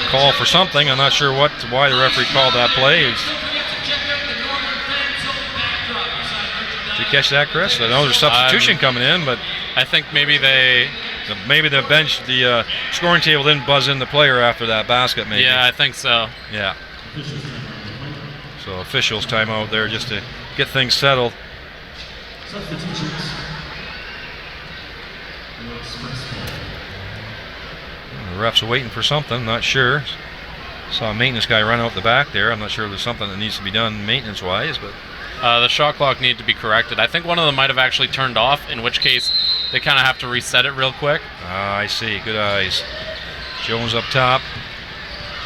call for something. I'm not sure why the referee called that play. Did you catch that, Chris? I know there's substitution coming in, but I think maybe the bench, the scoring table didn't buzz in the player after that basket, maybe. Yeah, I think so. Yeah. So officials timeout there just to get things settled. The refs are waiting for something, not sure. Saw a maintenance guy run out the back there. I'm not sure if there's something that needs to be done maintenance-wise, but the shot clock needed to be corrected. I think one of them might have actually turned off, in which case they kind of have to reset it real quick. I see. Good eyes. Jones up top.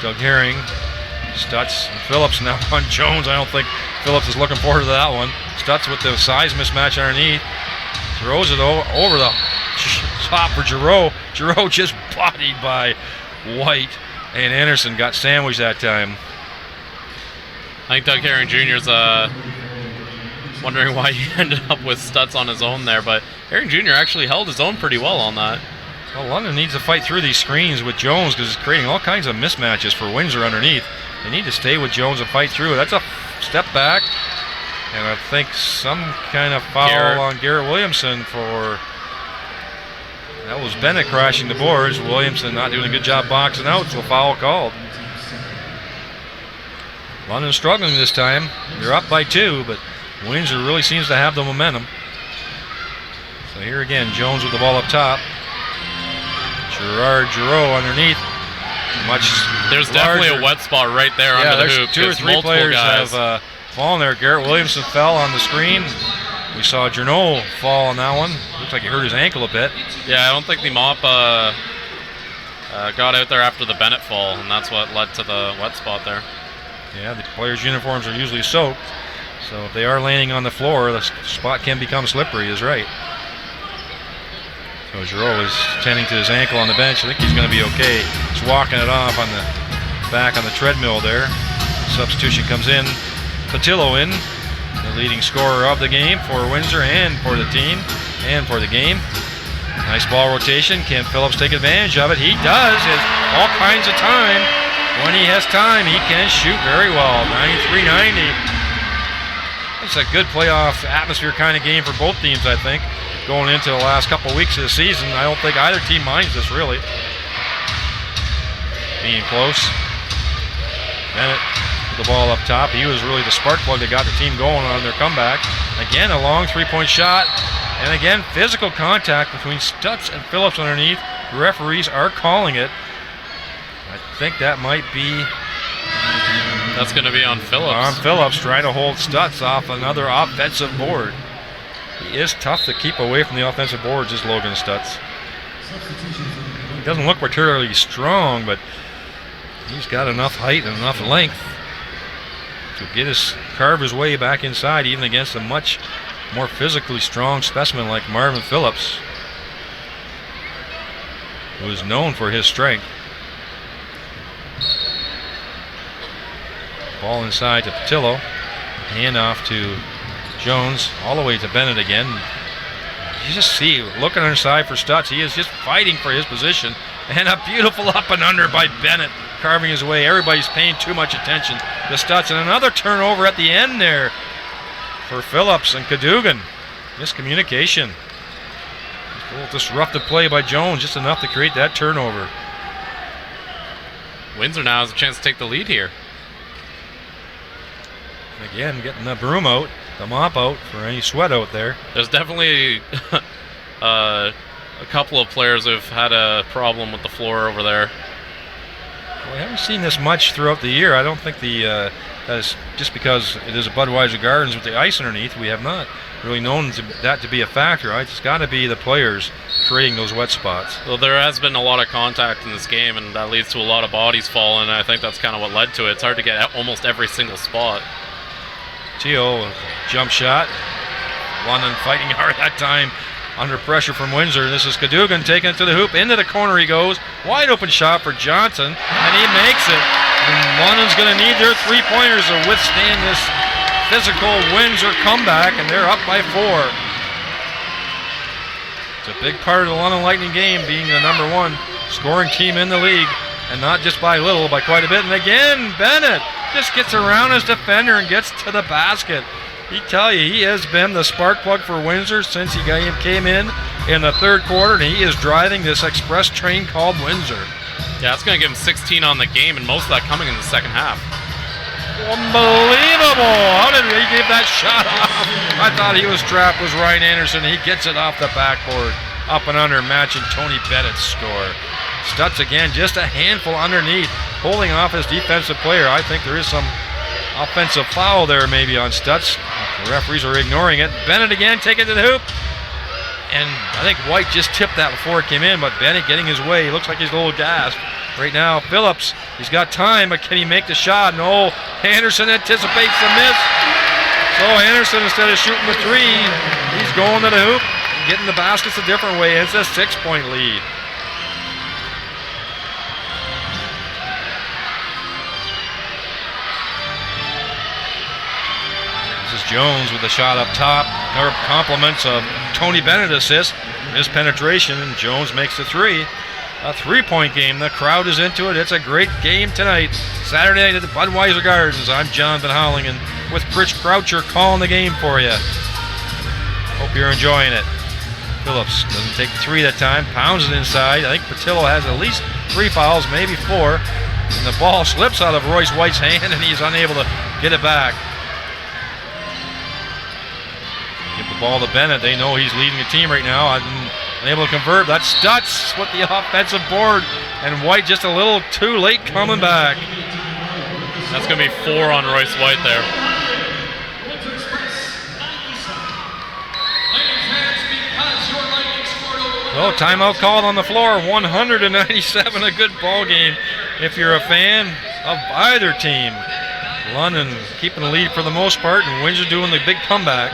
Doug Herring, Stutz, and Phillips now on Jones. I don't think Phillips is looking forward to that one. Stutz with the size mismatch underneath. Throws it over the top for Giroux. Giroux just bodied by White, and Anderson got sandwiched that time. I think Doug Herring Jr. is wondering why he ended up with Stutz on his own there, but Herring Jr. actually held his own pretty well on that. Well, London needs to fight through these screens with Jones because it's creating all kinds of mismatches for Windsor underneath. They need to stay with Jones and fight through. That's a step back, and I think some kind of foul on Garrett Williamson for... That was Bennett crashing the boards. Williamson not doing a good job boxing out, so foul called. London struggling this time. They're up by 2, but Windsor really seems to have the momentum. So here again, Jones with the ball up top. Giroux underneath. There's definitely a wet spot right there under the hoop. 2 or 3 players have fallen there. Garrett Williamson fell on the screen. We saw Journeau fall on that one. Looks like he hurt his ankle a bit. Yeah, I don't think the mop got out there after the Bennett fall, and that's what led to the wet spot there. Yeah, the players' uniforms are usually soaked, so if they are landing on the floor, the spot can become slippery, is right. So Giroux is tending to his ankle on the bench. I think he's going to be okay. He's walking it off on the back on the treadmill there. Substitution comes in. Patillo in, the leading scorer of the game for Windsor and for the team and for the game. Nice ball rotation. Can Phillips take advantage of it? He does. He has all kinds of time. When he has time, he can shoot very well. 93-90. It's a good playoff atmosphere kind of game for both teams, I think. Going into the last couple weeks of the season, I don't think either team minds this really. Being close. Bennett with the ball up top. He was really the spark plug that got the team going on their comeback. Again, a long three-point shot. And again, physical contact between Stutz and Phillips underneath. The referees are calling it. I think that might be... That's going to be on Phillips. On Phillips, trying to hold Stutz off another offensive board. He is tough to keep away from the offensive boards, is Logan Stutz. He doesn't look particularly strong, but he's got enough height and enough length to carve his way back inside, even against a much more physically strong specimen like Marvin Phillips, who is known for his strength. Ball inside to Patillo. Hand off to Jones, all the way to Bennett again. You just see, looking inside for Stutz, he is just fighting for his position. And a beautiful up and under by Bennett, carving his way. Everybody's paying too much attention to Stutz. And another turnover at the end there for Phillips and Cadogan. Miscommunication. A little disruptive play by Jones, just enough to create that turnover. Windsor now has a chance to take the lead here. Again, getting the broom out, the mop out for any sweat out there. There's definitely a couple of players who've had a problem with the floor over there. Well, we haven't seen this much throughout the year. I don't think that's just because it is a Budweiser Gardens with the ice underneath. We have not really known that to be a factor. Right? It's got to be the players creating those wet spots. Well, there has been a lot of contact in this game, and that leads to a lot of bodies falling, and I think that's kind of what led to it. It's hard to get almost every single spot. Teal, jump shot. London fighting hard that time under pressure from Windsor. This is Cadogan taking it to the hoop. Into the corner he goes. Wide open shot for Johnson, and he makes it. And London's going to need their three-pointers to withstand this physical Windsor comeback, and they're up by 4. It's a big part of the London Lightning game, being the #1 scoring team in the league, and not just by little, by quite a bit. And again, Bennett just gets around his defender and gets to the basket. He tell you, he has been the spark plug for Windsor since he came in the third quarter, and he is driving this express train called Windsor. Yeah, it's going to give him 16 on the game, and most of that coming in the second half. Unbelievable! How did he give that shot off? I thought he was trapped, was Ryan Anderson. He gets it off the backboard, up and under, matching Tony Bennett's score. Stutz again, just a handful underneath, holding off his defensive player. I think there is some offensive foul there maybe on Stutz. The referees are ignoring it. Bennett again, take it to the hoop. And I think White just tipped that before it came in, but Bennett getting his way. He looks like he's a little gassed. Right now, Phillips, he's got time, but can he make the shot? No. Anderson anticipates the miss. So Anderson, instead of shooting the three, he's going to the hoop, getting the baskets a different way. It's a 6-point lead. This is Jones with the shot up top. Her compliments of Tony Bennett assist. His penetration, and Jones makes the three. A 3-point game. The crowd is into it. It's a great game tonight. Saturday night at the Budweiser Gardens. I'm Jonathan Howling, and with Chris Croucher calling the game for you. Hope you're enjoying it. Phillips doesn't take the three that time. Pounds it inside. I think Patillo has at least 3 fouls, maybe 4. And the ball slips out of Royce White's hand, and he's unable to get it back. Give the ball to Bennett. They know he's leading the team right now. Unable to convert. That's Stutz with the offensive board. And White just a little too late coming back. That's going to be 4 on Royce White there. Oh, timeout called on the floor. 197, a good ball game if you're a fan of either team. London keeping the lead for the most part, and Windsor doing the big comeback.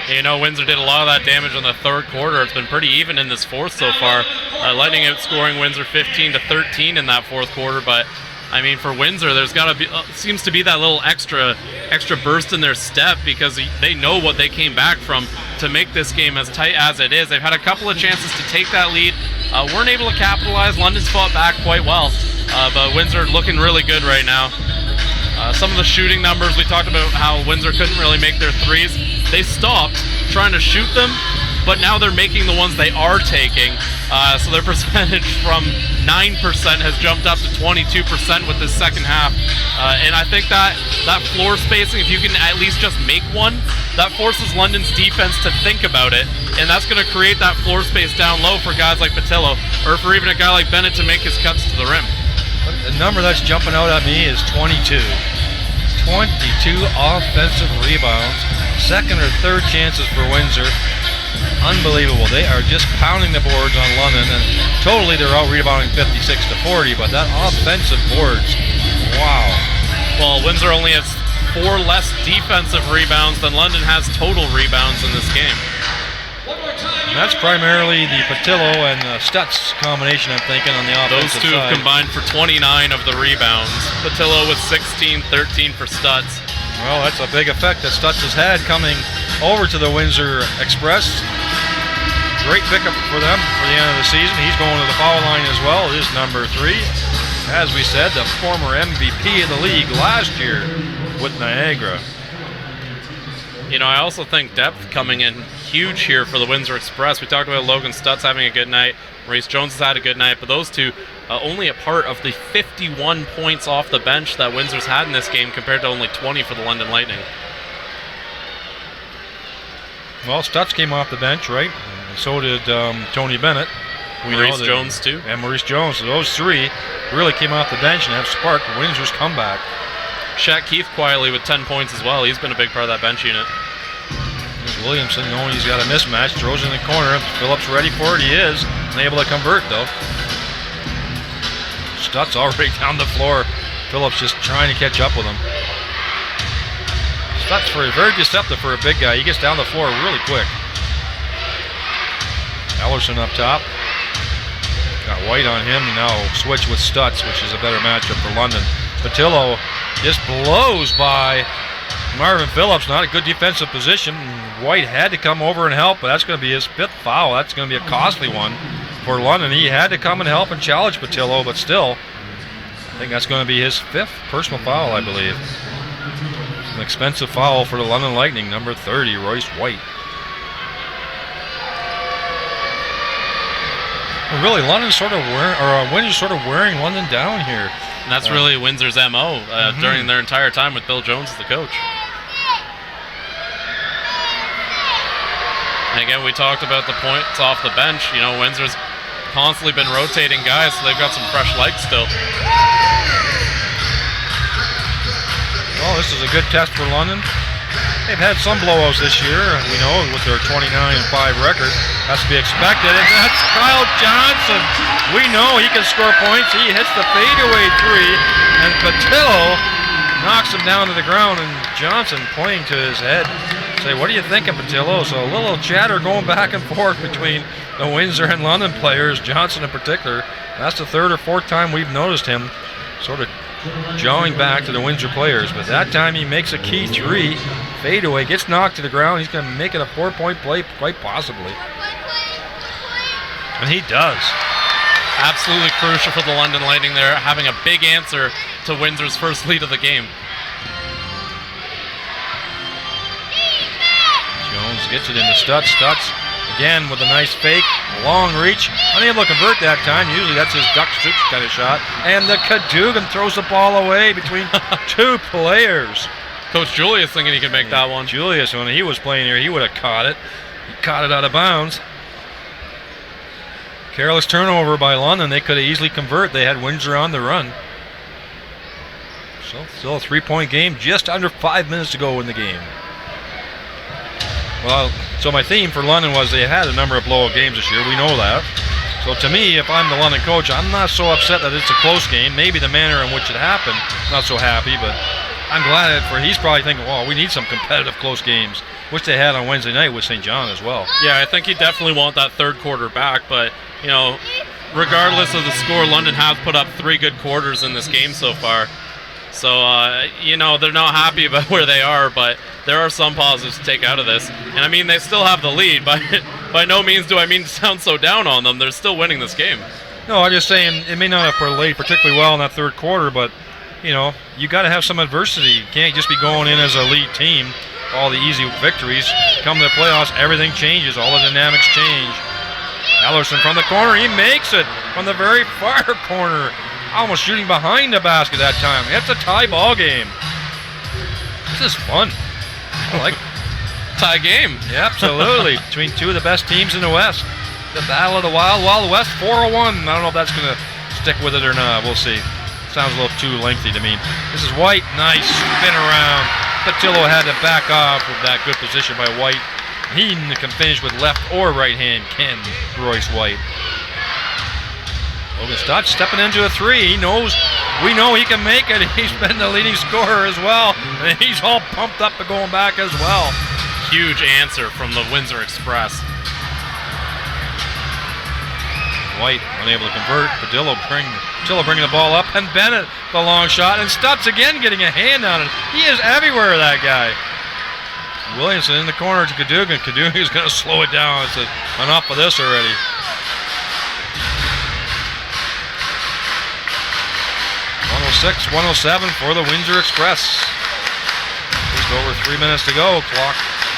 You know, Windsor did a lot of that damage in the third quarter. It's been pretty even in this fourth so far. Lightning outscoring Windsor 15-13 in that fourth quarter, but I mean, for Windsor, there's got to be seems to be that little extra burst in their step, because they know what they came back from to make this game as tight as it is. They've had a couple of chances to take that lead, weren't able to capitalize. London's fought back quite well, but Windsor looking really good right now. Some of the shooting numbers, we talked about how Windsor couldn't really make their threes. They stopped trying to shoot them, but now they're making the ones they are taking. So their percentage from 9% has jumped up to 22% with this second half. And I think that floor spacing, if you can at least just make one, that forces London's defense to think about it. And that's going to create that floor space down low for guys like Patillo, or for even a guy like Bennett to make his cuts to the rim. The number that's jumping out at me is 22. 22 offensive rebounds. Second or third chances for Windsor. Unbelievable. They are just pounding the boards on London, and totally they're out rebounding 56-40, but that offensive boards, wow. Well, Windsor only has 4 less defensive rebounds than London has total rebounds in this game. And that's primarily the Patillo and Stutz combination, I'm thinking, on the offensive Those two side. combined for 29 of the rebounds. Patillo with 16, 13 for Stutz. Well, that's a big effect that Stutz has had coming over to the Windsor Express. Great pickup for them for the end of the season. He's going to the foul line as well. It is number 3. As we said, the former MVP of the league last year with Niagara. You know, I also think depth coming in huge here for the Windsor Express. We talked about Logan Stutz having a good night. Maurice Jones has had a good night, but those two only a part of the 51 points off the bench that Windsor's had in this game compared to only 20 for the London Lightning. Well, Stutz came off the bench, right? And so did Tony Bennett. Maurice Jones, too. And Maurice Jones. So those 3 really came off the bench and have sparked Windsor's comeback. Shaq Keith quietly with 10 points as well. He's been a big part of that bench unit. There's Williamson knowing he's got a mismatch, throws in the corner. Phillips ready for it. He is. Unable to convert, though. Stutz already down the floor. Phillips just trying to catch up with him. Stutz very deceptive for a big guy. He gets down the floor really quick. Ellerson up top. Got White on him. Now switch with Stutz, which is a better matchup for London. Patillo just blows by Marvin Phillips. Not a good defensive position. White had to come over and help, but that's going to be his 5th foul. That's going to be a costly one for London. He had to come and help and challenge Patillo, but still, I think that's going to be his 5th personal foul, I believe. It's an expensive foul for the London Lightning, number 30, Royce White. Well, really, London's sort of Windsor's sort of wearing London down here. And that's really Windsor's MO during their entire time with Bill Jones as the coach. And again, we talked about the points off the bench. You know, Windsor's constantly been rotating guys, so they've got some fresh legs still. Well, this is a good test for London. they've had some blowouts this year, we know, with their 29-5 record. That's to be expected. And that's Kyle Johnson. We know he can score points. He hits the fadeaway three, and Patillo knocks him down to the ground, and Johnson pointing to his head. Say, what do you think of Patillo? So a little chatter going back and forth between the Windsor and London players, Johnson in particular. That's the third or fourth time we've noticed him sort of jawing back to the Windsor players. But that time he makes a key three, fadeaway, gets knocked to the ground. He's going to make it a 4-point play, quite possibly. And he does. Absolutely crucial for the London Lightning there, having a big answer to Windsor's first lead of the game. Jones gets it into Stutz. Stutz again with a nice fake, long reach. Unable to convert that time. Usually that's his duck soup kind of shot. And the Cadogan throws the ball away between two players. Coach Julius thinking he can make that one. Julius, when he was playing here, he would have caught it. He caught it out of bounds. Careless turnover by London. They could have easily convert. They had Windsor on the run. So still a 3-point game. Just under 5 minutes to go in the game. Well, so my theme for London was they had a number of blowout games this year. We know that. So to me, if I'm the London coach, I'm not so upset that it's a close game. Maybe the manner in which it happened, not so happy, but I'm glad he's probably thinking, well, we need some competitive close games, which they had on Wednesday night with St. John as well. Yeah, I think you definitely want that third quarter back, but, you know, regardless of the score, London has put up 3 good quarters in this game so far. So, you know, they're not happy about where they are, but there are some positives to take out of this. And, I mean, they still have the lead. By no means do I mean to sound so down on them. They're still winning this game. No, I'm just saying it may not have played particularly well in that third quarter, but, you know, you got to have some adversity. You can't just be going in as a lead team, all the easy victories. Come to the playoffs, everything changes. All the dynamics change. Ellerson from the corner. He makes it from the very far corner. Almost shooting behind the basket that time. It's a tie ball game. This is fun. I like tie game. Yeah, absolutely. Between two of the best teams in the West. The Battle of the Wild West, 401. I don't know if that's going to stick with it or not. We'll see. Sounds a little too lengthy to me. This is White. Nice spin around. Patillo had to back off with that good position by White. He can finish with left or right hand, Ken Royce White. Logan Stutz stepping into a three. We know he can make it. He's been the leading scorer as well. And he's all pumped up to going back as well. Huge answer from the Windsor Express. White unable to convert. Patillo bringing the ball up. And Bennett the long shot. And Stutz again getting a hand on it. He is everywhere, that guy. Williamson in the corner to Cadogan. Cadogan is going to slow it down. It's enough of this already. 106-107 for the Windsor Express. Just over 3 minutes to go. Clock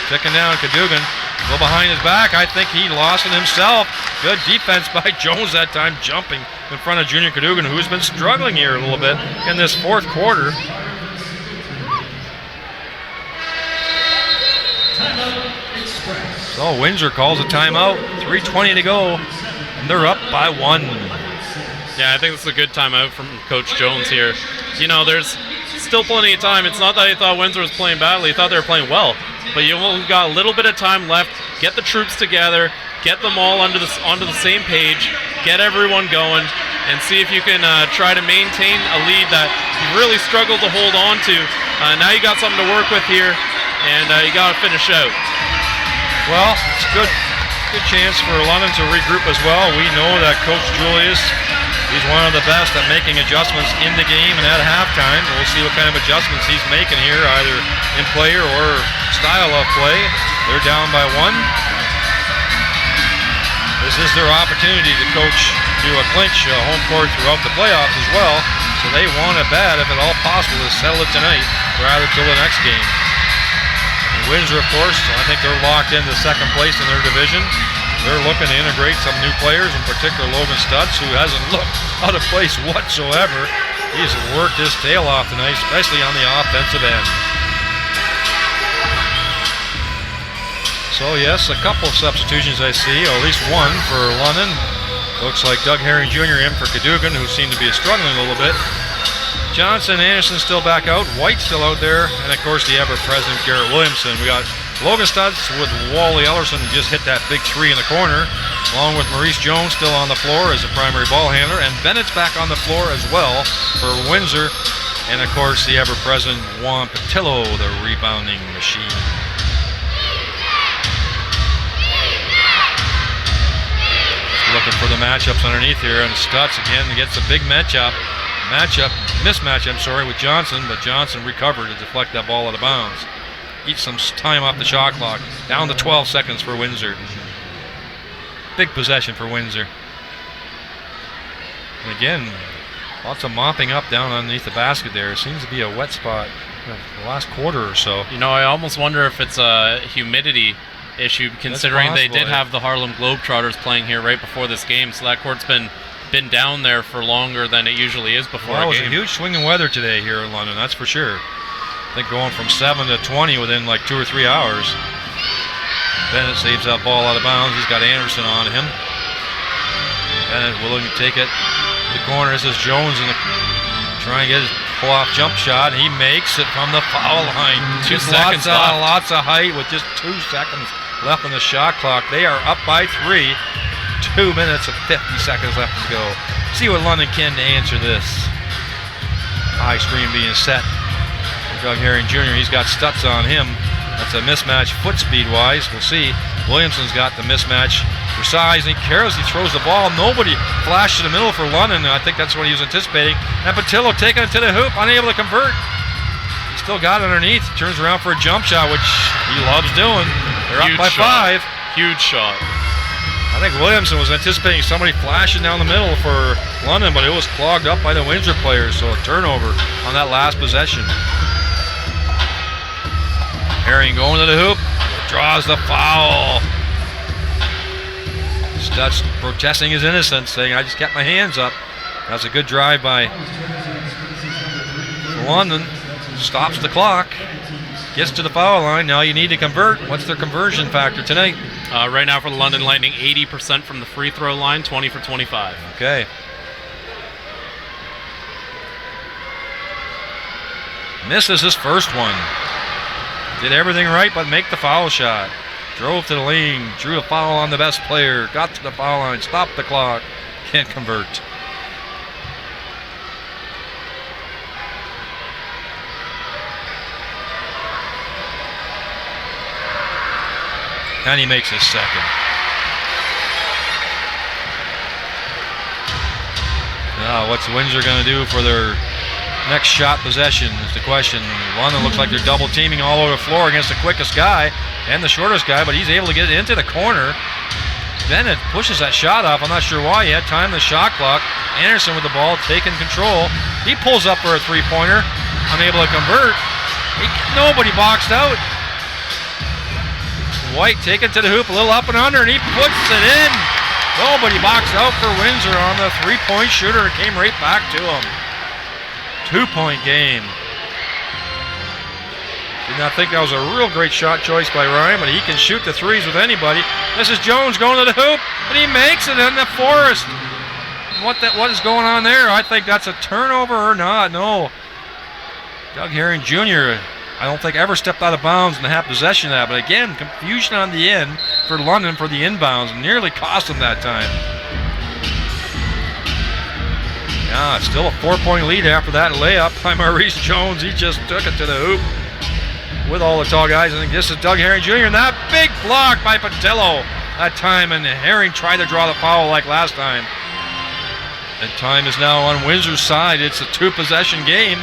ticking down. Cadogan go behind his back. I think he lost it himself. Good defense by Jones that time, jumping in front of Junior Cadogan, who's been struggling here a little bit in this fourth quarter. So Windsor calls a timeout. 3:20 to go, and they're up by 1. Yeah, I think it's a good timeout from Coach Jones here. You know, there's still plenty of time. It's not that he thought Windsor was playing badly. He thought they were playing well. But you've only got a little bit of time left. Get the troops together. Get them all onto the same page. Get everyone going. And see if you can try to maintain a lead that you really struggled to hold on to. Now you got something to work with here. And you got to finish out. Well, it's a good chance for London to regroup as well. We know that Coach Julius, he's one of the best at making adjustments in the game and at halftime. We'll see what kind of adjustments he's making here, either in player or style of play. They're down by 1. This is their opportunity to coach to clinch home court throughout the playoffs as well. So they want it bad, if at all possible, to settle it tonight rather till the next game. And Windsor, of course, I think they're locked into second place in their division. They're looking to integrate some new players, in particular Logan Stutz, who hasn't looked out of place whatsoever. He's worked his tail off tonight, especially on the offensive end. So yes, a couple of substitutions I see, at least one for London. Looks like Doug Herring Jr. in for Cadogan, who seemed to be struggling a little bit. Johnson, Anderson still back out. White still out there. And, of course, the ever-present Garrett Williamson. We got Logan Stutz with Wally Ellerson, who just hit that big three in the corner, along with Maurice Jones still on the floor as the primary ball handler. And Bennett's back on the floor as well for Windsor. And, of course, the ever-present Juan Patillo, the rebounding machine. Looking for the matchups underneath here, and Stutz again gets a big mismatch, with Johnson, but Johnson recovered to deflect that ball out of bounds. Eats some time off the shot clock. Down to 12 seconds for Windsor. Big possession for Windsor. And again, lots of mopping up down underneath the basket there. It seems to be a wet spot the last quarter or so. You know, I almost wonder if it's a humidity issue, considering they did have the Harlem Globetrotters playing here right before this game, so that court's been down there for longer than it usually is before a game. It was a huge swing in weather today here in London, that's for sure. I think going from 7 to 20 within like 2 or 3 hours. Bennett saves that ball out of bounds. He's got Anderson on him. Bennett willing to take it to the corner. This is Jones trying to get his pull-off jump shot. He makes it from the foul line. 2 seconds left. Lots of height with just 2 seconds left on the shot clock. They are up by 3. 2 minutes and 50 seconds left to go. See what London can to answer this. High screen being set. Doug Herring Jr., he's got Stutz on him. That's a mismatch foot speed-wise. We'll see. Williamson's got the mismatch for size, and he throws the ball. Nobody flashed to the middle for London, and I think that's what he was anticipating. And Patillo taking it to the hoop, unable to convert. He still got it underneath. Turns around for a jump shot, which he loves doing. They're up by 5. Huge shot. I think Williamson was anticipating somebody flashing down the middle for London, but it was clogged up by the Windsor players, so a turnover on that last possession. Herring going to the hoop, draws the foul. Stutz protesting his innocence, saying, I just kept my hands up. That's a good drive by London. Stops the clock, gets to the foul line. Now you need to convert. What's their conversion factor tonight? Right now for the London Lightning, 80% from the free throw line, 20 for 25. Okay. Misses his first one. Did everything right but make the foul shot. Drove to the lane, drew a foul on the best player, got to the foul line, stopped the clock, can't convert. And he makes his second. Now, what's Windsor going to do for their next shot possession is the question. London looks like they're double teaming all over the floor against the quickest guy and the shortest guy, but he's able to get it into the corner. Bennett pushes that shot off. I'm not sure why. He had time on the shot clock. Anderson with the ball, taking control. He pulls up for a three-pointer, unable to convert. Nobody boxed out. White taken to the hoop, a little up and under, and he puts it in. Nobody boxed out for Windsor on the three-point shooter. It came right back to him. 2-point game. Did not think that was a real great shot choice by Ryan, but he can shoot the threes with anybody. This is Jones going to the hoop, and he makes it in the Forest. What is going on there? I think that's a turnover or not. No. Doug Herring Jr., I don't think ever stepped out of bounds in the half possession of that, but again, confusion on the end for London for the inbounds. Nearly cost them that time. Yeah, still a 4-point lead after that layup by Maurice Jones. He just took it to the hoop with all the tall guys. I think this is Doug Herring Jr. and that big block by Patillo that time, and Herring tried to draw the foul like last time. And time is now on Windsor's side. It's a 2-possession game.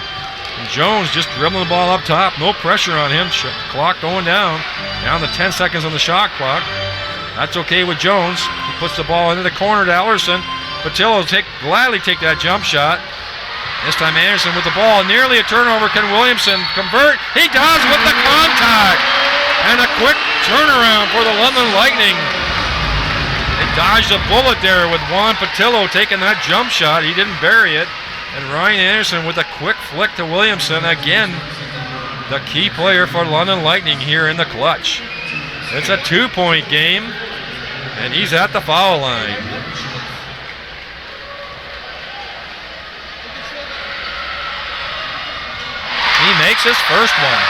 And Jones just dribbling the ball up top. No pressure on him. Clock going down. Down to 10 seconds on the shot clock. That's okay with Jones. He puts the ball into the corner to Ellerson. Patillo will gladly take that jump shot. This time Anderson with the ball. Nearly a turnover. Can Williamson convert? He does with the contact. And a quick turnaround for the London Lightning. They dodged a bullet there with Juan Patillo taking that jump shot. He didn't bury it. And Ryan Anderson with a quick flick to Williamson. Again, the key player for London Lightning here in the clutch. It's a 2-point game, and he's at the foul line. he makes his first one.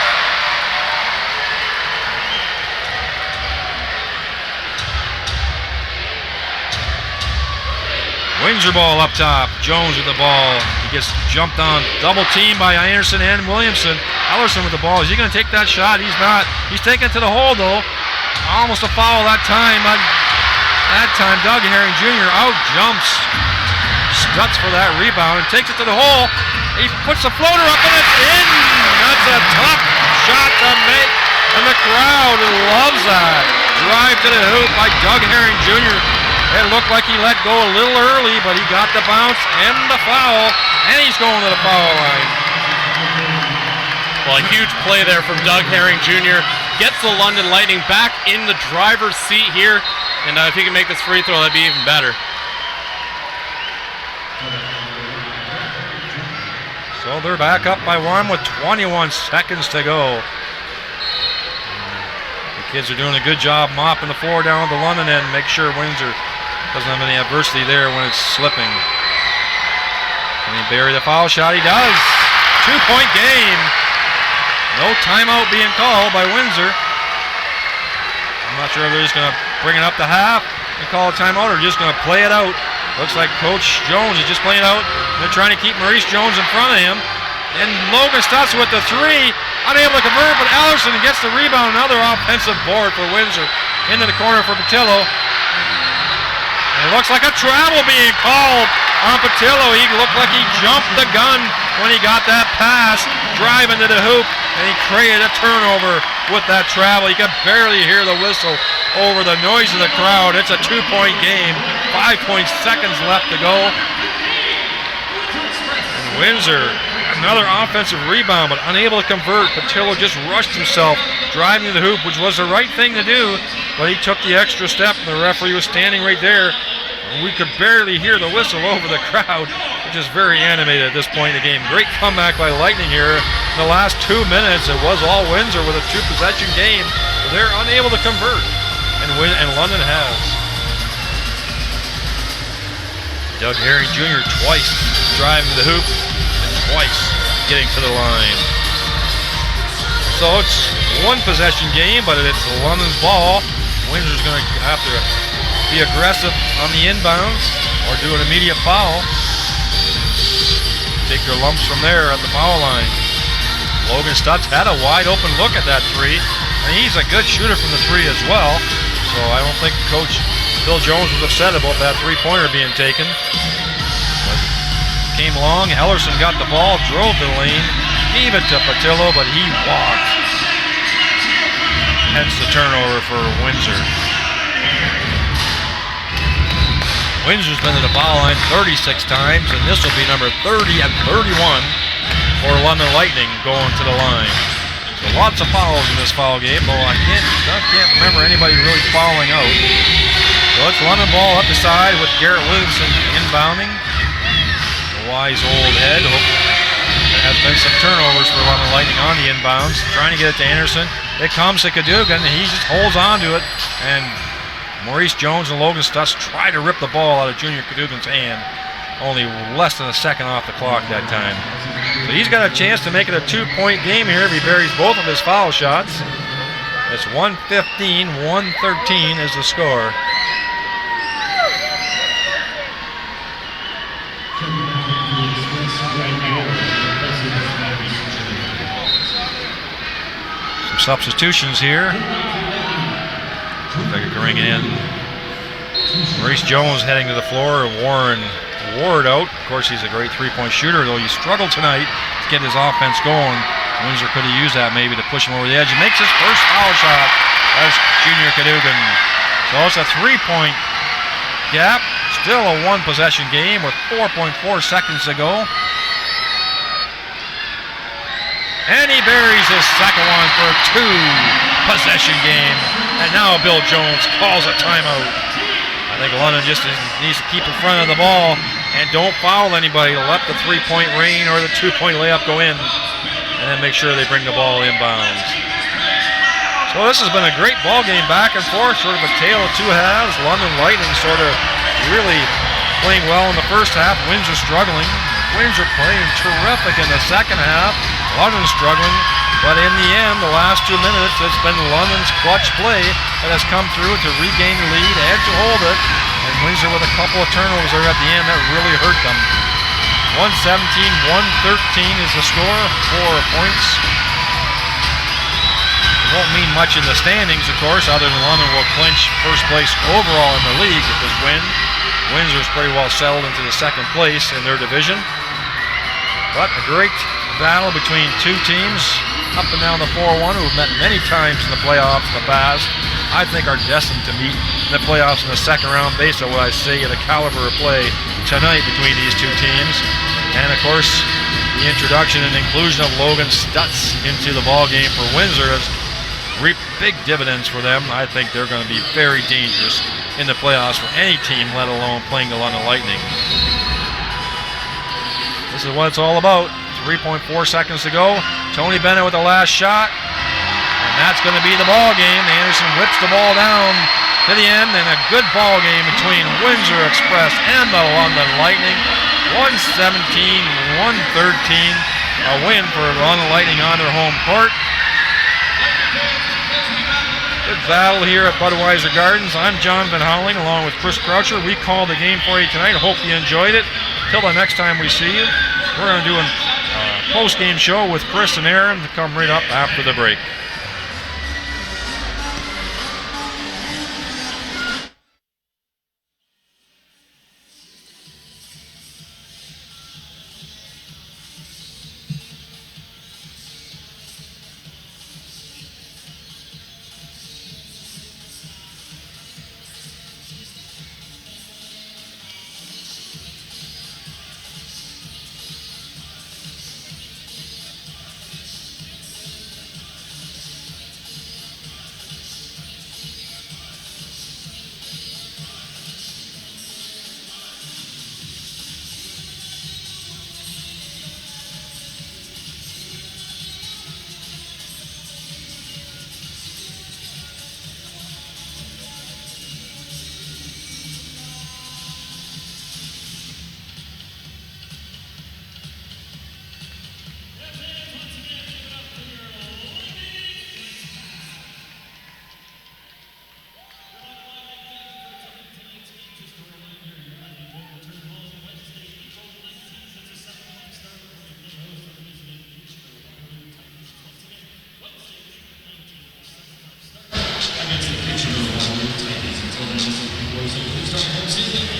Windsor ball up top. Jones with the ball. He gets jumped on, double teamed by Anderson and Williamson. Ellerson with the ball. Is he going to take that shot? He's not. He's taking it to the hole though. Almost a foul that time. That time, Doug Herring Jr. out jumps Stutz for that rebound and takes it to the hole. He puts the floater up and it's in. That's a tough shot to make, and the crowd loves that. Drive to the hoop by Doug Herring Jr. It looked like he let go a little early, but he got the bounce and the foul, and he's going to the foul line. Well, a huge play there from Doug Herring Jr. Gets the London Lightning back in the driver's seat here, and if he can make this free throw, that'd be even better. So they're back up by one with 21 seconds to go. The kids are doing a good job mopping the floor down at the London end, make sure Windsor doesn't have any adversity there when it's slipping. Can he bury the foul shot? He does. 2-point game. No timeout being called by Windsor. I'm not sure if they're just going to bring it up to half and call a timeout or just going to play it out. Looks like Coach Jones is just playing it out. They're trying to keep Maurice Jones in front of him. And Logan Stutz with the three. Unable to convert, but Ellerson gets the rebound. Another offensive board for Windsor. Into the corner for Patillo. And it looks like a travel being called on Patillo. He looked like he jumped the gun when he got that pass, driving to the hoop, and he created a turnover with that travel. You can barely hear the whistle over the noise of the crowd. It's a 2-point game. 5 seconds left to go. And Windsor, another offensive rebound, but unable to convert. Patillo just rushed himself, driving to the hoop, which was the right thing to do, but he took the extra step, and the referee was standing right there. We could barely hear the whistle over the crowd, which is very animated at this point in the game. Great comeback by Lightning here. In the last 2 minutes, it was all Windsor with a 2-possession game. They're unable to convert, and London has. Doug Herring Jr. twice driving to the hoop, and twice getting to the line. So it's 1-possession game, but it's London's ball. Windsor's going to have to be aggressive on the inbounds or do an immediate foul. Take their lumps from there at the foul line. Logan Stutz had a wide open look at that three, and he's a good shooter from the three as well. So I don't think Coach Bill Jones was upset about that three-pointer being taken. But came along, Ellerson got the ball, drove the lane, gave it to Patillo, but he walked. Hence the turnover for Windsor. Windsor's been to the foul line 36 times, and this will be number 30 and 31 for London Lightning going to the line. So lots of fouls in this foul game, though I can't remember anybody really fouling out. So it's London ball up the side with Garrett Williamson inbounding. The wise old head. There has been some turnovers for London Lightning on the inbounds. Trying to get it to Anderson. It comes to Cadogan, and he just holds on to it. And Maurice Jones and Logan Stutz try to rip the ball out of Junior Cadogan's hand. Only less than a second off the clock that time. So he's got a chance to make it a 2-point game here if he buries both of his foul shots. It's 115, 113 is the score. Some substitutions here. If I could bring in Maurice Jones heading to the floor, Warren Ward out. Of course, he's a great three-point shooter, though he struggled tonight to get his offense going. Windsor could have used that maybe to push him over the edge. He makes his first foul shot as Junior Cadogan. So it's a 3-point gap. Still a 1-possession game with 4.4 seconds to go. And he buries his second one for a 2-possession game. And now Bill Jones calls a timeout. I think London just needs to keep in front of the ball and don't foul anybody. Let the 3-point rain or the 2-point layup go in, and then make sure they bring the ball inbounds. So this has been a great ball game, back and forth, sort of a tale of two halves. London Lightning sort of really playing well in the first half. Windsor struggling. Windsor playing terrific in the second half. London struggling, but in the end, the last 2 minutes, it's been London's clutch play that has come through to regain the lead and to hold it. And Windsor with a couple of turnovers there at the end that really hurt them. 117-113 is the score, 4 points. It won't mean much in the standings, of course, other than London will clinch first place overall in the league with this win. Windsor's pretty well settled into the second place in their division. But a great battle between two teams up and down the 4-1 who have met many times in the playoffs in the past. I think are destined to meet in the playoffs in the second round based on what I see of the caliber of play tonight between these two teams. And of course, the introduction and inclusion of Logan Stutz into the ball game for Windsor has reaped big dividends for them. I think they're going to be very dangerous in the playoffs for any team, let alone playing the London Lightning. This is what it's all about. 3.4 seconds to go. Tony Bennett with the last shot. And that's going to be the ball game. Anderson whips the ball down to the end, and a good ball game between Windsor Express and the London Lightning. 117-113. A win for the London Lightning on their home court. Good battle here at Budweiser Gardens. I'm John Van Howling along with Chris Croucher. We called the game for you tonight. Hope you enjoyed it. Till the next time we see you, we're going to do a post-game show with Chris and Aaron to come right up after the break.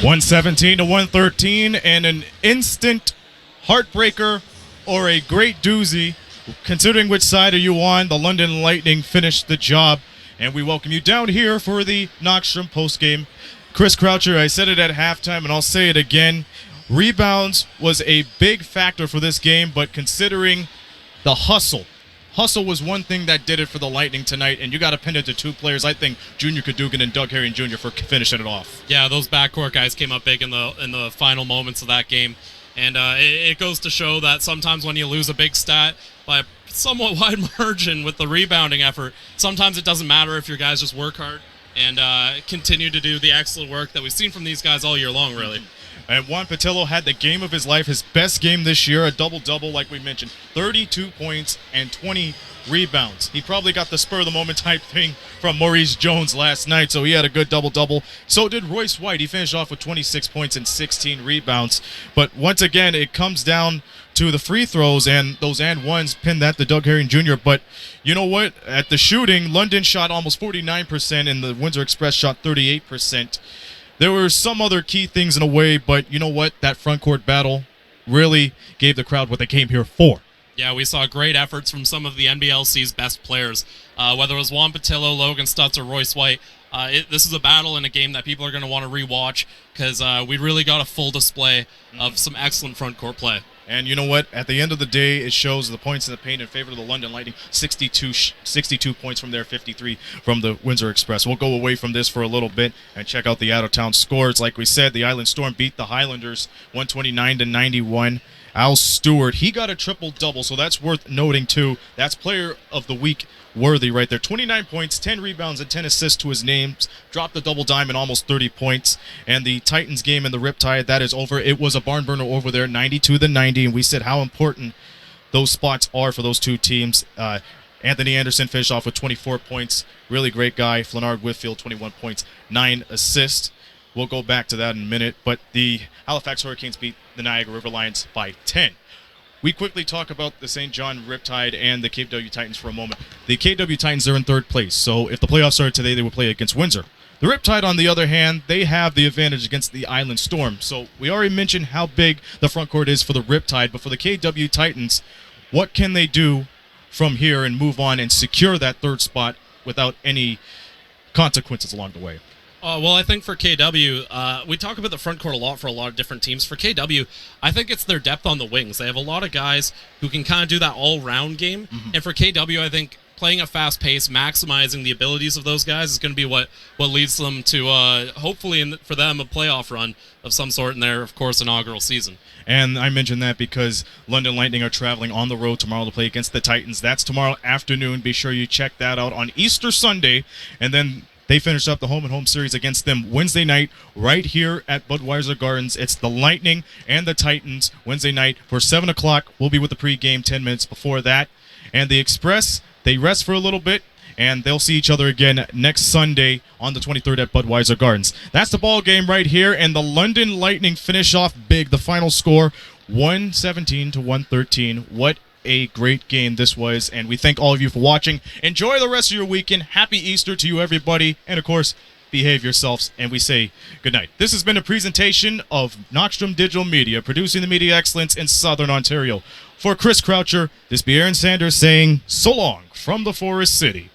One 117-113, and an instant heartbreaker or a great doozy, considering which side are you on. The London Lightning finished the job, and we welcome you down here for the Knockstrom postgame. Chris Croucher, I said it at halftime, and I'll say it again. Rebounds was a big factor for this game, but considering the hustle was one thing that did it for the Lightning tonight, and you got to pin it to two players. I think Junior Cadogan and Doug Herring Jr. for finishing it off. Yeah, those backcourt guys came up big in the final moments of that game, and it goes to show that sometimes when you lose a big stat by a somewhat wide margin with the rebounding effort, sometimes it doesn't matter if your guys just work hard and continue to do the excellent work that we've seen from these guys all year long, really. And Juan Patillo had the game of his life, his best game this year, a double-double like we mentioned, 32 points and 20 rebounds. He probably got the spur-of-the-moment type thing from Maurice Jones last night, so he had a good double-double. So did Royce White. He finished off with 26 points and 16 rebounds. But once again, it comes down to the free throws, and those and ones pinned that to Doug Herring Jr. But you know what? At the shooting, London shot almost 49%, and the Windsor Express shot 38%. There were some other key things in a way, but you know what? That front court battle really gave the crowd what they came here for. Yeah, we saw great efforts from some of the NBLC's best players, whether it was Juan Patillo, Logan Stutz, or Royce White. This is a battle in a game that people are going to want to rewatch because we really got a full display of some excellent front court play. And you know what? At the end of the day, it shows the points in the paint in favor of the London Lightning. 62 points from there, 53 from the Windsor Express. We'll go away from this for a little bit and check out the out-of-town scores. Like we said, the Island Storm beat the Highlanders 129-91. Al Stewart, he got a triple-double, so that's worth noting, too. That's player of the week worthy right there. 29 points, 10 rebounds, and 10 assists to his name. Dropped the double dime and almost 30 points. And the Titans game in the Riptide, that is over. It was a barn burner over there, 92-90, and we said how important those spots are for those two teams. Anthony Anderson finished off with 24 points. Really great guy. Flanard Whitfield, 21 points, 9 assists. We'll go back to that in a minute. But the Halifax Hurricanes beat the Niagara River Lions by 10. We quickly talk about the St. John Riptide and the KW Titans for a moment. The KW Titans are in third place, so if the playoffs started today, they would play against Windsor. The Riptide, on the other hand, they have the advantage against the Island Storm. So we already mentioned how big the front court is for the Riptide, but for the KW Titans, what can they do from here and move on and secure that third spot without any consequences along the way? Well, I think for KW, we talk about the front court a lot for a lot of different teams. For KW, I think it's their depth on the wings. They have a lot of guys who can kind of do that all-round game. And for KW, I think playing a fast pace, maximizing the abilities of those guys is going to be what leads them to, hopefully, for them, a playoff run of some sort in their, of course, inaugural season. And I mentioned that because London Lightning are traveling on the road tomorrow to play against the Titans. That's tomorrow afternoon. Be sure you check that out on Easter Sunday. And then they finish up the home-and-home series against them Wednesday night right here at Budweiser Gardens. It's the Lightning and the Titans Wednesday night for 7 o'clock. We'll be with the pregame 10 minutes before that. And the Express, they rest for a little bit, and they'll see each other again next Sunday on the 23rd at Budweiser Gardens. That's the ball game right here, and the London Lightning finish off big. The final score, 117 to 113. What a great game this was, and we thank all of you for watching. Enjoy the rest of your weekend. Happy Easter to you, everybody, and of course, behave yourselves, and we say good night. This has been a presentation of Knockstrom Digital Media, producing the media excellence in Southern Ontario. For Chris Croucher, this be Aaron Sanders saying so long from the Forest City.